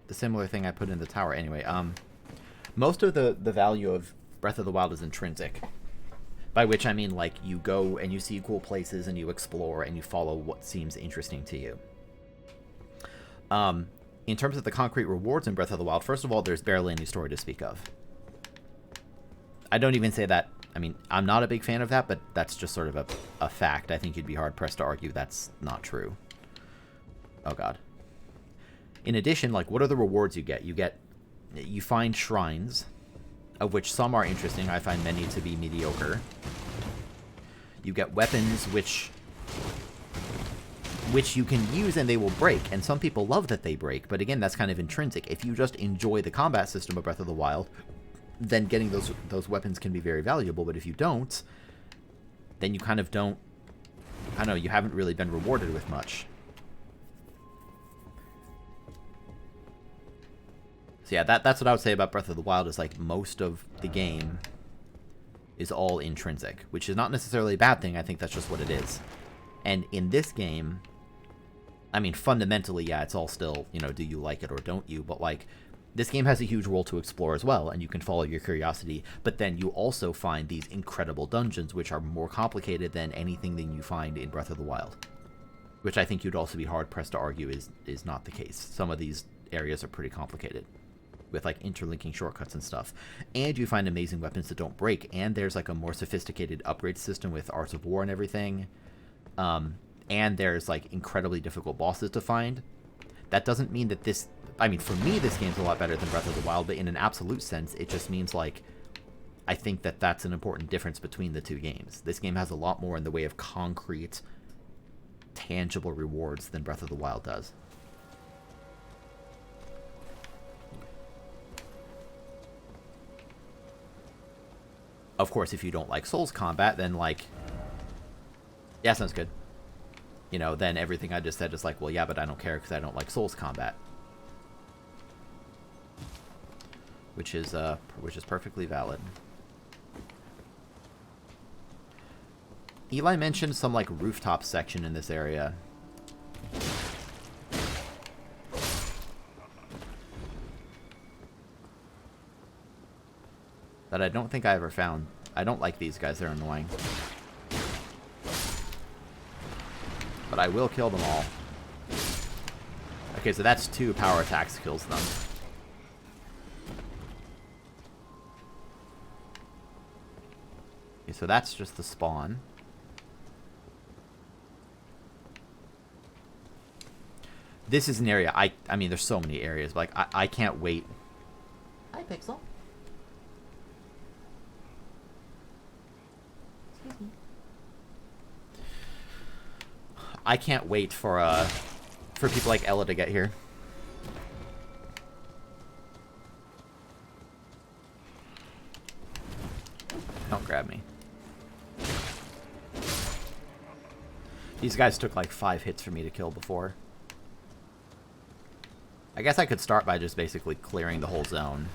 the similar thing I put in the tower. Anyway, most of the value of Breath of the Wild is intrinsic. By which I mean, like, you go and you see cool places and you explore and you follow what seems interesting to you. In terms of the concrete rewards in Breath of the Wild, first of all, there's barely any story to speak of. I don't even say that. I mean, I'm not a big fan of that, but that's just sort of a fact. I think you'd be hard-pressed to argue that's not true. Oh, God. In addition, like, what are the rewards you get? You find shrines, of which some are interesting. I find many to be mediocre. You get weapons, which you can use and they will break, and some people love that they break, but again, that's kind of intrinsic. If you just enjoy the combat system of Breath of the Wild, then getting those weapons can be very valuable, but if you don't, then you kind of don't, I don't know, you haven't really been rewarded with much. So yeah, that's what I would say about Breath of the Wild, is like most of the game is all intrinsic, which is not necessarily a bad thing. I think that's just what it is. And in this game, I mean, fundamentally, yeah, it's all still, you know, do you like it or don't you? But like, this game has a huge world to explore as well, and you can follow your curiosity, but then you also find these incredible dungeons, which are more complicated than anything that you find in Breath of the Wild. Which I think you'd also be hard-pressed to argue is not the case. Some of these areas are pretty complicated, with like interlinking shortcuts and stuff. And you find amazing weapons that don't break, and there's like a more sophisticated upgrade system with Arts of War and everything. And there's like incredibly difficult bosses to find. That doesn't mean that this, I mean, for me, this game's a lot better than Breath of the Wild, but in an absolute sense, it just means, like, I think that that's an important difference between the two games. This game has a lot more in the way of concrete, tangible rewards than Breath of the Wild does. Of course, if you don't like Souls combat, then, like, yeah, sounds good. You know, then everything I just said is like, well, yeah, but I don't care because I don't like Souls combat. Which is perfectly valid. Eli mentioned some, like, rooftop section in this area. That I don't think I ever found. I don't like these guys, they're annoying. But I will kill them all. Okay, so that's 2 power attacks kills them. Okay, so that's just the spawn. This is an area, I mean, there's so many areas, but like, I can't wait. Hi, Pixel. Excuse me. I can't wait for people like Ella to get here. Don't grab me. These guys took like 5 hits for me to kill before. I guess I could start by just basically clearing the whole zone.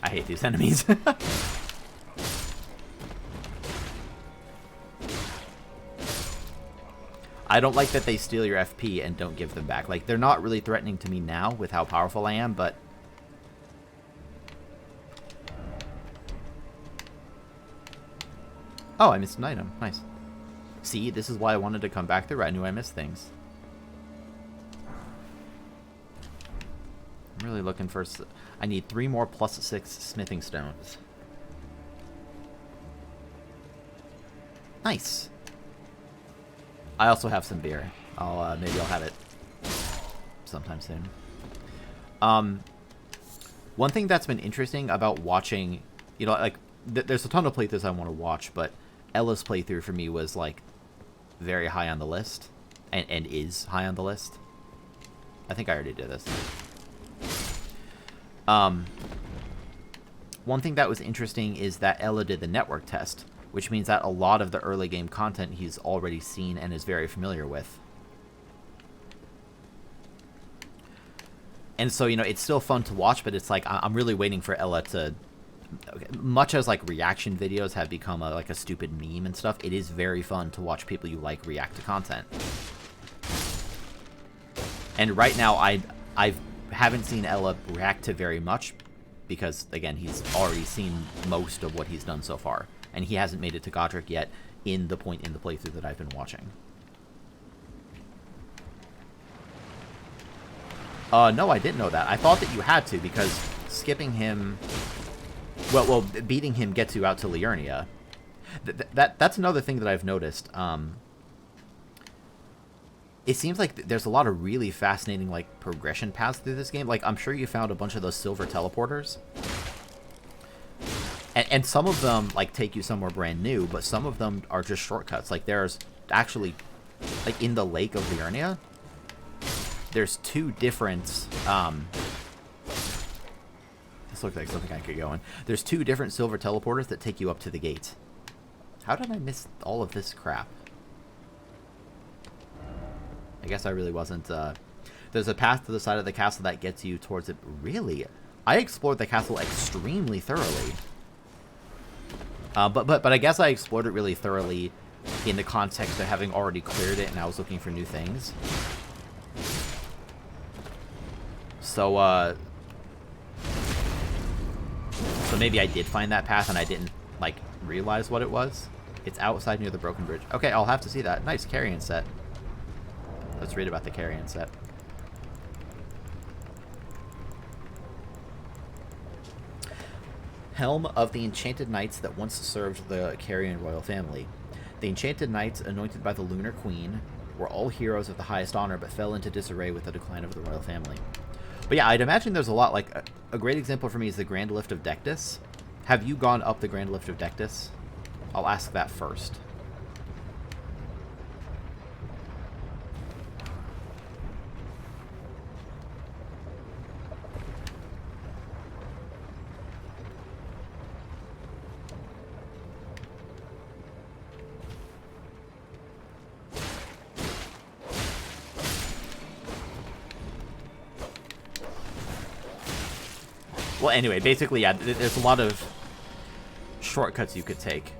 I hate these enemies. I don't like that they steal your FP and don't give them back. Like, they're not really threatening to me now with how powerful I am, but... Oh, I missed an item. Nice. See, this is why I wanted to come back there. I knew I missed things. I'm really looking for... I need 3 more +6 smithing stones. Nice. I also have some beer. Maybe I'll have it sometime soon. One thing that's been interesting about watching, you know, like, there's a ton of playthroughs I want to watch, but Ella's playthrough for me was, like, very high on the list, and is high on the list. I think I already did this. One thing that was interesting is that Ella did the network test, which means that a lot of the early game content he's already seen and is very familiar with. And so, you know, it's still fun to watch, but it's like I'm really waiting for Ella to... Much as, like, reaction videos have become, like, a stupid meme and stuff, it is very fun to watch people you like react to content. And right now, I haven't seen Ella react to very much, because, again, he's already seen most of what he's done so far. And he hasn't made it to Godric yet in the point in the playthrough that I've been watching. No, I didn't know that. I thought that you had to, because skipping him... Well, beating him gets you out to Liurnia. That's another thing that I've noticed. It seems like there's a lot of really fascinating, like, progression paths through this game. Like, I'm sure you found a bunch of those silver teleporters. And some of them, like, take you somewhere brand new, but some of them are just shortcuts. Like, there's actually, like, in the Lake of Liurnia, there's 2 different, this looks like something I could go in. There's 2 different silver teleporters that take you up to the gate. How did I miss all of this crap? I guess I really wasn't, there's a path to the side of the castle that gets you towards it. Really? I explored the castle extremely thoroughly. But I guess I explored it really thoroughly in the context of having already cleared it and I was looking for new things. So maybe I did find that path and I didn't, like, realize what it was. It's outside near the broken bridge. Okay, I'll have to see that. Nice carrion set. Let's read about the carrion set. Helm of the Enchanted Knights that once served the Carrion royal family. The Enchanted Knights, anointed by the Lunar Queen, were all heroes of the highest honor, but fell into disarray with the decline of the royal family. But yeah, I'd imagine there's a lot, like, a great example for me is the Grand Lift of Dectus. Have you gone up the Grand Lift of Dectus? I'll ask that first. Well, anyway, basically, yeah, there's a lot of shortcuts you could take.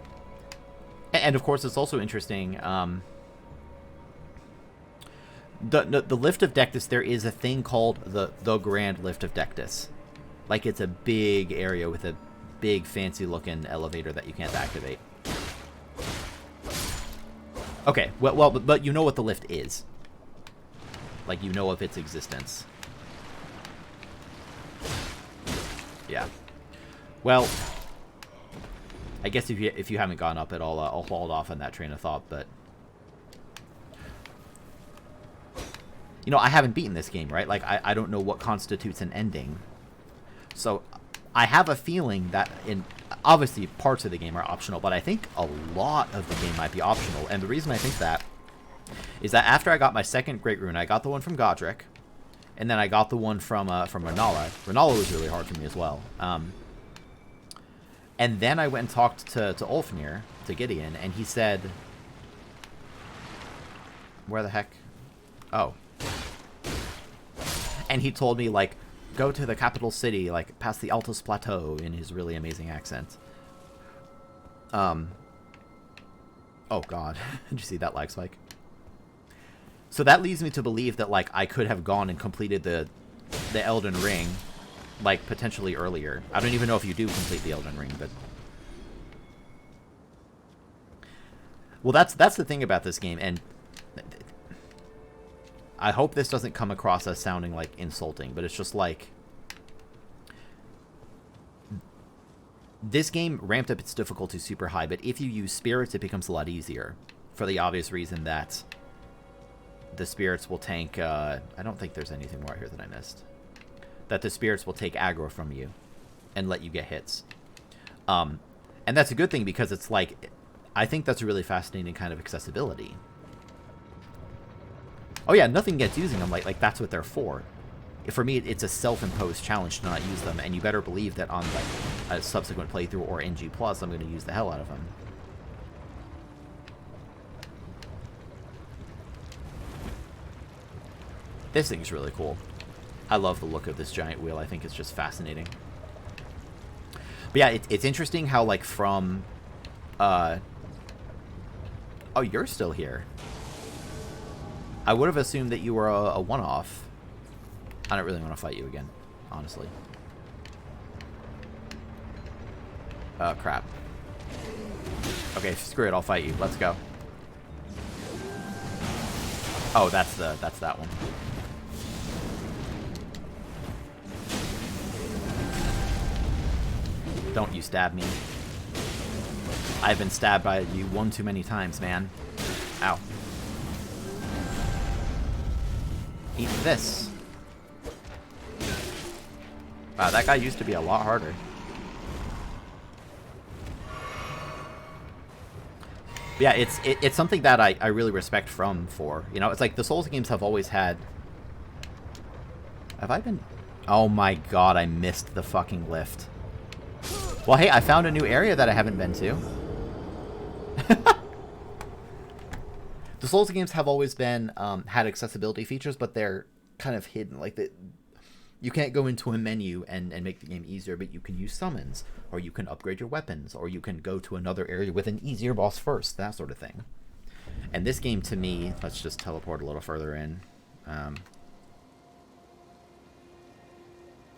And of course, it's also interesting, the Lift of Dectus, there is a thing called the Grand Lift of Dectus. Like, it's a big area with a big, fancy-looking elevator that you can't activate. Okay, well, but you know what the lift is. Like, you know of its existence. Yeah. Well, I guess if you haven't gone up it, I'll hold off on that train of thought, but... You know, I haven't beaten this game, right? Like, I don't know what constitutes an ending. So, I have a feeling that obviously, parts of the game are optional, but I think a lot of the game might be optional. And the reason I think that is that after I got my second Great Rune, I got the one from Godric, and then I got the one from Renala. Renala was really hard for me as well. And then I went and talked to Ulfnir, to Gideon, and he said... Where the heck? Oh. And he told me, like, go to the capital city, like, past the Altos Plateau, in his really amazing accent. Oh, God. Did you see that lag spike? So that leads me to believe that, like, I could have gone and completed the Elden Ring, like, potentially earlier. I don't even know if you do complete the Elden Ring, but... Well, that's the thing about this game, and... I hope this doesn't come across as sounding, like, insulting, but it's just, like... This game ramped up its difficulty super high, but if you use spirits, it becomes a lot easier. For the obvious reason that... the spirits will tank, I don't think there's anything more out here that I missed. That the spirits will take aggro from you and let you get hits. And that's a good thing because it's like, I think that's a really fascinating kind of accessibility. Oh yeah, nothing gets using them, like that's what they're for. For me, it's a self-imposed challenge to not use them, and you better believe that on like a subsequent playthrough or NG+, I'm going to use the hell out of them. This thing's really cool. I love the look of this giant wheel. I think it's just fascinating. But yeah, it's interesting how, like, from... Oh, you're still here. I would have assumed that you were a one-off. I don't really want to fight you again, honestly. Oh, crap. Okay, screw it. I'll fight you. Let's go. Oh, that's that one. Don't you stab me. I've been stabbed by you one too many times, man. Ow. Eat this. Wow, that guy used to be a lot harder. But yeah, it's something that I really respect from 4. You know, it's like the Souls games have always had... Have I been... Oh my god, I missed the fucking lift. Well, hey, I found a new area that I haven't been to. The Souls games have always been, had accessibility features, but they're kind of hidden. Like, you can't go into a menu and make the game easier, but you can use summons, or you can upgrade your weapons, or you can go to another area with an easier boss first, that sort of thing. And this game, to me, let's just teleport a little further in.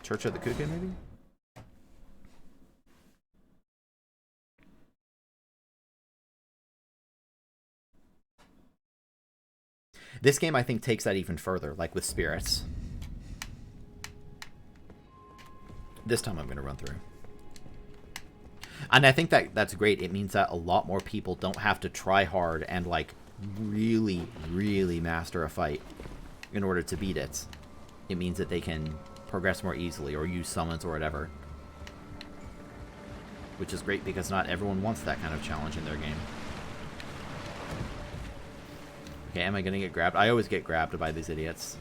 Church of the Cuckoo, maybe? This game, I think, takes that even further, like with spirits. This time I'm going to run through. And I think that that's great. It means that a lot more people don't have to try hard and, like, really, really master a fight in order to beat it. It means that they can progress more easily or use summons or whatever. Which is great because not everyone wants that kind of challenge in their game. Okay, am I going to get grabbed? I always get grabbed by these idiots.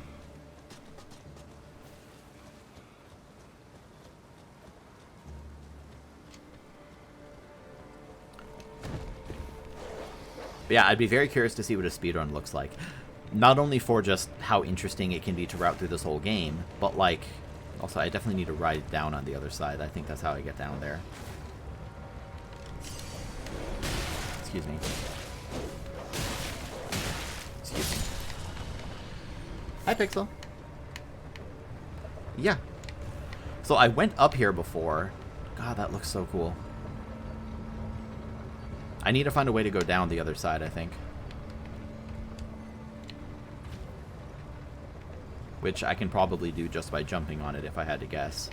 But yeah, I'd be very curious to see what a speedrun looks like. Not only for just how interesting it can be to route through this whole game, but like, also I definitely need to ride down on the other side. I think that's how I get down there. Excuse me. Excuse me. Hi, Pixel. Yeah. So I went up here before. God, that looks so cool. I need to find a way to go down the other side, I think. Which I can probably do just by jumping on it if I had to guess.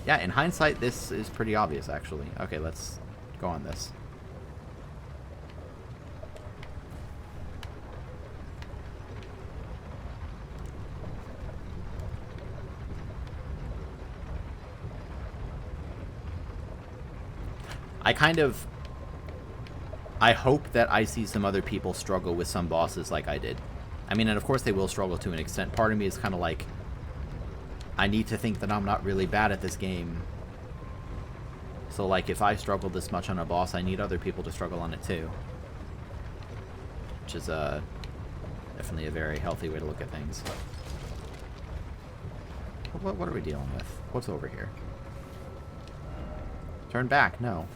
Yeah, in hindsight, this is pretty obvious, actually. Okay, let's go on this. I hope that I see some other people struggle with some bosses like I did. I mean, and of course they will struggle to an extent. Part of me is kind of like, I need to think that I'm not really bad at this game. So, like, if I struggle this much on a boss, I need other people to struggle on it too. Which is definitely a very healthy way to look at things. What are we dealing with? What's over here? Turn back. No.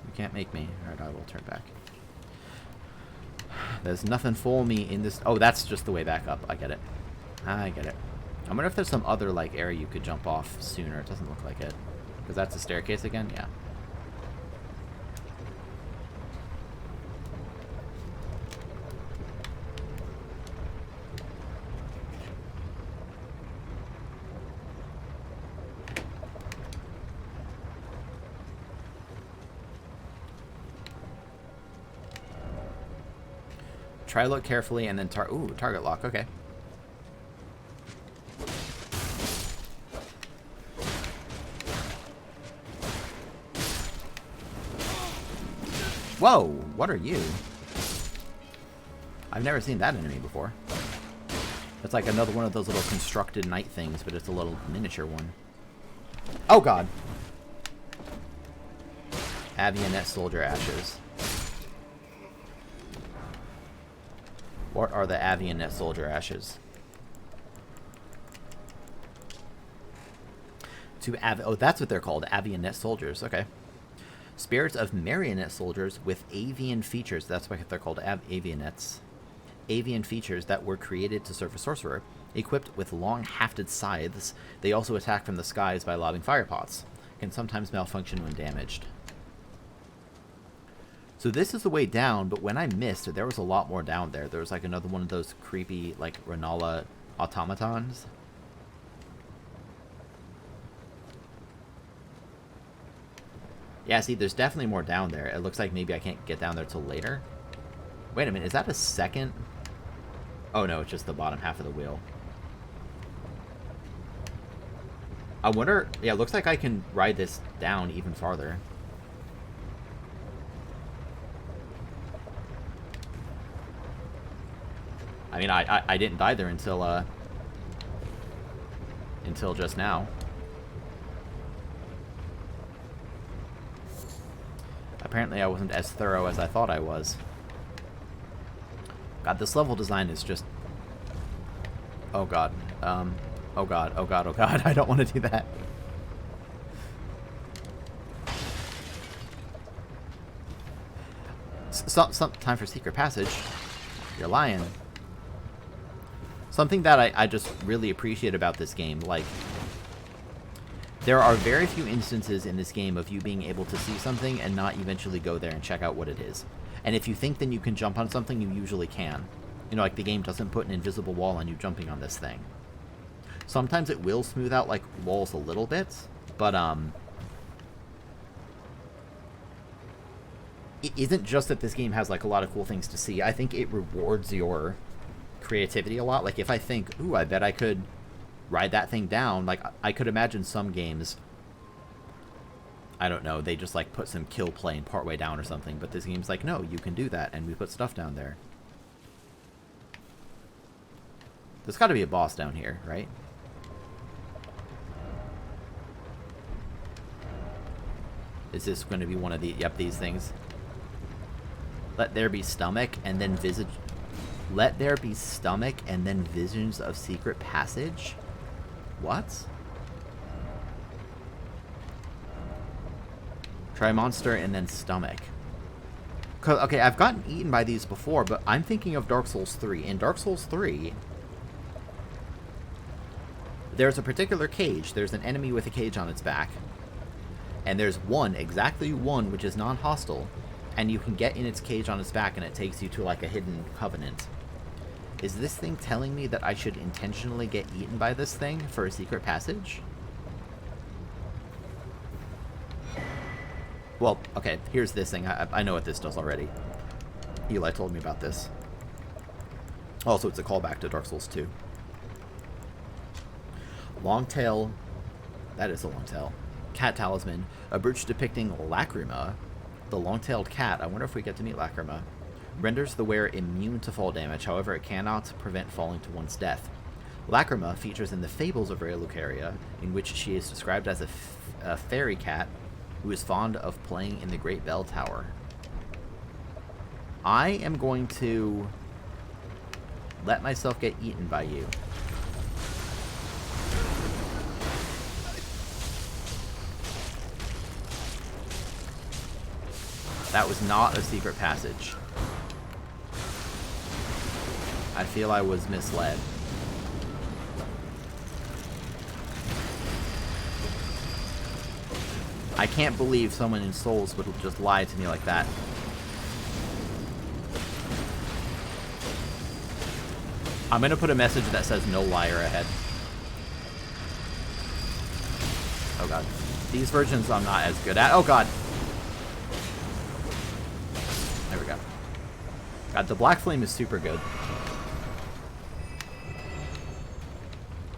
You can't make me. Alright, I will turn back. There's nothing for me in this... Oh, that's just the way back up. I get it. I get it. I wonder if there's some other, like, area you could jump off sooner. It doesn't look like it. Because that's a staircase again? Yeah. Try to look carefully and then target lock. Okay. Whoa, what are you? I've never seen that enemy before. It's like another one of those little constructed knight things, but it's a little miniature one. Oh god. Avionet soldier ashes. What are the Avionet soldier ashes? Oh, that's what they're called, Avionet soldiers. Okay. Spirits of marionette soldiers with avian features. That's why they're called avionets. Avian features that were created to serve a sorcerer. Equipped with long hafted scythes, they also attack from the skies by lobbing firepots. Can sometimes malfunction when damaged. So this is the way down, but when I missed, there was a lot more down there. There was like another one of those creepy, like, Renala automatons. Yeah, see, there's definitely more down there. It looks like maybe I can't get down there till later. Wait a minute, is that a second? Oh no, it's just the bottom half of the wheel. I wonder... Yeah, it looks like I can ride this down even farther. I mean, I didn't die there until just now. Apparently I wasn't as thorough as I thought I was. God, this level design is just... Oh god. Oh god, oh god, oh god. I don't want to do that. Some time for secret passage. You're lying. Something that I just really appreciate about this game, like... There are very few instances in this game of you being able to see something and not eventually go there and check out what it is. And if you think then you can jump on something, you usually can. You know, like the game doesn't put an invisible wall on you jumping on this thing. Sometimes it will smooth out, like, walls a little bit, but, it isn't just that this game has, like, a lot of cool things to see. I think it rewards your creativity a lot. Like, if I think, ooh, I bet I could ride that thing down, like, I could imagine some games, I don't know, they just, like, put some kill plane partway down or something, but this game's like, no, you can do that, and we put stuff down there. There's gotta be a boss down here, right? Is this going to be one of the... Yep, these things. Let there be stomach, and then visage... Let there be stomach, and then visions of secret passage? What? Try monster, and then stomach. Okay, I've gotten eaten by these before, but I'm thinking of Dark Souls 3. In Dark Souls 3... There's a particular cage. There's an enemy with a cage on its back. And there's one, exactly one, which is non-hostile. And you can get in its cage on its back and it takes you to, like, a hidden covenant. Is this thing telling me that I should intentionally get eaten by this thing for a secret passage? Well, okay, here's this thing. I know what this does already. Eli told me about this. Also, it's a callback to Dark Souls 2. Longtail... That is a longtail. Cat talisman. A brooch depicting Lacrima, the long-tailed cat. I wonder if we get to meet Lacrima. Renders the wearer immune to fall damage, however it cannot prevent falling to one's death. Lacrima features in the Fables of Raya Lucaria, in which she is described as a fairy cat who is fond of playing in the Great Bell Tower. I am going to let myself get eaten by you. That was not a secret passage. I feel I was misled. I can't believe someone in Souls would just lie to me like that. I'm gonna put a message that says no liar ahead. Oh god. These versions I'm not as good at. Oh god. There we go. God, the Black Flame is super good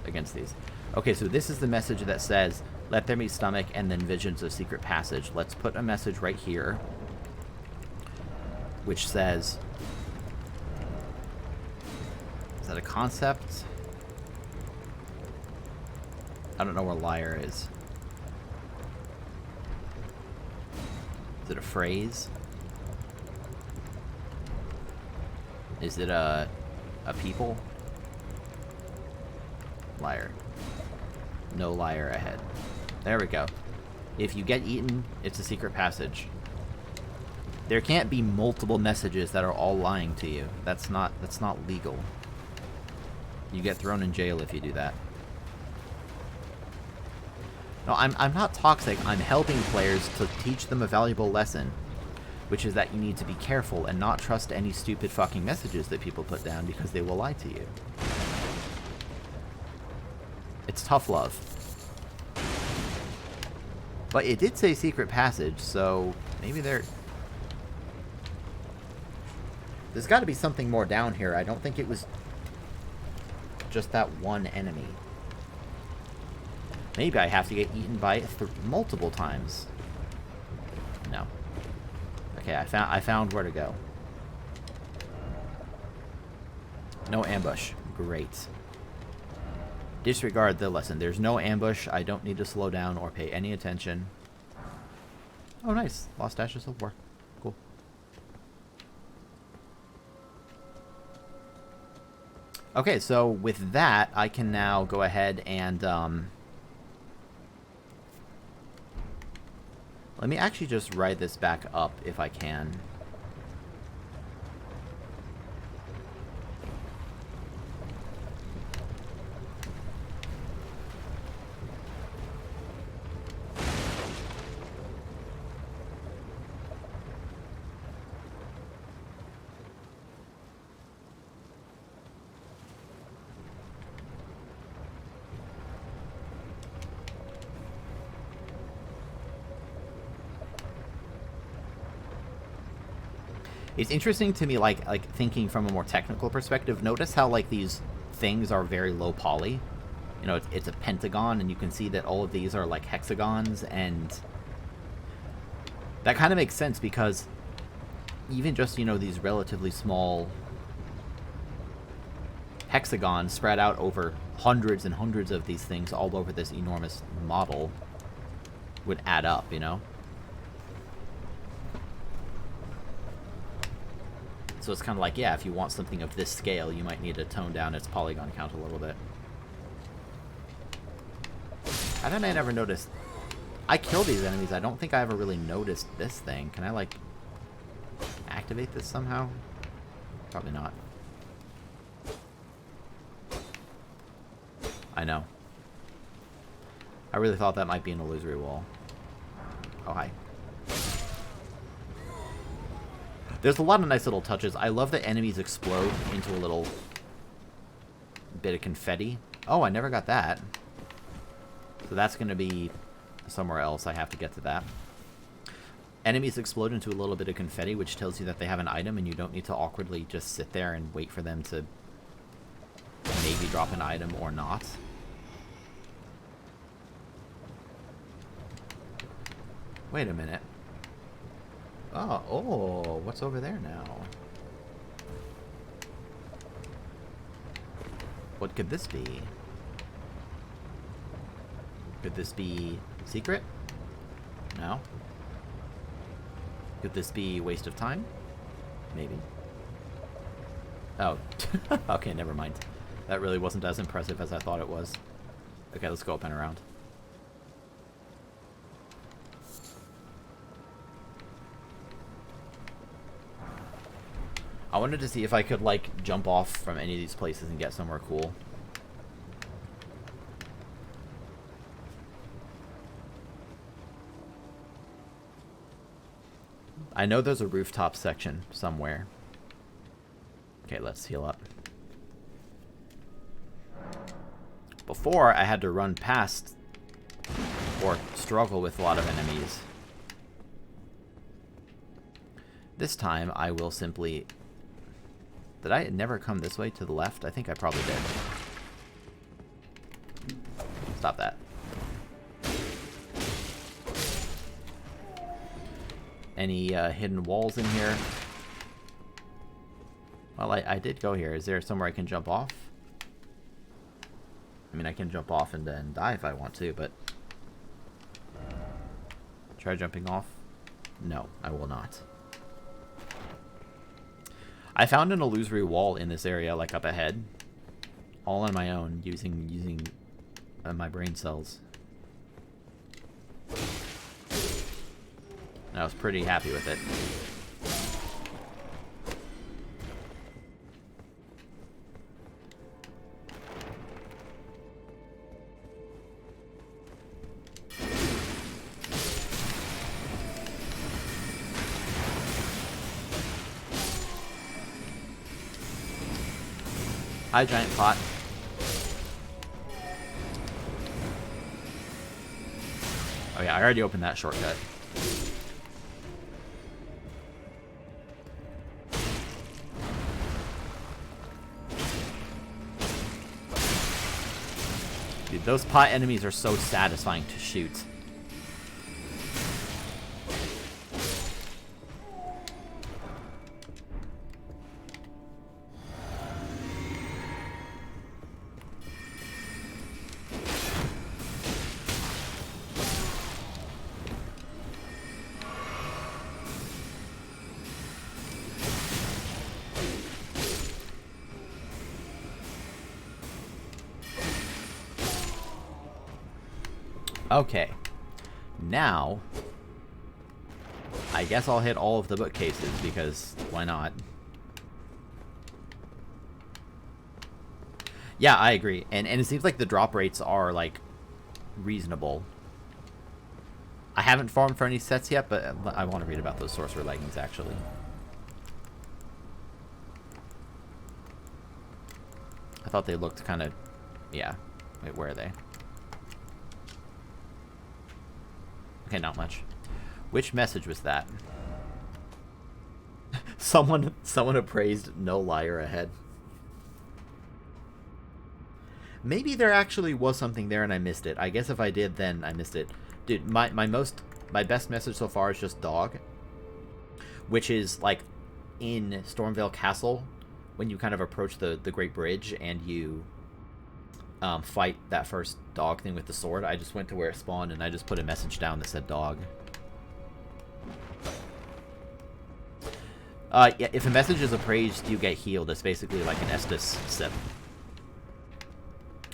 against these. Okay, so this is the message that says, let there be stomach and then visions of secret passage. Let's put a message right here, which says, is that a concept? I don't know where liar is. Is it a phrase? Is it a A people? Liar. No liar ahead. There we go. If you get eaten, it's a secret passage. There can't be multiple messages that are all lying to you. That's not legal. You get thrown in jail if you do that. No, I'm not toxic. I'm helping players to teach them a valuable lesson, which is that you need to be careful and not trust any stupid fucking messages that people put down because they will lie to you. It's tough love. But it did say secret passage, so maybe there's got to be something more down here. I don't think it was just that one enemy. Maybe I have to get eaten by it multiple times. No. Okay, I found where to go. No ambush. Great. Disregard the lesson. There's no ambush. I don't need to slow down or pay any attention. Oh, nice. Lost Ashes of War. Cool. Okay, so with that, I can now go ahead and, let me actually just ride this back up if I can. It's interesting to me, like thinking from a more technical perspective. Notice how like these things are very low poly. You know, it's a pentagon, and you can see that all of these are like hexagons, and that kind of makes sense because even just, you know, these relatively small hexagons spread out over hundreds and hundreds of these things all over this enormous model would add up, you know? So it's kind of like, yeah, if you want something of this scale, you might need to tone down its polygon count a little bit. How did I never notice? I kill these enemies. I don't think I ever really noticed this thing. Can I, like, activate this somehow? Probably not. I know. I really thought that might be an illusory wall. Oh, hi. There's a lot of nice little touches. I love that enemies explode into a little bit of confetti. Oh, I never got that. So that's going to be somewhere else. I have to get to that. Enemies explode into a little bit of confetti, which tells you that they have an item, and you don't need to awkwardly just sit there and wait for them to maybe drop an item or not. Wait a minute. Oh, what's over there now? What could this be? Could this be secret? No. Could this be waste of time? Maybe. Oh. Okay, never mind. That really wasn't as impressive as I thought it was. Okay, let's go up and around. I wanted to see if I could, like, jump off from any of these places and get somewhere cool. I know there's a rooftop section somewhere. Okay, let's heal up. Before, I had to run past or struggle with a lot of enemies. This time, I will simply... Did I never come this way to the left? I think I probably did. Stop that. Any hidden walls in here? Well, I did go here. Is there somewhere I can jump off? I mean, I can jump off and then die if I want to, but... Try jumping off? No, I will not. I found an illusory wall in this area, like up ahead, all on my own, using my brain cells. And I was pretty happy with it. Hi, giant pot. Oh yeah, I already opened that shortcut. Dude, those pot enemies are so satisfying to shoot. Okay, now I guess I'll hit all of the bookcases because why not? Yeah, I agree, and it seems like the drop rates are like reasonable. I haven't farmed for any sets yet, but I want to read about those sorcerer leggings actually. I thought they looked kind of, yeah. Wait, where are they? Okay, not much. Which message was that? someone appraised no liar ahead. Maybe there actually was something there and I missed it. I guess if I did, then I missed it. Dude, my best message so far is just dog, which is like in Stormvale Castle when you kind of approach the Great Bridge and you fight that first dog thing with the sword. I just went to where it spawned and I just put a message down that said dog. Yeah, if a message is appraised, you get healed. It's basically like an Estus sip.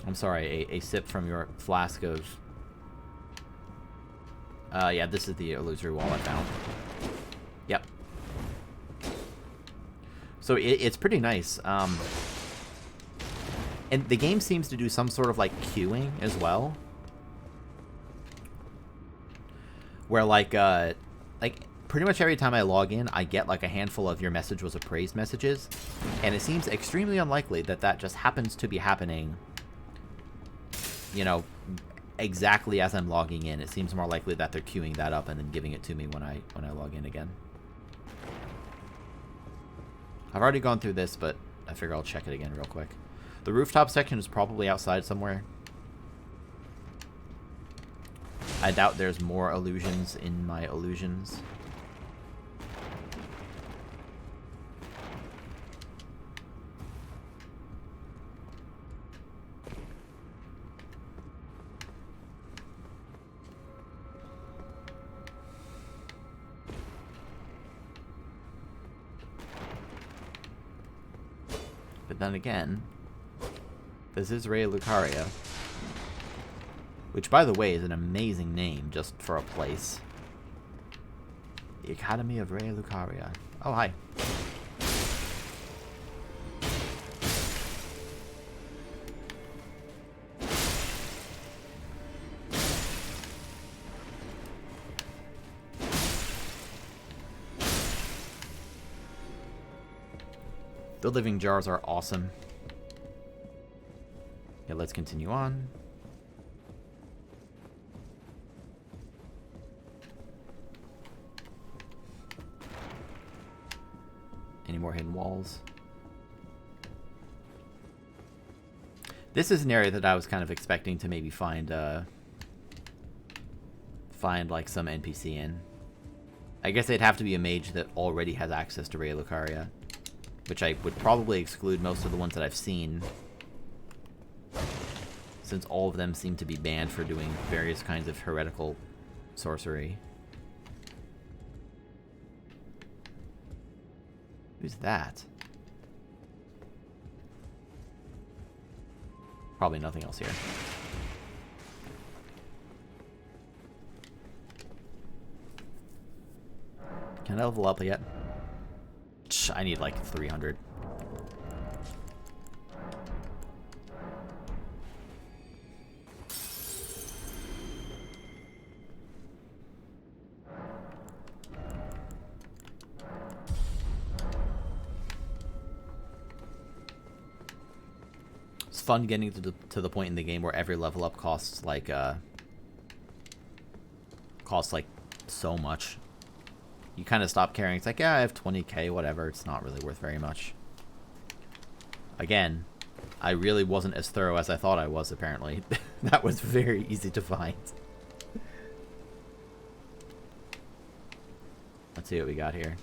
I'm sorry, a sip from your flask of... yeah, this is the illusory wall I found. Yep. So it's pretty nice. And the game seems to do some sort of, like, queuing as well. Where, like, pretty much every time I log in, I get, like, a handful of your message was appraised messages. And it seems extremely unlikely that that just happens to be happening, you know, exactly as I'm logging in. It seems more likely that they're queuing that up and then giving it to me when I log in again. I've already gone through this, but I figure I'll check it again real quick. The rooftop section is probably outside somewhere. I doubt there's more illusions in my illusions. But then again, this is Raya Lucaria, which, by the way, is an amazing name just for a place. The Academy of Raya Lucaria. Oh, hi. The living jars are awesome. Yeah, let's continue on. Any more hidden walls? This is an area that I was kind of expecting to maybe find like some NPC in. I guess they'd have to be a mage that already has access to Raya Lucaria, which I would probably exclude most of the ones that I've seen, since all of them seem to be banned for doing various kinds of heretical sorcery. Who's that? probably nothing else here. Can I level up yet? I need like 300. It's fun getting to the point in the game where every level up costs like so much. You kind of stop caring. It's like, yeah, I have 20k, whatever. It's not really worth very much. Again, I really wasn't as thorough as I thought I was, apparently. That was very easy to find. Let's see what we got here.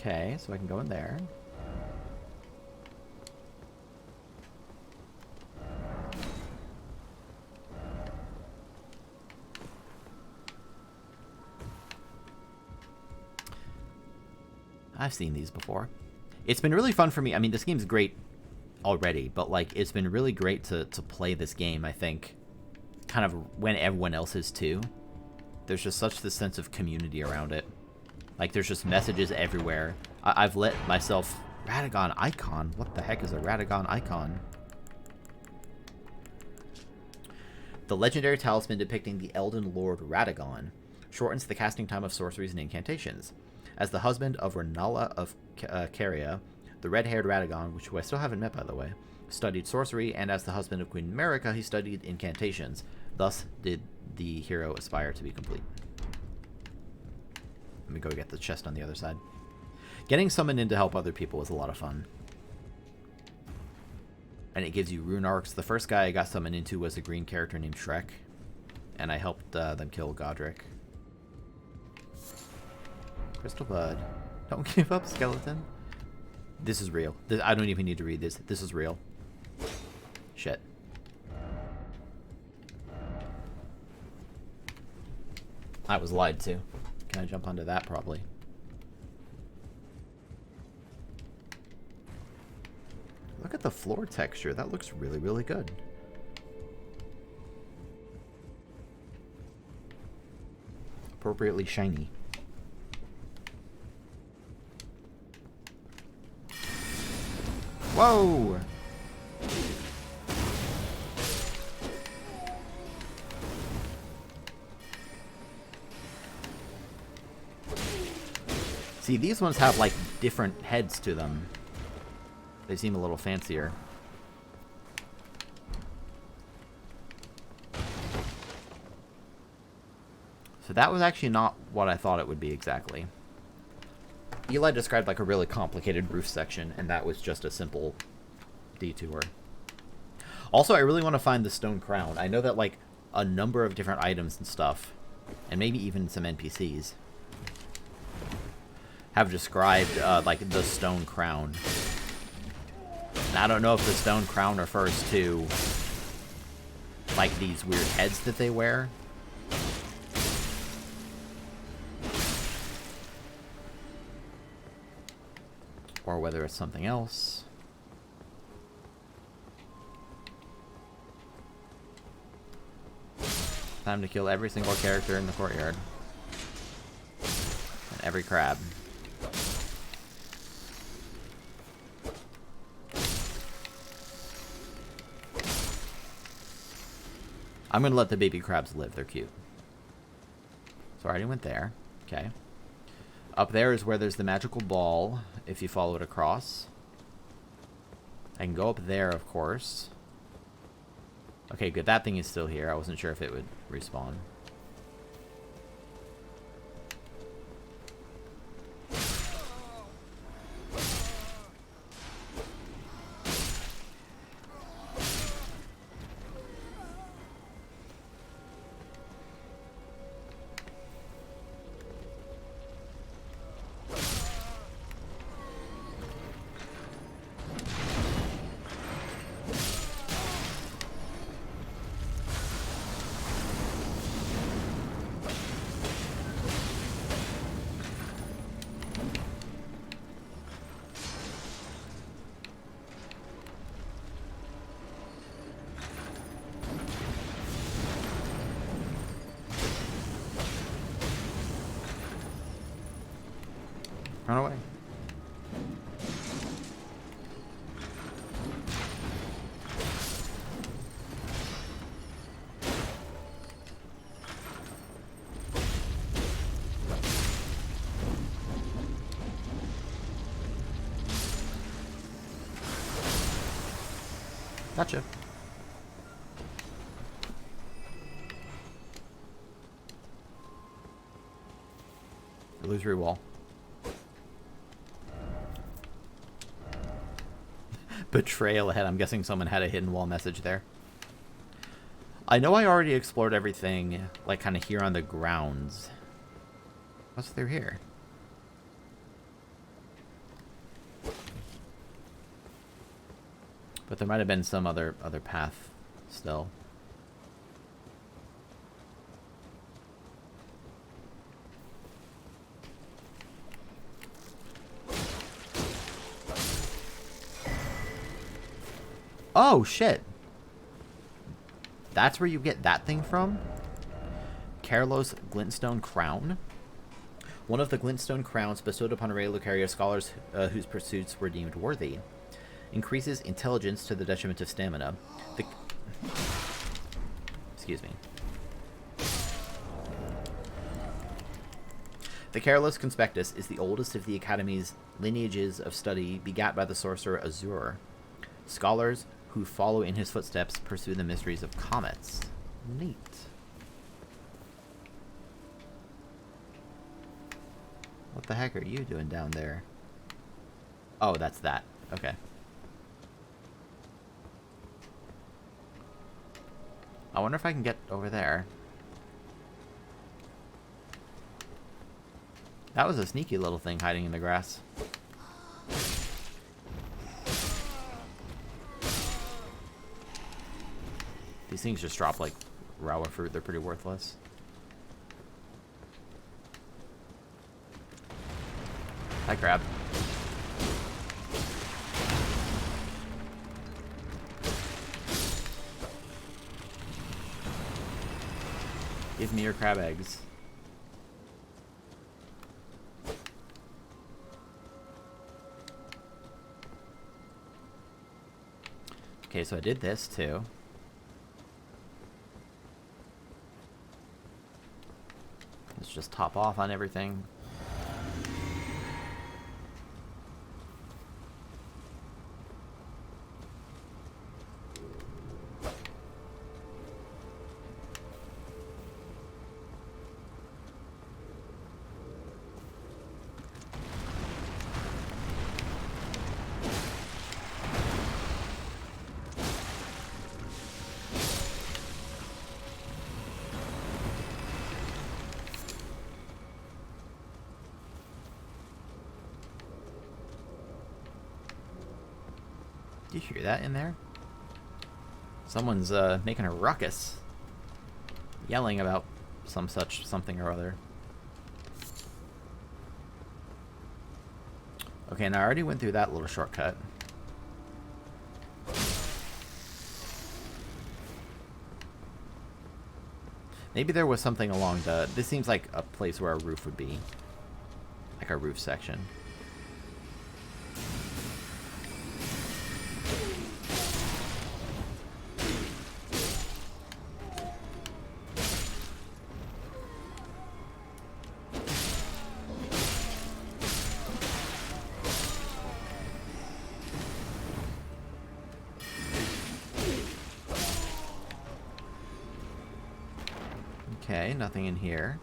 Okay, so I can go in there. I've seen these before. It's been really fun for me. I mean, this game's great already, but like it's been really great to play this game, I think, kind of when everyone else is too. There's just such this sense of community around it. Like there's just messages everywhere. I've let myself... Radagon icon? What the heck is a Radagon icon? The legendary talisman depicting the Elden Lord Radagon shortens the casting time of sorceries and incantations. As the husband of Renala of Caria, the red-haired Radagon, who I still haven't met by the way, studied sorcery, and as the husband of Queen Marika, he studied incantations. Thus did the hero aspire to be complete. Let me go get the chest on the other side. Getting summoned in to help other people was a lot of fun. And it gives you rune arcs. The first guy I got summoned into was a green character named Shrek, and I helped them kill Godric. Crystal Bud. Don't give up, skeleton. This is real. I don't even need to read this. This is real. Shit. I was lied to. Can I jump onto that? Probably. Look at the floor texture. That looks really, really good. Appropriately shiny. Whoa! See, these ones have like different heads to them. They seem a little fancier. So that was actually not what I thought it would be exactly. Eli described like a really complicated roof section, and that was just a simple detour. Also, I really want to find the stone crown. I know that like a number of different items and stuff, and maybe even some NPCs, have described like the stone crown. And I don't know if the stone crown refers to like these weird heads that they wear. Or whether it's something else. Time to kill every single character in the courtyard. And every crab. I'm gonna let the baby crabs live, they're cute. So I already went there. Okay. Up there is where there's the magical ball, if you follow it across. I can go up there, of course. Okay, good. That thing is still here. I wasn't sure if it would respawn. Run away. Gotcha. Illusory wall. Betrayal ahead. I'm guessing someone had a hidden wall message there. I know I already explored everything, like, kind of here on the grounds. What's through here? But there might have been some other path still. Oh, shit. That's where you get that thing from? Carlos Glintstone Crown. One of the Glintstone Crowns bestowed upon Ray Lucario scholars whose pursuits were deemed worthy. Increases intelligence to the detriment of stamina. Excuse me. The Carlos Conspectus is the oldest of the Academy's lineages of study begat by the sorcerer Azure. Scholars who follow in his footsteps pursue the mysteries of comets. Neat. What the heck are you doing down there? Oh, that's that. Okay. I wonder if I can get over there. That was a sneaky little thing hiding in the grass. These things just drop like raw fruit. They're pretty worthless. Hi, crab. Give me your crab eggs. Okay, so I did this too. Let's just top off on everything. Do you hear that in there? Someone's making a ruckus. Yelling about something or other. Okay, and I already went through that little shortcut. Maybe there was something along the... This seems like a place where a roof would be. Like a roof section. Okay, nothing in here.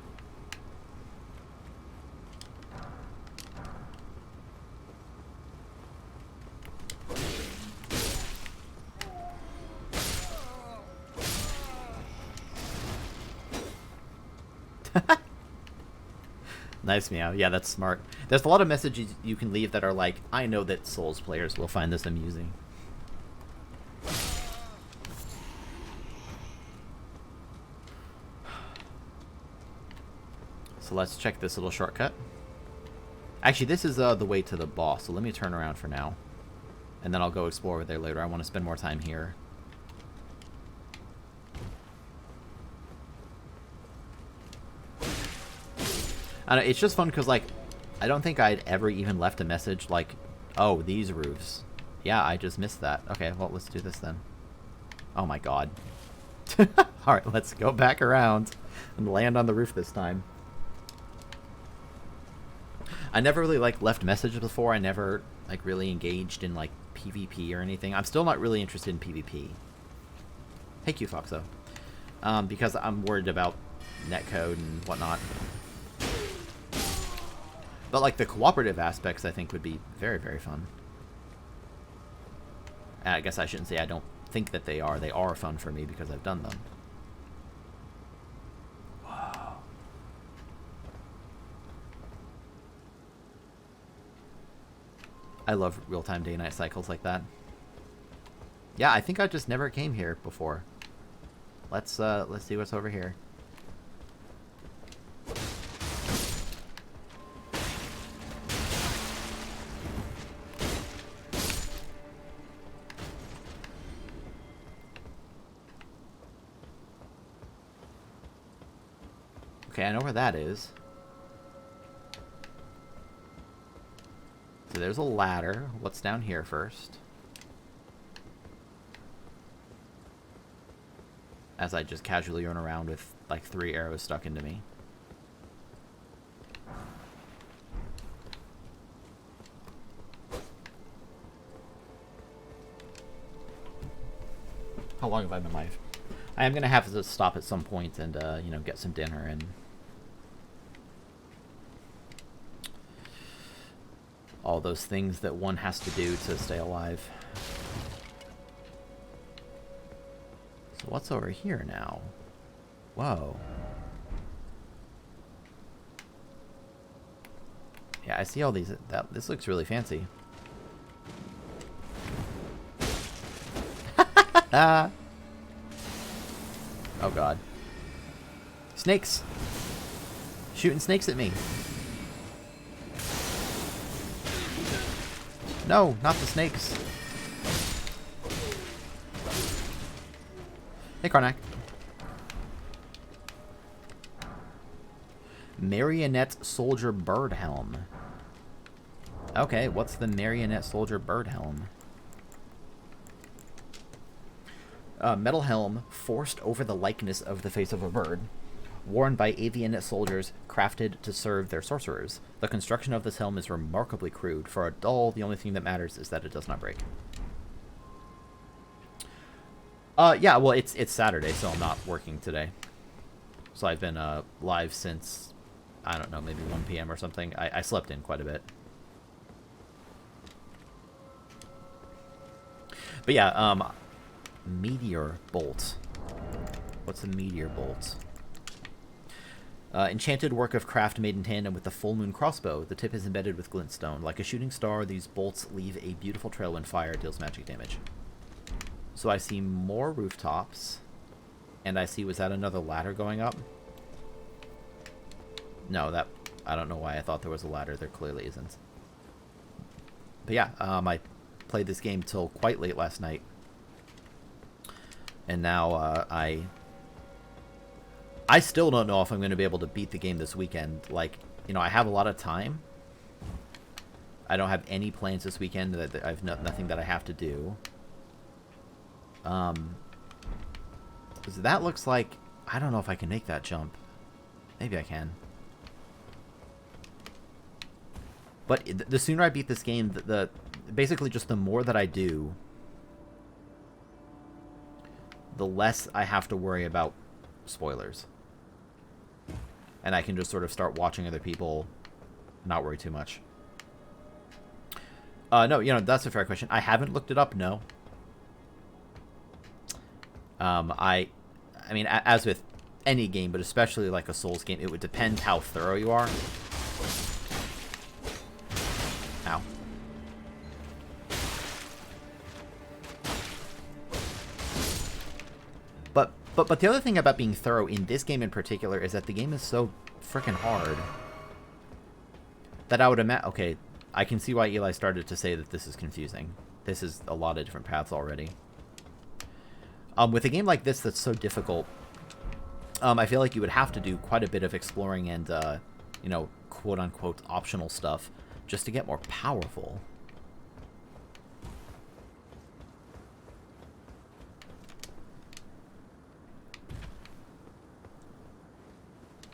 Nice meow. Yeah, that's smart. There's a lot of messages you can leave that are like, I know that Souls players will find this amusing. So let's check this little shortcut. Actually, this is the way to the boss, so let me turn around for now. And then I'll go explore over there later. I want to spend more time here. I don't know, it's just fun because, like, I don't think I'd ever even left a message like, oh, these roofs. Yeah, I just missed that. Okay, well, let's do this then. Oh my god. Alright, let's go back around and land on the roof this time. I never really, like, left messages before. I never, like, really engaged in, like, PvP or anything. I'm still not really interested in PvP. Hey, Q Foxo. Because I'm worried about netcode and whatnot. But, like, the cooperative aspects, I think, would be very, very fun. And I guess I shouldn't say I don't think that they are. They are fun for me because I've done them. Wow. I love real-time day-night cycles like that. Yeah, I think I just never came here before. Let's see what's over here. Okay, I know where that is. So there's a ladder. What's down here first? As I just casually run around with, like, 3 arrows stuck into me. How long have I been live? I am going to have to stop at some point and, you know, get some dinner and all those things that one has to do to stay alive. So what's over here now? Whoa. Yeah, I see all these. This looks really fancy. Oh god. Snakes! Shooting snakes at me. No, not the snakes. Hey, Karnak. Marionette Soldier Bird Helm. Okay, what's the Marionette Soldier Bird Helm? Metal helm forced over the likeness of the face of a bird, worn by avian soldiers crafted to serve their sorcerers. The construction of this helm is remarkably crude. For a doll, the only thing that matters is that it does not break. Yeah, well, it's Saturday, so I'm not working today. So I've been live since, I don't know, maybe 1 p.m. or something. I slept in quite a bit. But yeah, Meteor Bolt. What's a Meteor Bolt? Enchanted work of craft made in tandem with the full moon crossbow. The tip is embedded with glintstone. Like a shooting star, these bolts leave a beautiful trail when fire deals magic damage. So I see more rooftops. And I see, was that another ladder going up? No, that, I don't know why I thought there was a ladder. There clearly isn't. But yeah, I played this game till quite late last night. And now I still don't know if I'm going to be able to beat the game this weekend. Like, you know, I have a lot of time. I don't have any plans this weekend. That I've nothing that I have to do. So that looks like, I don't know if I can make that jump. Maybe I can. But the sooner I beat this game, basically just the more that I do, the less I have to worry about spoilers. And I can just sort of start watching other people, not worry too much. No, you know, that's a fair question. I haven't looked it up, no. I mean, as with any game, but especially like a Souls game, it would depend how thorough you are. Ow. But the other thing about being thorough in this game in particular is that the game is so freaking hard that I would imagine... Okay, I can see why Eli started to say that this is confusing. This is a lot of different paths already. With a game like this that's so difficult, I feel like you would have to do quite a bit of exploring and, you know, quote-unquote optional stuff just to get more powerful.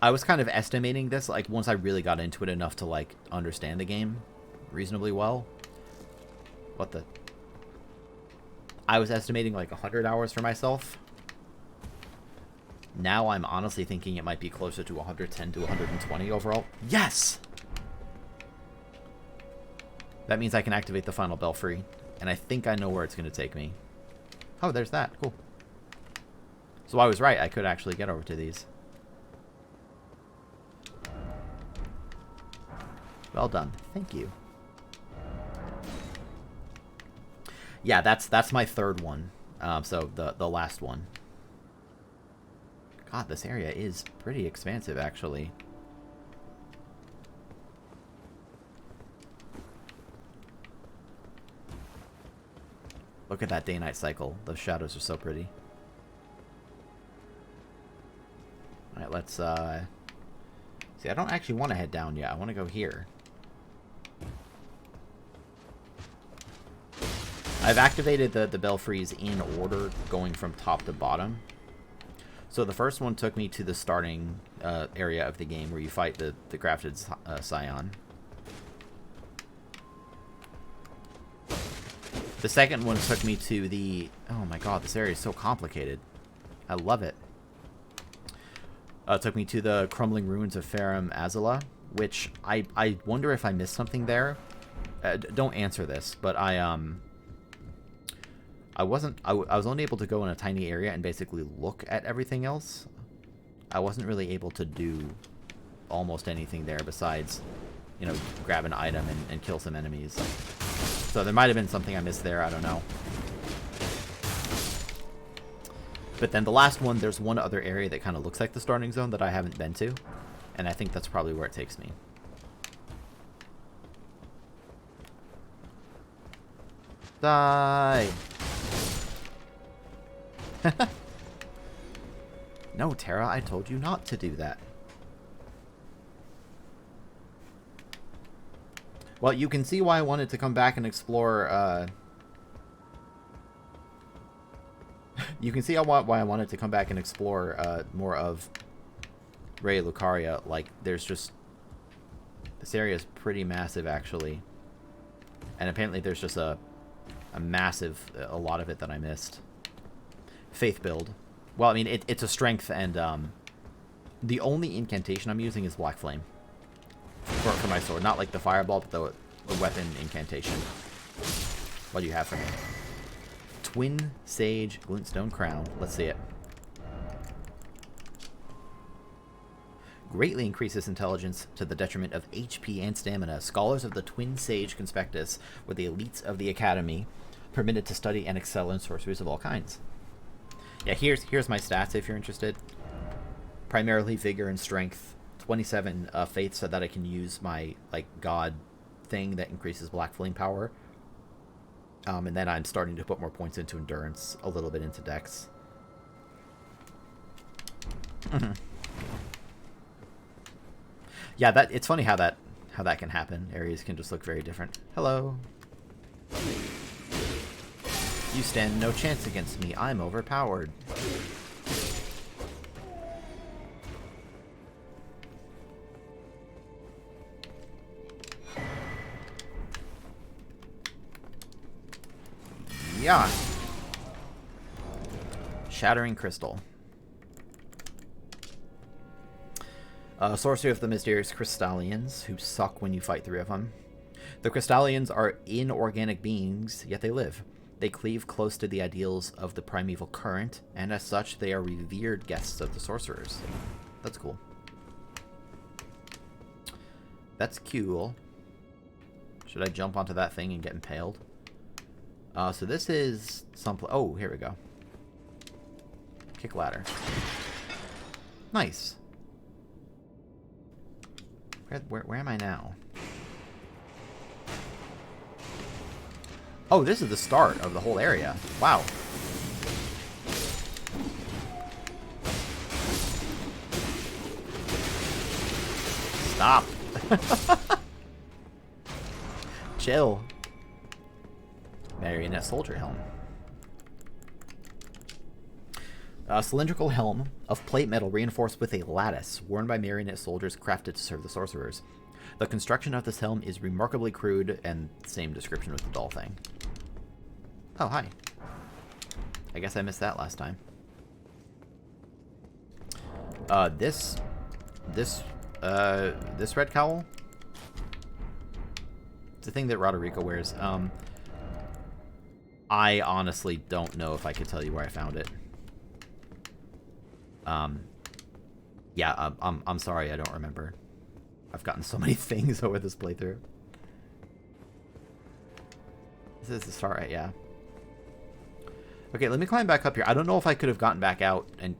I was kind of estimating this, like, once I really got into it enough to, like, understand the game reasonably well. What the... I was estimating, like, 100 hours for myself. Now I'm honestly thinking it might be closer to 110 to 120 overall. Yes! That means I can activate the final belfry, and I think I know where it's going to take me. Oh, there's that. Cool. So I was right. I could actually get over to these. Well done. Thank you. Yeah, that's my third one. So the last one. God, this area is pretty expansive, actually. Look at that day-night cycle. Those shadows are so pretty. Alright, let's, see, I don't actually want to head down yet. I want to go here. I've activated the belfries in order, going from top to bottom. So the first one took me to the starting area of the game where you fight the crafted scion. The second one took me to the... Oh my god, this area is so complicated. I love it. It took me to the crumbling ruins of Farum Azula, which I wonder if I missed something there. Don't answer this, but I was only able to go in a tiny area and basically look at everything else. I wasn't really able to do almost anything there besides, you know, grab an item and kill some enemies. So there might have been something I missed there, I don't know. But then the last one, there's one other area that kind of looks like the starting zone that I haven't been to. And I think that's probably where it takes me. Die! No, Terra, I told you not to do that. Well, you can see why I wanted to come back and explore, you can see why I wanted to come back and explore, more of Ray Lucaria. Like, there's just... This area is pretty massive, actually. And apparently there's just a lot of it that I missed. Faith build. Well, I mean, it's a strength, and, the only incantation I'm using is Black Flame. For my sword. Not like the fireball, but the weapon incantation. What do you have for me? Twin Sage Glintstone Crown. Let's see it. Greatly increases intelligence to the detriment of HP and stamina. Scholars of the Twin Sage Conspectus were the elites of the Academy, permitted to study and excel in sorceries of all kinds. Yeah, here's my stats if you're interested. Primarily vigor and strength. 27 faith so that I can use my, like, god thing that increases Black Flame power. And then I'm starting to put more points into endurance, a little bit into dex. Yeah, it's funny how that can happen. Areas can just look very different. Hello. You stand no chance against me. I'm overpowered. Yeah. Shattering Crystal. Sorcery of the Mysterious Crystallians, who suck when you fight 3 of them. The Crystallians are inorganic beings, yet they live. They cleave close to the ideals of the primeval current, and as such, they are revered guests of the sorcerers. That's cool. That's cool. Should I jump onto that thing and get impaled? So this is some... Oh, here we go. Kick ladder. Nice. Where am I now? Oh, this is the start of the whole area. Wow. Stop. Chill. Marionette soldier helm. A cylindrical helm of plate metal reinforced with a lattice, worn by marionette soldiers crafted to serve the sorcerers. The construction of this helm is remarkably crude, and same description with the doll thing. Oh, hi. I guess I missed that last time. This red cowl? It's the thing that Roderica wears. I honestly don't know if I could tell you where I found it. Yeah, I'm sorry, I don't remember. I've gotten so many things over this playthrough. This is the start, right? Yeah. Okay, let me climb back up here. I don't know if I could have gotten back out and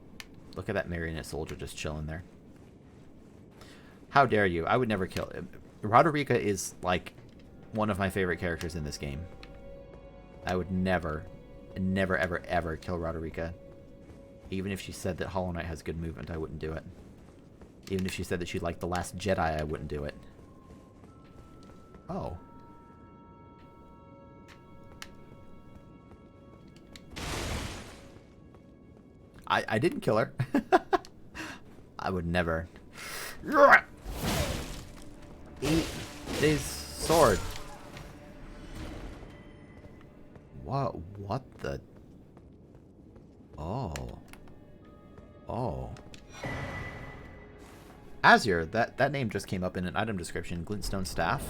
look at that marionette soldier just chilling there. How dare you? I would never kill him. Roderica is like one of my favorite characters in this game. I would never, ever, ever kill Roderica. Even if she said that Hollow Knight has good movement, I wouldn't do it. Even if she said that she liked The Last Jedi, I wouldn't do it. Oh. I didn't kill her. I would never. Eat this sword. What the? Oh. Oh. Azure, that name just came up in an item description. Glintstone Staff.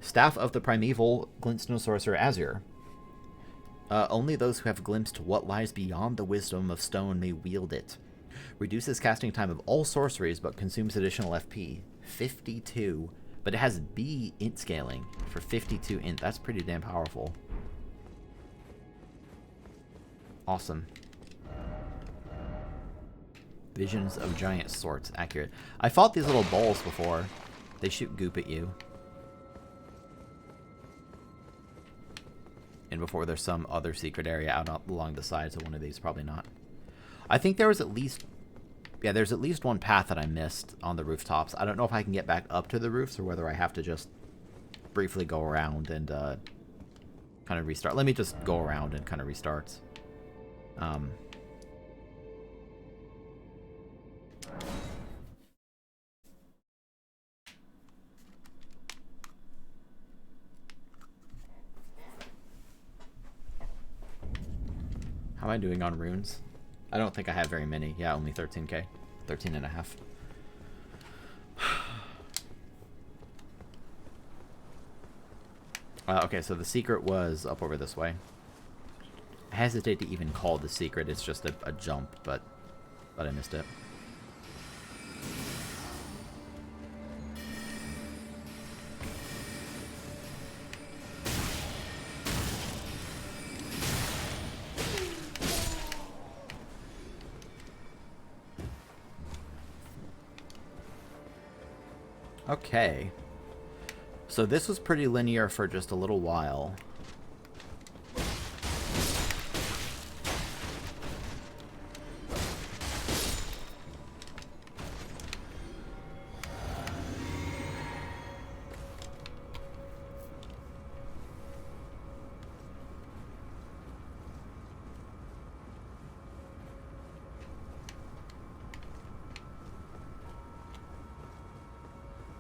Staff of the primeval glintstone sorcerer Azure. Only those who have glimpsed what lies beyond the wisdom of stone may wield it. Reduces casting time of all sorceries, but consumes additional FP. 52. But it has B int scaling for 52 int. That's pretty damn powerful. Awesome. Visions of giant swords. Accurate. I fought these little balls before. They shoot goop at you. And before there's some other secret area out along the sides of one of these. Probably not. I think there was at least... Yeah, there's at least one path that I missed on the rooftops. I don't know if I can get back up to the roofs or whether I have to just briefly go around and kind of restart. Let me just go around and kind of restart. How am I doing on runes? I don't think I have very many. Yeah, only 13k. 13 and a half. Okay, so the secret was up over this way. I hesitate to even call the secret. It's just a jump, but I missed it. Okay. So this was pretty linear for just a little while.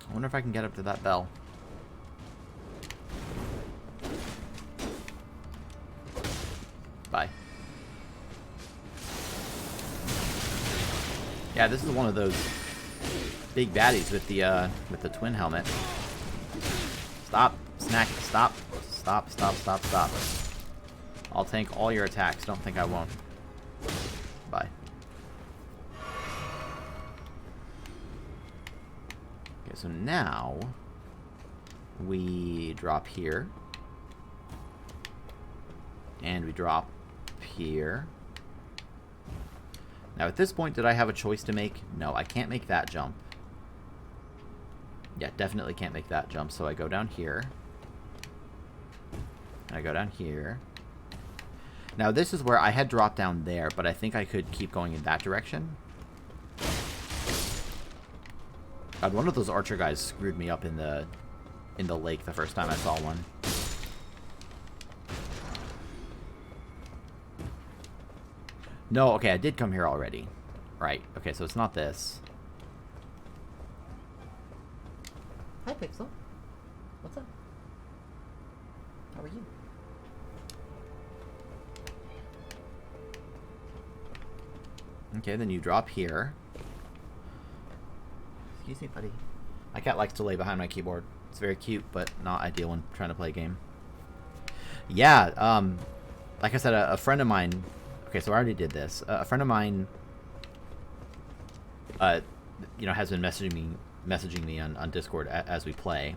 I wonder if I can get up to that bell. Bye. Yeah, this is one of those big baddies with the twin helmet. Stop, snack, stop, stop, stop, stop, stop. I'll tank all your attacks. Don't think I won't. Bye. So now we drop here and we drop here. Now at this point, did I have a choice to make? No, I can't make that jump. Yeah, definitely can't make that jump. So I go down here. I go down here. Now this is where I had dropped down there, but I think I could keep going in that direction. God, one of those archer guys screwed me up in the lake the first time I saw one. No, okay, I did come here already. Right, okay, so it's not this. Hi, Pixel. What's up? How are you? Okay, then you drop here. Excuse me, buddy. My cat likes to lay behind my keyboard. It's very cute, but not ideal when trying to play a game. Yeah, like I said, a friend of mine... Okay, so I already did this. A friend of mine, you know, has been messaging me on Discord as we play.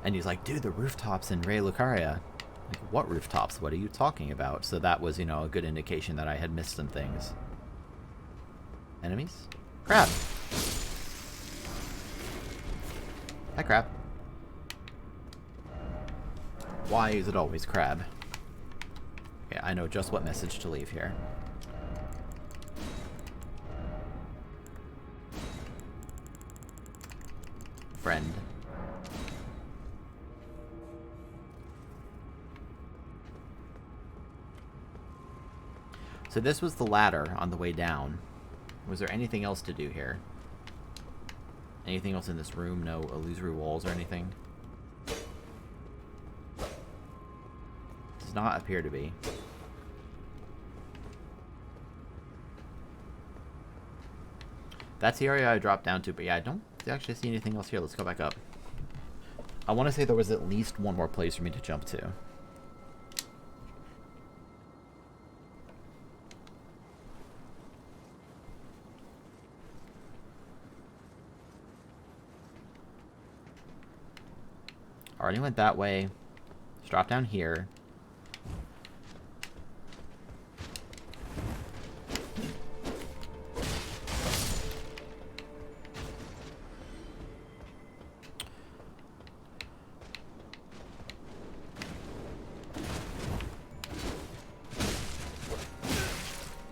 And he's like, dude, the rooftops in Rey Lucaria. Like, what rooftops? What are you talking about? So that was, you know, a good indication that I had missed some things. Enemies? Crab! Hi, crab. Why is it always crab? Okay, I know just what message to leave here. Friend. So this was the ladder on the way down. Was there anything else to do here? Anything else in this room? No illusory walls or anything? Does not appear to be. That's the area I dropped down to, but yeah, I don't actually see anything else here. Let's go back up. I want to say there was at least one more place for me to jump to. Already went that way. Let's drop down here.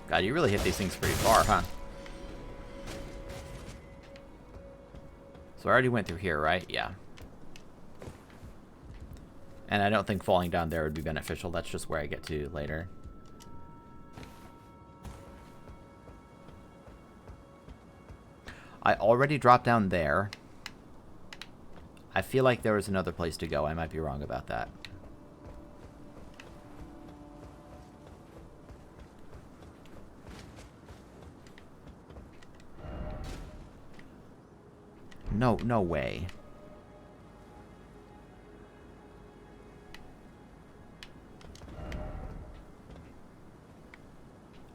God, you really hit these things pretty far, huh? So I already went through here, right? Yeah. And I don't think falling down there would be beneficial. That's just where I get to later. I already dropped down there. I feel like there was another place to go. I might be wrong about that. No way.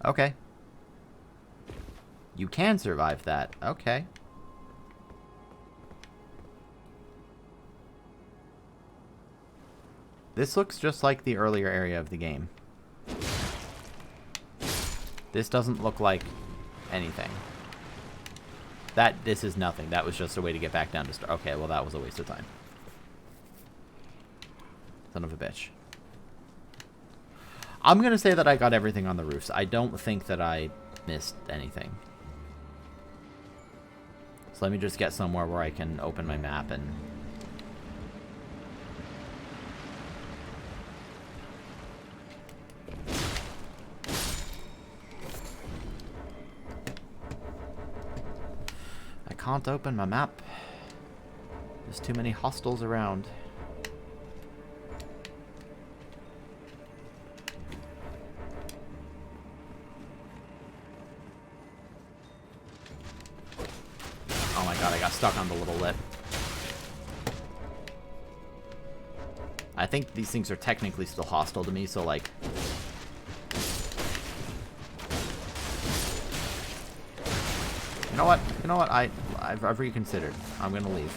Okay. You can survive that. Okay. This looks just like the earlier area of the game. This doesn't look like anything. This is nothing. That was just a way to get back down to start. Okay, well that was a waste of time. Son of a bitch. I'm going to say that I got everything on the roofs. I don't think that I missed anything. So let me just get somewhere where I can open my map and... I can't open my map. There's too many hostiles around. Oh my god, I got stuck on the little lip. I think these things are technically still hostile to me, so like... You know what? You know what? I've reconsidered. I'm gonna leave.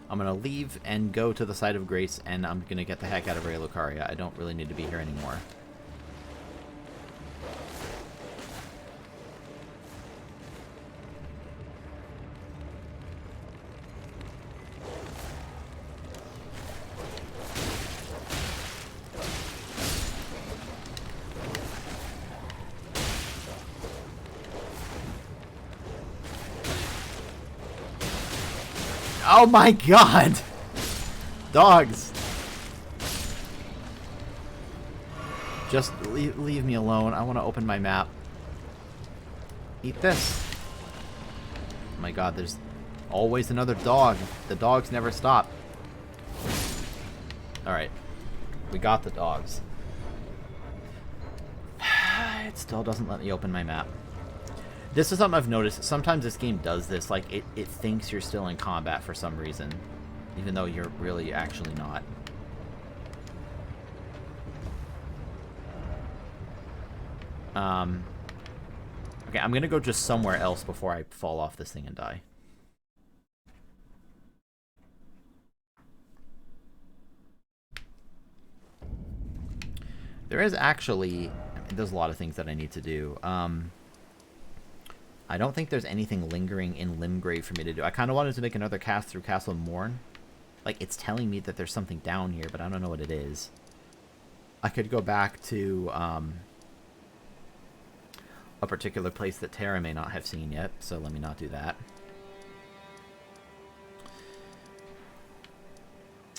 I'm gonna leave and go to the site of grace, and I'm gonna get the heck out of Rey Lucaria. I don't really need to be here anymore. Oh my god! Dogs! Just leave me alone. I want to open my map. Eat this. Oh my god, there's always another dog. The dogs never stop. Alright. We got the dogs. It still doesn't let me open my map. This is something I've noticed. Sometimes this game does this. Like, it thinks you're still in combat for some reason. Even though you're really actually not. Okay, I'm gonna go just somewhere else before I fall off this thing and die. There is actually... there's a lot of things that I need to do. I don't think there's anything lingering in Limgrave for me to do. I kind of wanted to make another cast through Castle Morn. Like, it's telling me that there's something down here, but I don't know what it is. I could go back to a particular place that Tara may not have seen yet, so let me not do that.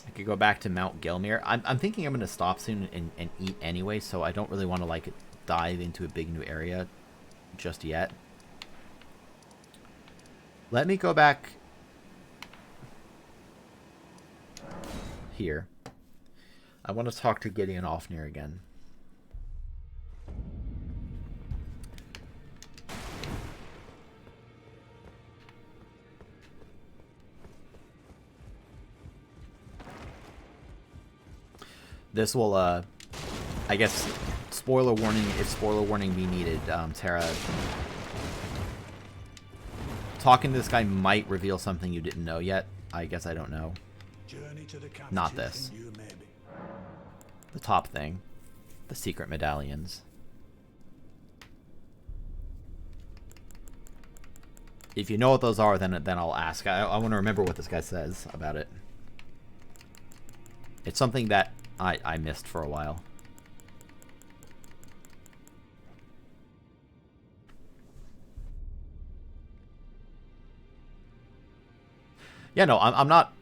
I could go back to Mount Gelmir. I'm thinking I'm going to stop soon and eat anyway, so I don't really want to, like, dive into a big new area just yet. Let me go back here. I want to talk to Gideon Ofnir again. This will, I guess, spoiler warning, if spoiler warning be needed, Tara, talking to this guy might reveal something you didn't know yet. I guess I don't know. Not this. The top thing. The secret medallions. If you know what those are, then I'll ask. I want to remember what this guy says about it. It's something that I missed for a while. Yeah, no, I'm not...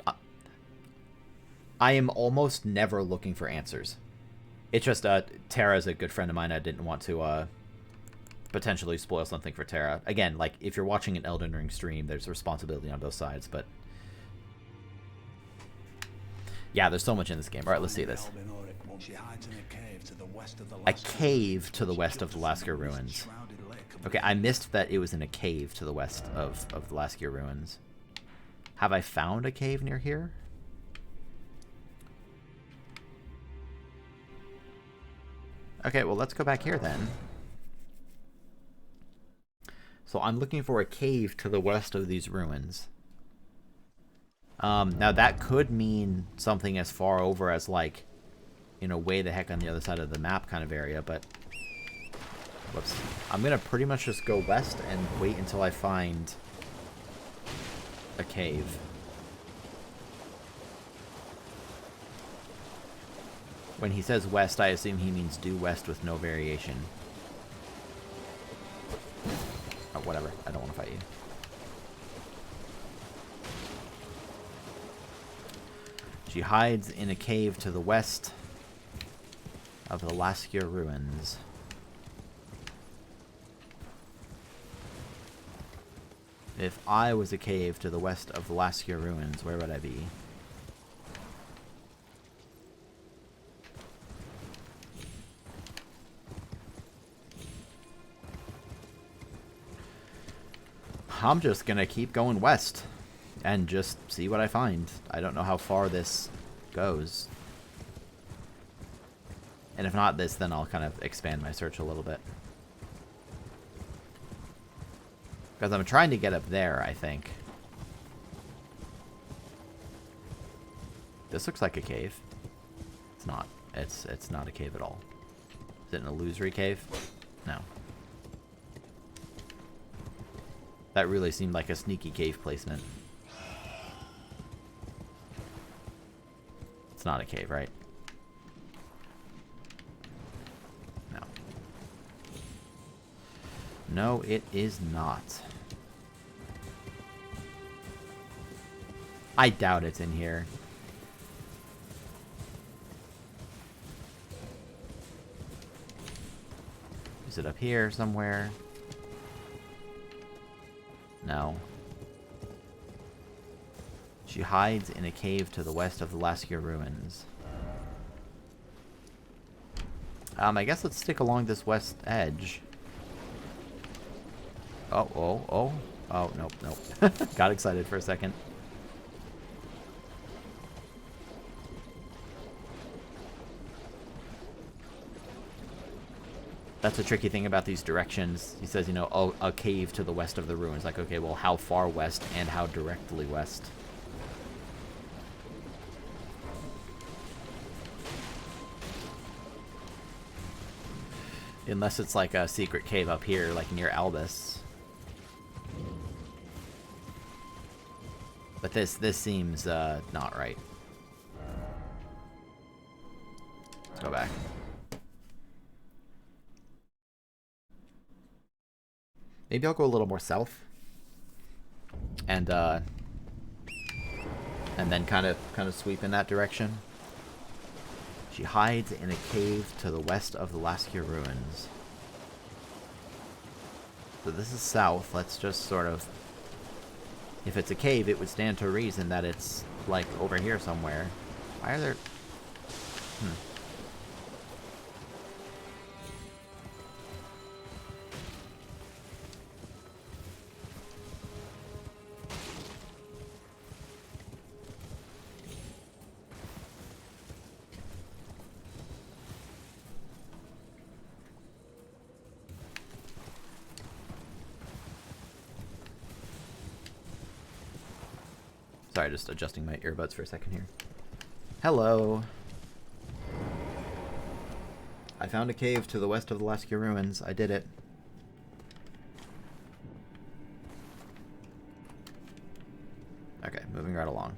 I am almost never looking for answers. It's just, Tara's a good friend of mine. I didn't want to, potentially spoil something for Tara. Again, like, if you're watching an Elden Ring stream, there's responsibility on both sides, but... yeah, there's so much in this game. Alright, let's see this. A cave to the west of the Lasker Ruins. Okay, I missed that it was in a cave to the west of the Lasker Ruins. Have I found a cave near here? Okay, well, let's go back here then. So I'm looking for a cave to the west of these ruins. Now that could mean something as far over as, like, you know, way the heck on the other side of the map kind of area, but... whoops. I'm gonna pretty much just go west and wait until I find a cave. When he says west, I assume he means due west with no variation. Oh, whatever. I don't want to fight you. She hides in a cave to the west of the Lasker Ruins. If I was a cave to the west of the Lasker Ruins, where would I be? I'm just gonna keep going west and just see what I find. I don't know how far this goes. And if not this, then I'll kind of expand my search a little bit. Because I'm trying to get up there, I think. This looks like a cave. It's not. It's not a cave at all. Is it an illusory cave? No. That really seemed like a sneaky cave placement. It's not a cave, right? No. No, it is not. I doubt it's in here. Is it up here somewhere? No. She hides in a cave to the west of the Laskia ruins. I guess let's stick along this west edge. Oh, nope. Got excited for a second. That's a tricky thing about these directions. He says, you know, oh, a cave to the west of the ruins. Like, okay, well, how far west and how directly west? Unless it's like a secret cave up here, like near Albus. But this seems not right. Let's go back. Maybe I'll go a little more south. And then kind of sweep in that direction. She hides in a cave to the west of the Laskia ruins. So this is south. Let's just sort of... If it's a cave, it would stand to reason that it's, like, over here somewhere. Why are there... Sorry, just adjusting my earbuds for a second here. Hello. I found a cave to the west of the Laskia ruins. I did it. Okay, moving right along.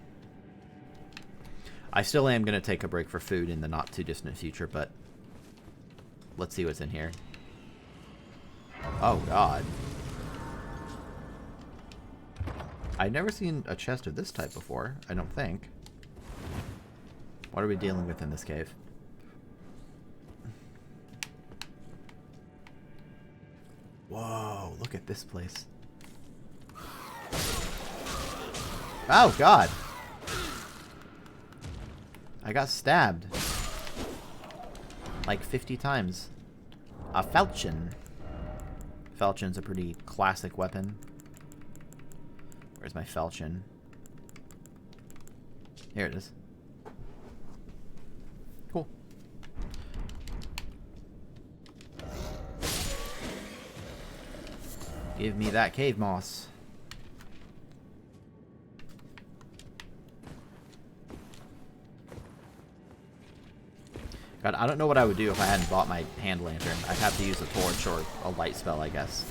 I still am going to take a break for food in the not too distant future, but let's see what's in here. Oh, God. I've never seen a chest of this type before, I don't think. What are we dealing with in this cave? Whoa, look at this place. Oh, God. I got stabbed. Like 50 times. A falchion. Falchion's a pretty classic weapon. Where's my falchion? Here it is. Cool. Give me that cave moss. God, I don't know what I would do if I hadn't bought my hand lantern. I'd have to use a torch or a light spell, I guess.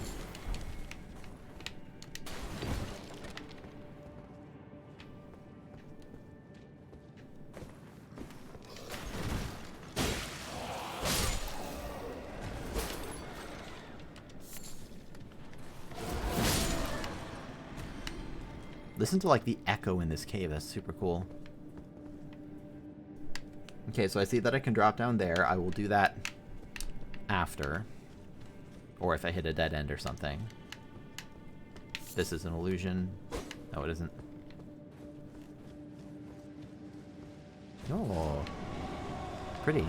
Listen to, like, the echo in this cave. That's super cool. Okay, so I see that I can drop down there. I will do that after. Or if I hit a dead end or something. This is an illusion. No, it isn't. Oh. Pretty.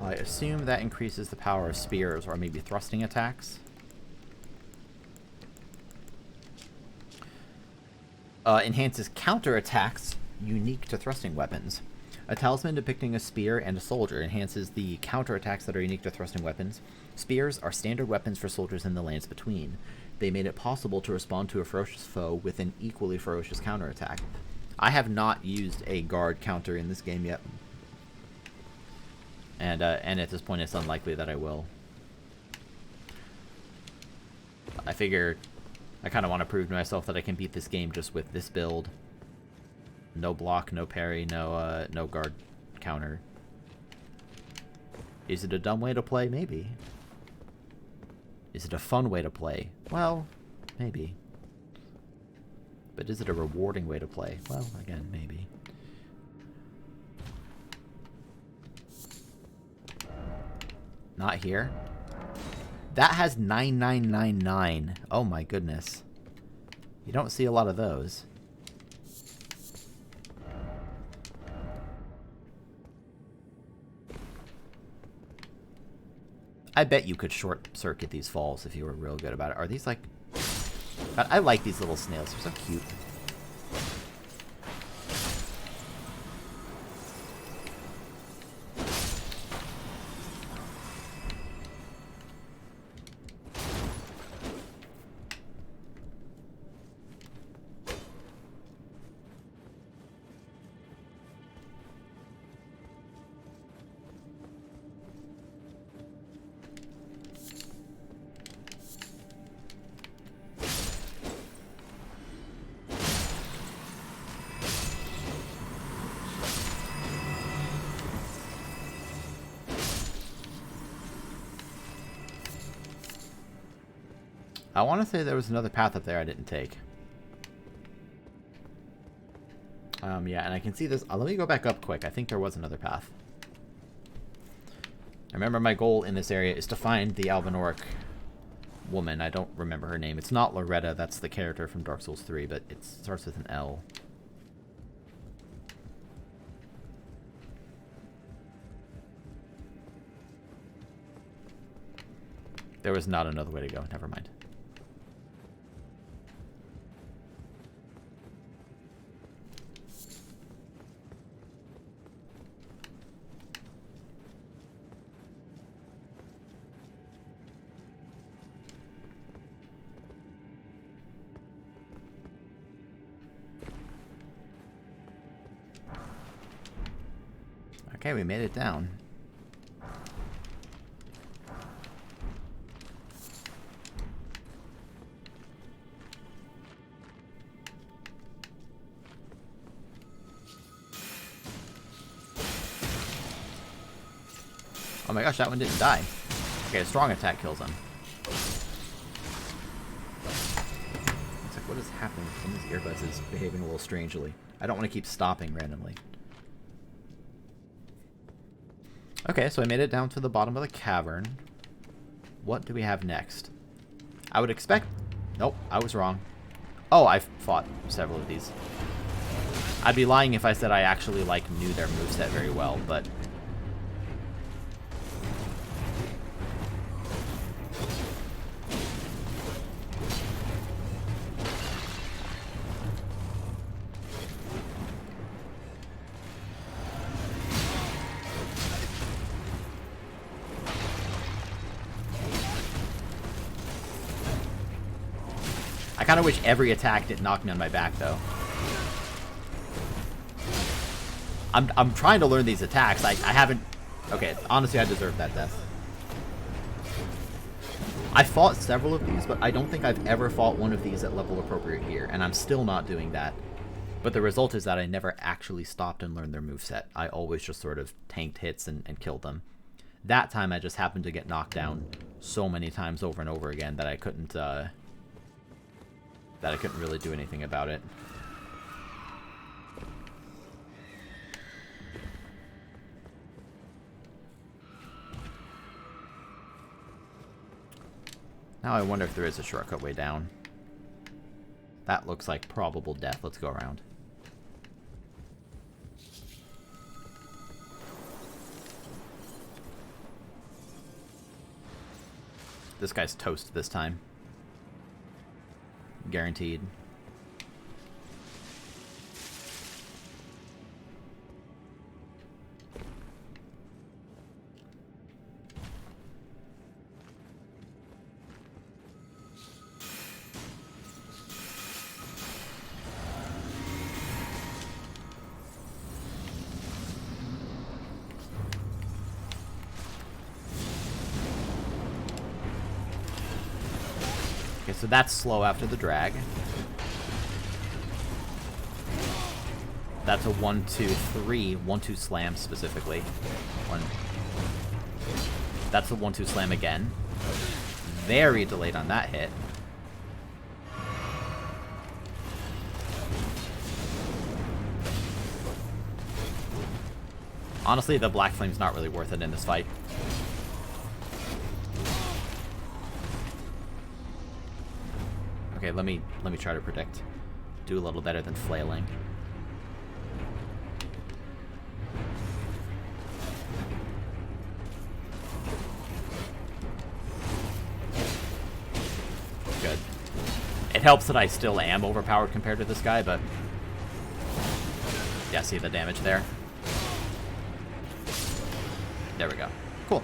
I assume that increases the power of spears or maybe thrusting attacks. Enhances counter attacks unique to thrusting weapons. A talisman depicting a spear and a soldier enhances the counter attacks that are unique to thrusting weapons. Spears are standard weapons for soldiers in the lands between. they made it possible to respond to a ferocious foe with an equally ferocious counterattack. I have not used a guard counter in this game yet. And at this point it's unlikely that I will. I figure I kind of want to prove to myself that I can beat this game just with this build. No block, no parry, no guard counter. Is it a dumb way to play? Maybe. Is it a fun way to play? Well, maybe. But is it a rewarding way to play? Well, again, maybe. Not here. That has 9999. Oh my goodness. You don't see a lot of those. I bet you could short circuit these falls if you were real good about it. Are these like... I like these little snails. They're so cute. I want to say there was another path up there I didn't take. Yeah, and I can see this. Let me go back up quick. I think there was another path. I remember my goal in this area is to find the Albanoric woman. I don't remember her name. It's not Loretta. That's the character from Dark Souls 3, but it starts with an L. There was not another way to go. Never mind. Okay, we made it down. Oh my gosh, that one didn't die. Okay, a strong attack kills him. It's like, what is happening? One of these earbuds is behaving a little strangely. I don't want to keep stopping randomly. Okay, so I made it down to the bottom of the cavern. What do we have next? I would expect... Nope, I was wrong. Oh, I've fought several of these. I'd be lying if I said I actually, like, knew their moveset very well, but... I kind of wish every attack didn't knock me on my back, though. I'm trying to learn these attacks. I haven't... Okay, honestly, I deserve that death. I fought several of these, but I don't think I've ever fought one of these at level appropriate here, and I'm still not doing that. But the result is that I never actually stopped and learned their moveset. I always just sort of tanked hits and killed them. That time, I just happened to get knocked down so many times over and over again that I couldn't really do anything about it. Now I wonder if there is a shortcut way down. That looks like probable death. Let's go around. This guy's toast this time. Guaranteed. so that's slow after the drag. That's a 1, 2, 3. 1, 2 slam specifically. One. That's a 1, 2 slam again. Very delayed on that hit. Honestly, the Black Flame's not really worth it in this fight. Okay, let me try to predict. Do a little better than flailing. Good. It helps that I still am overpowered compared to this guy, but yeah, see the damage there? There we go. Cool.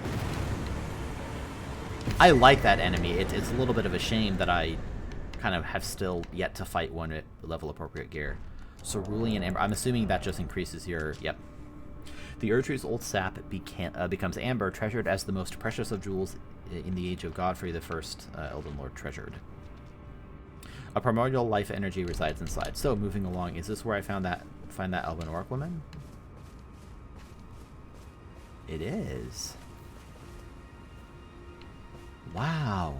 I like that enemy. It's a little bit of a shame that I kind of have still yet to fight one at level appropriate gear. Cerulean Amber. I'm assuming that just increases your... Yep. The Erdtree's old sap becomes amber, treasured as the most precious of jewels in the Age of Godfrey the First, Elden Lord treasured. A primordial life energy resides inside. So, moving along, is this where I find that Albinauric woman? It is. Wow.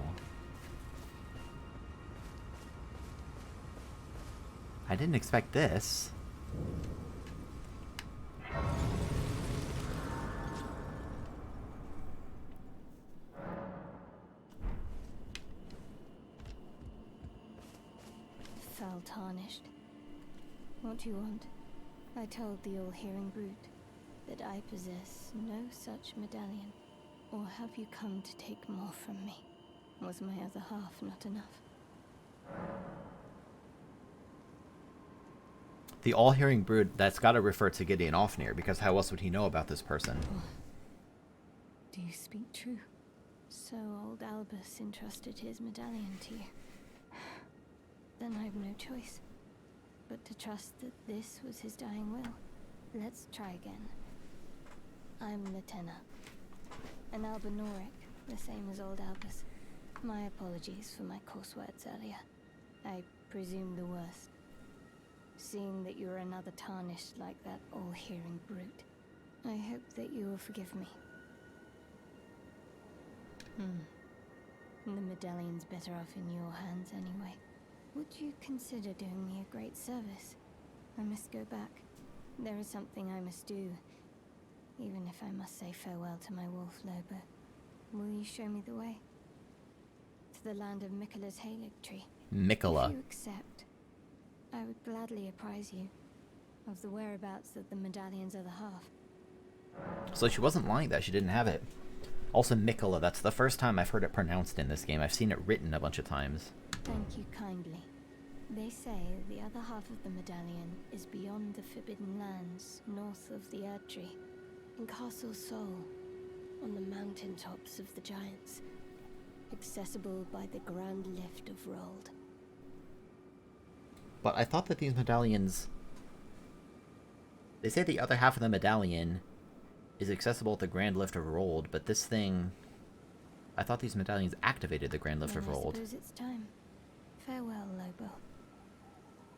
I didn't expect this. Fell tarnished. What do you want? I told the all-hearing brute that I possess no such medallion. Or have you come to take more from me? Was my other half not enough? The all-hearing brood, that's got to refer to Gideon Ofnir, because how else would he know about this person? Do you speak true? So old Albus entrusted his medallion to you. Then I have no choice but to trust that this was his dying will. Let's try again. I'm Latenna, an Albinauric, the same as old Albus. My apologies for my coarse words earlier. I presume the worst. Seeing that you're another tarnished like that all-hearing brute, I hope that you will forgive me. The medallion's better off in your hands anyway. Would you consider doing me a great service? I must go back. There is something I must do, even if I must say farewell to my wolf Lobo. Will you show me the way? To the land of Miquella's Halig tree. Miquella. If you accept, I would gladly apprise you of the whereabouts of the medallion's other half. So she wasn't lying that she didn't have it. Also, Miquella, that's the first time I've heard it pronounced in this game. I've seen it written a bunch of times. Thank you kindly. They say the other half of the medallion is beyond the Forbidden Lands, north of the Erdtree, in Castle Sol, on the mountain tops of the Giants, accessible by the Grand Lift of Rold. But I thought that these medallions... They say the other half of the medallion is accessible at the Grand Lift of Rold, but this thing... I thought these medallions activated the Grand Lift of Rold. I suppose it's time. Farewell, Lobo.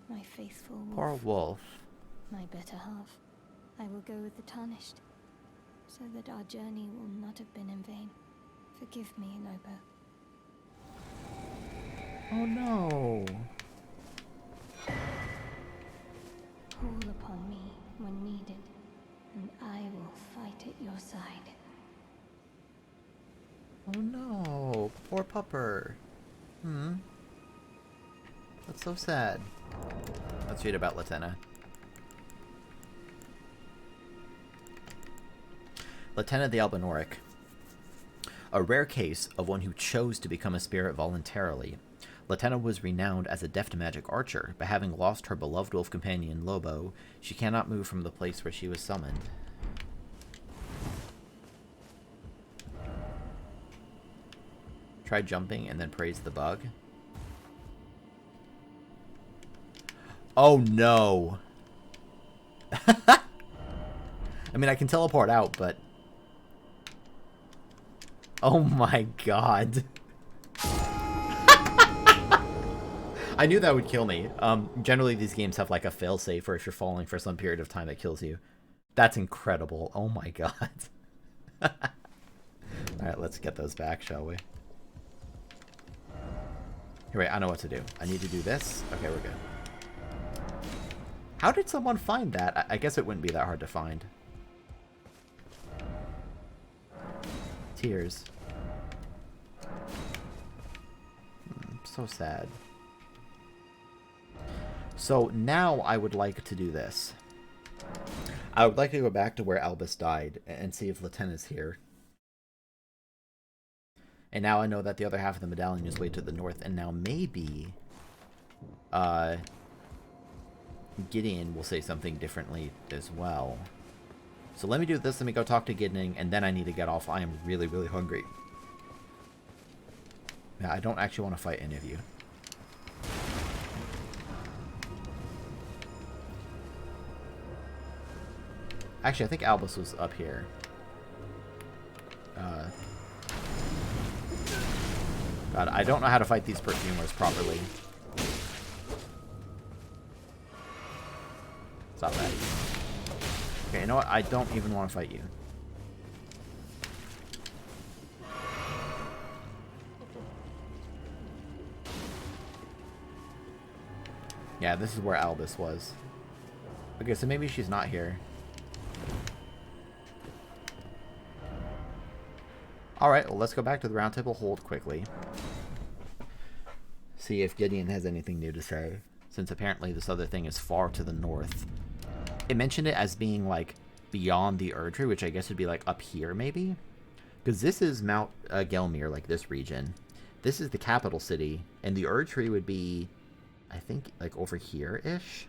My faithful wolf. Poor wolf. My better half. I will go with the Tarnished, so that our journey will not have been in vain. Forgive me, Lobo. Oh no. Call upon me when needed, and I will fight at your side. Oh no. Poor pupper. That's so sad. Let's read about Latenna. Latenna the Albinauric. A rare case of one who chose to become a spirit voluntarily. Latenna was renowned as a deft magic archer, but having lost her beloved wolf companion, Lobo, she cannot move from the place where she was summoned. Try jumping and then praise the bug. Oh no! I mean, I can teleport out, but... Oh my god. I knew that would kill me. Generally these games have like a failsafe or if you're falling for some period of time that kills you. That's incredible. Oh my god. Alright, let's get those back, shall we? Here, wait, I know what to do. I need to do this. Okay, we're good. How did someone find that? I guess it wouldn't be that hard to find. Tears. So sad. So now I would like to do this. I would like to go back to where Albus died and see if Laten is here. And now I know that the other half of the medallion is way to the north, and now maybe Gideon will say something differently as well. So let me do this, let me go talk to Gideon, and then I need to get off. I am really, really hungry. Yeah, I don't actually want to fight any of you. Actually, I think Albus was up here. God, I don't know how to fight these perfumers properly. Stop that. Okay, you know what? I don't even want to fight you. Yeah, this is where Albus was. Okay, so maybe she's not here. Alright, well, let's go back to the round table hold quickly. See if Gideon has anything new to say, since apparently this other thing is far to the north. It mentioned it as being, like, beyond the Erdtree, which I guess would be, like, up here, maybe? Because this is Mount Gelmir, like, this region. This is the capital city, and the Erdtree would be, I think, like, over here-ish?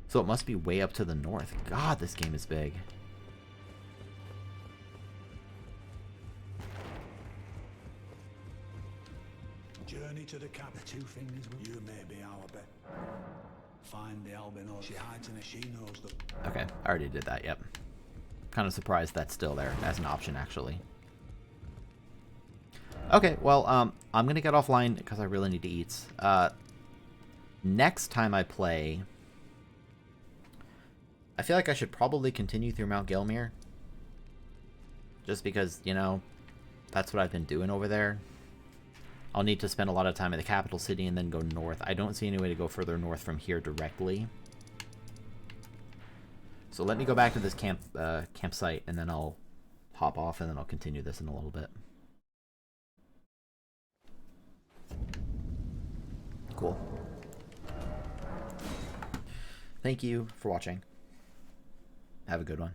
So it must be way up to the north. God, this game is big. Journey to the cabin. Two fingers. You may be our bet. Find the albino. She hides in a she knows them. Okay, I already did that, yep. Kind of surprised that's still there as an option, actually. Okay, well, I'm going to get offline because I really need to eat. Next time I play, I feel like I should probably continue through Mount Gelmir. Just because, you know, that's what I've been doing over there. I'll need to spend a lot of time in the capital city and then go north. I don't see any way to go further north from here directly. So let me go back to this campsite, and then I'll hop off, and then I'll continue this in a little bit. Cool. Thank you for watching. Have a good one.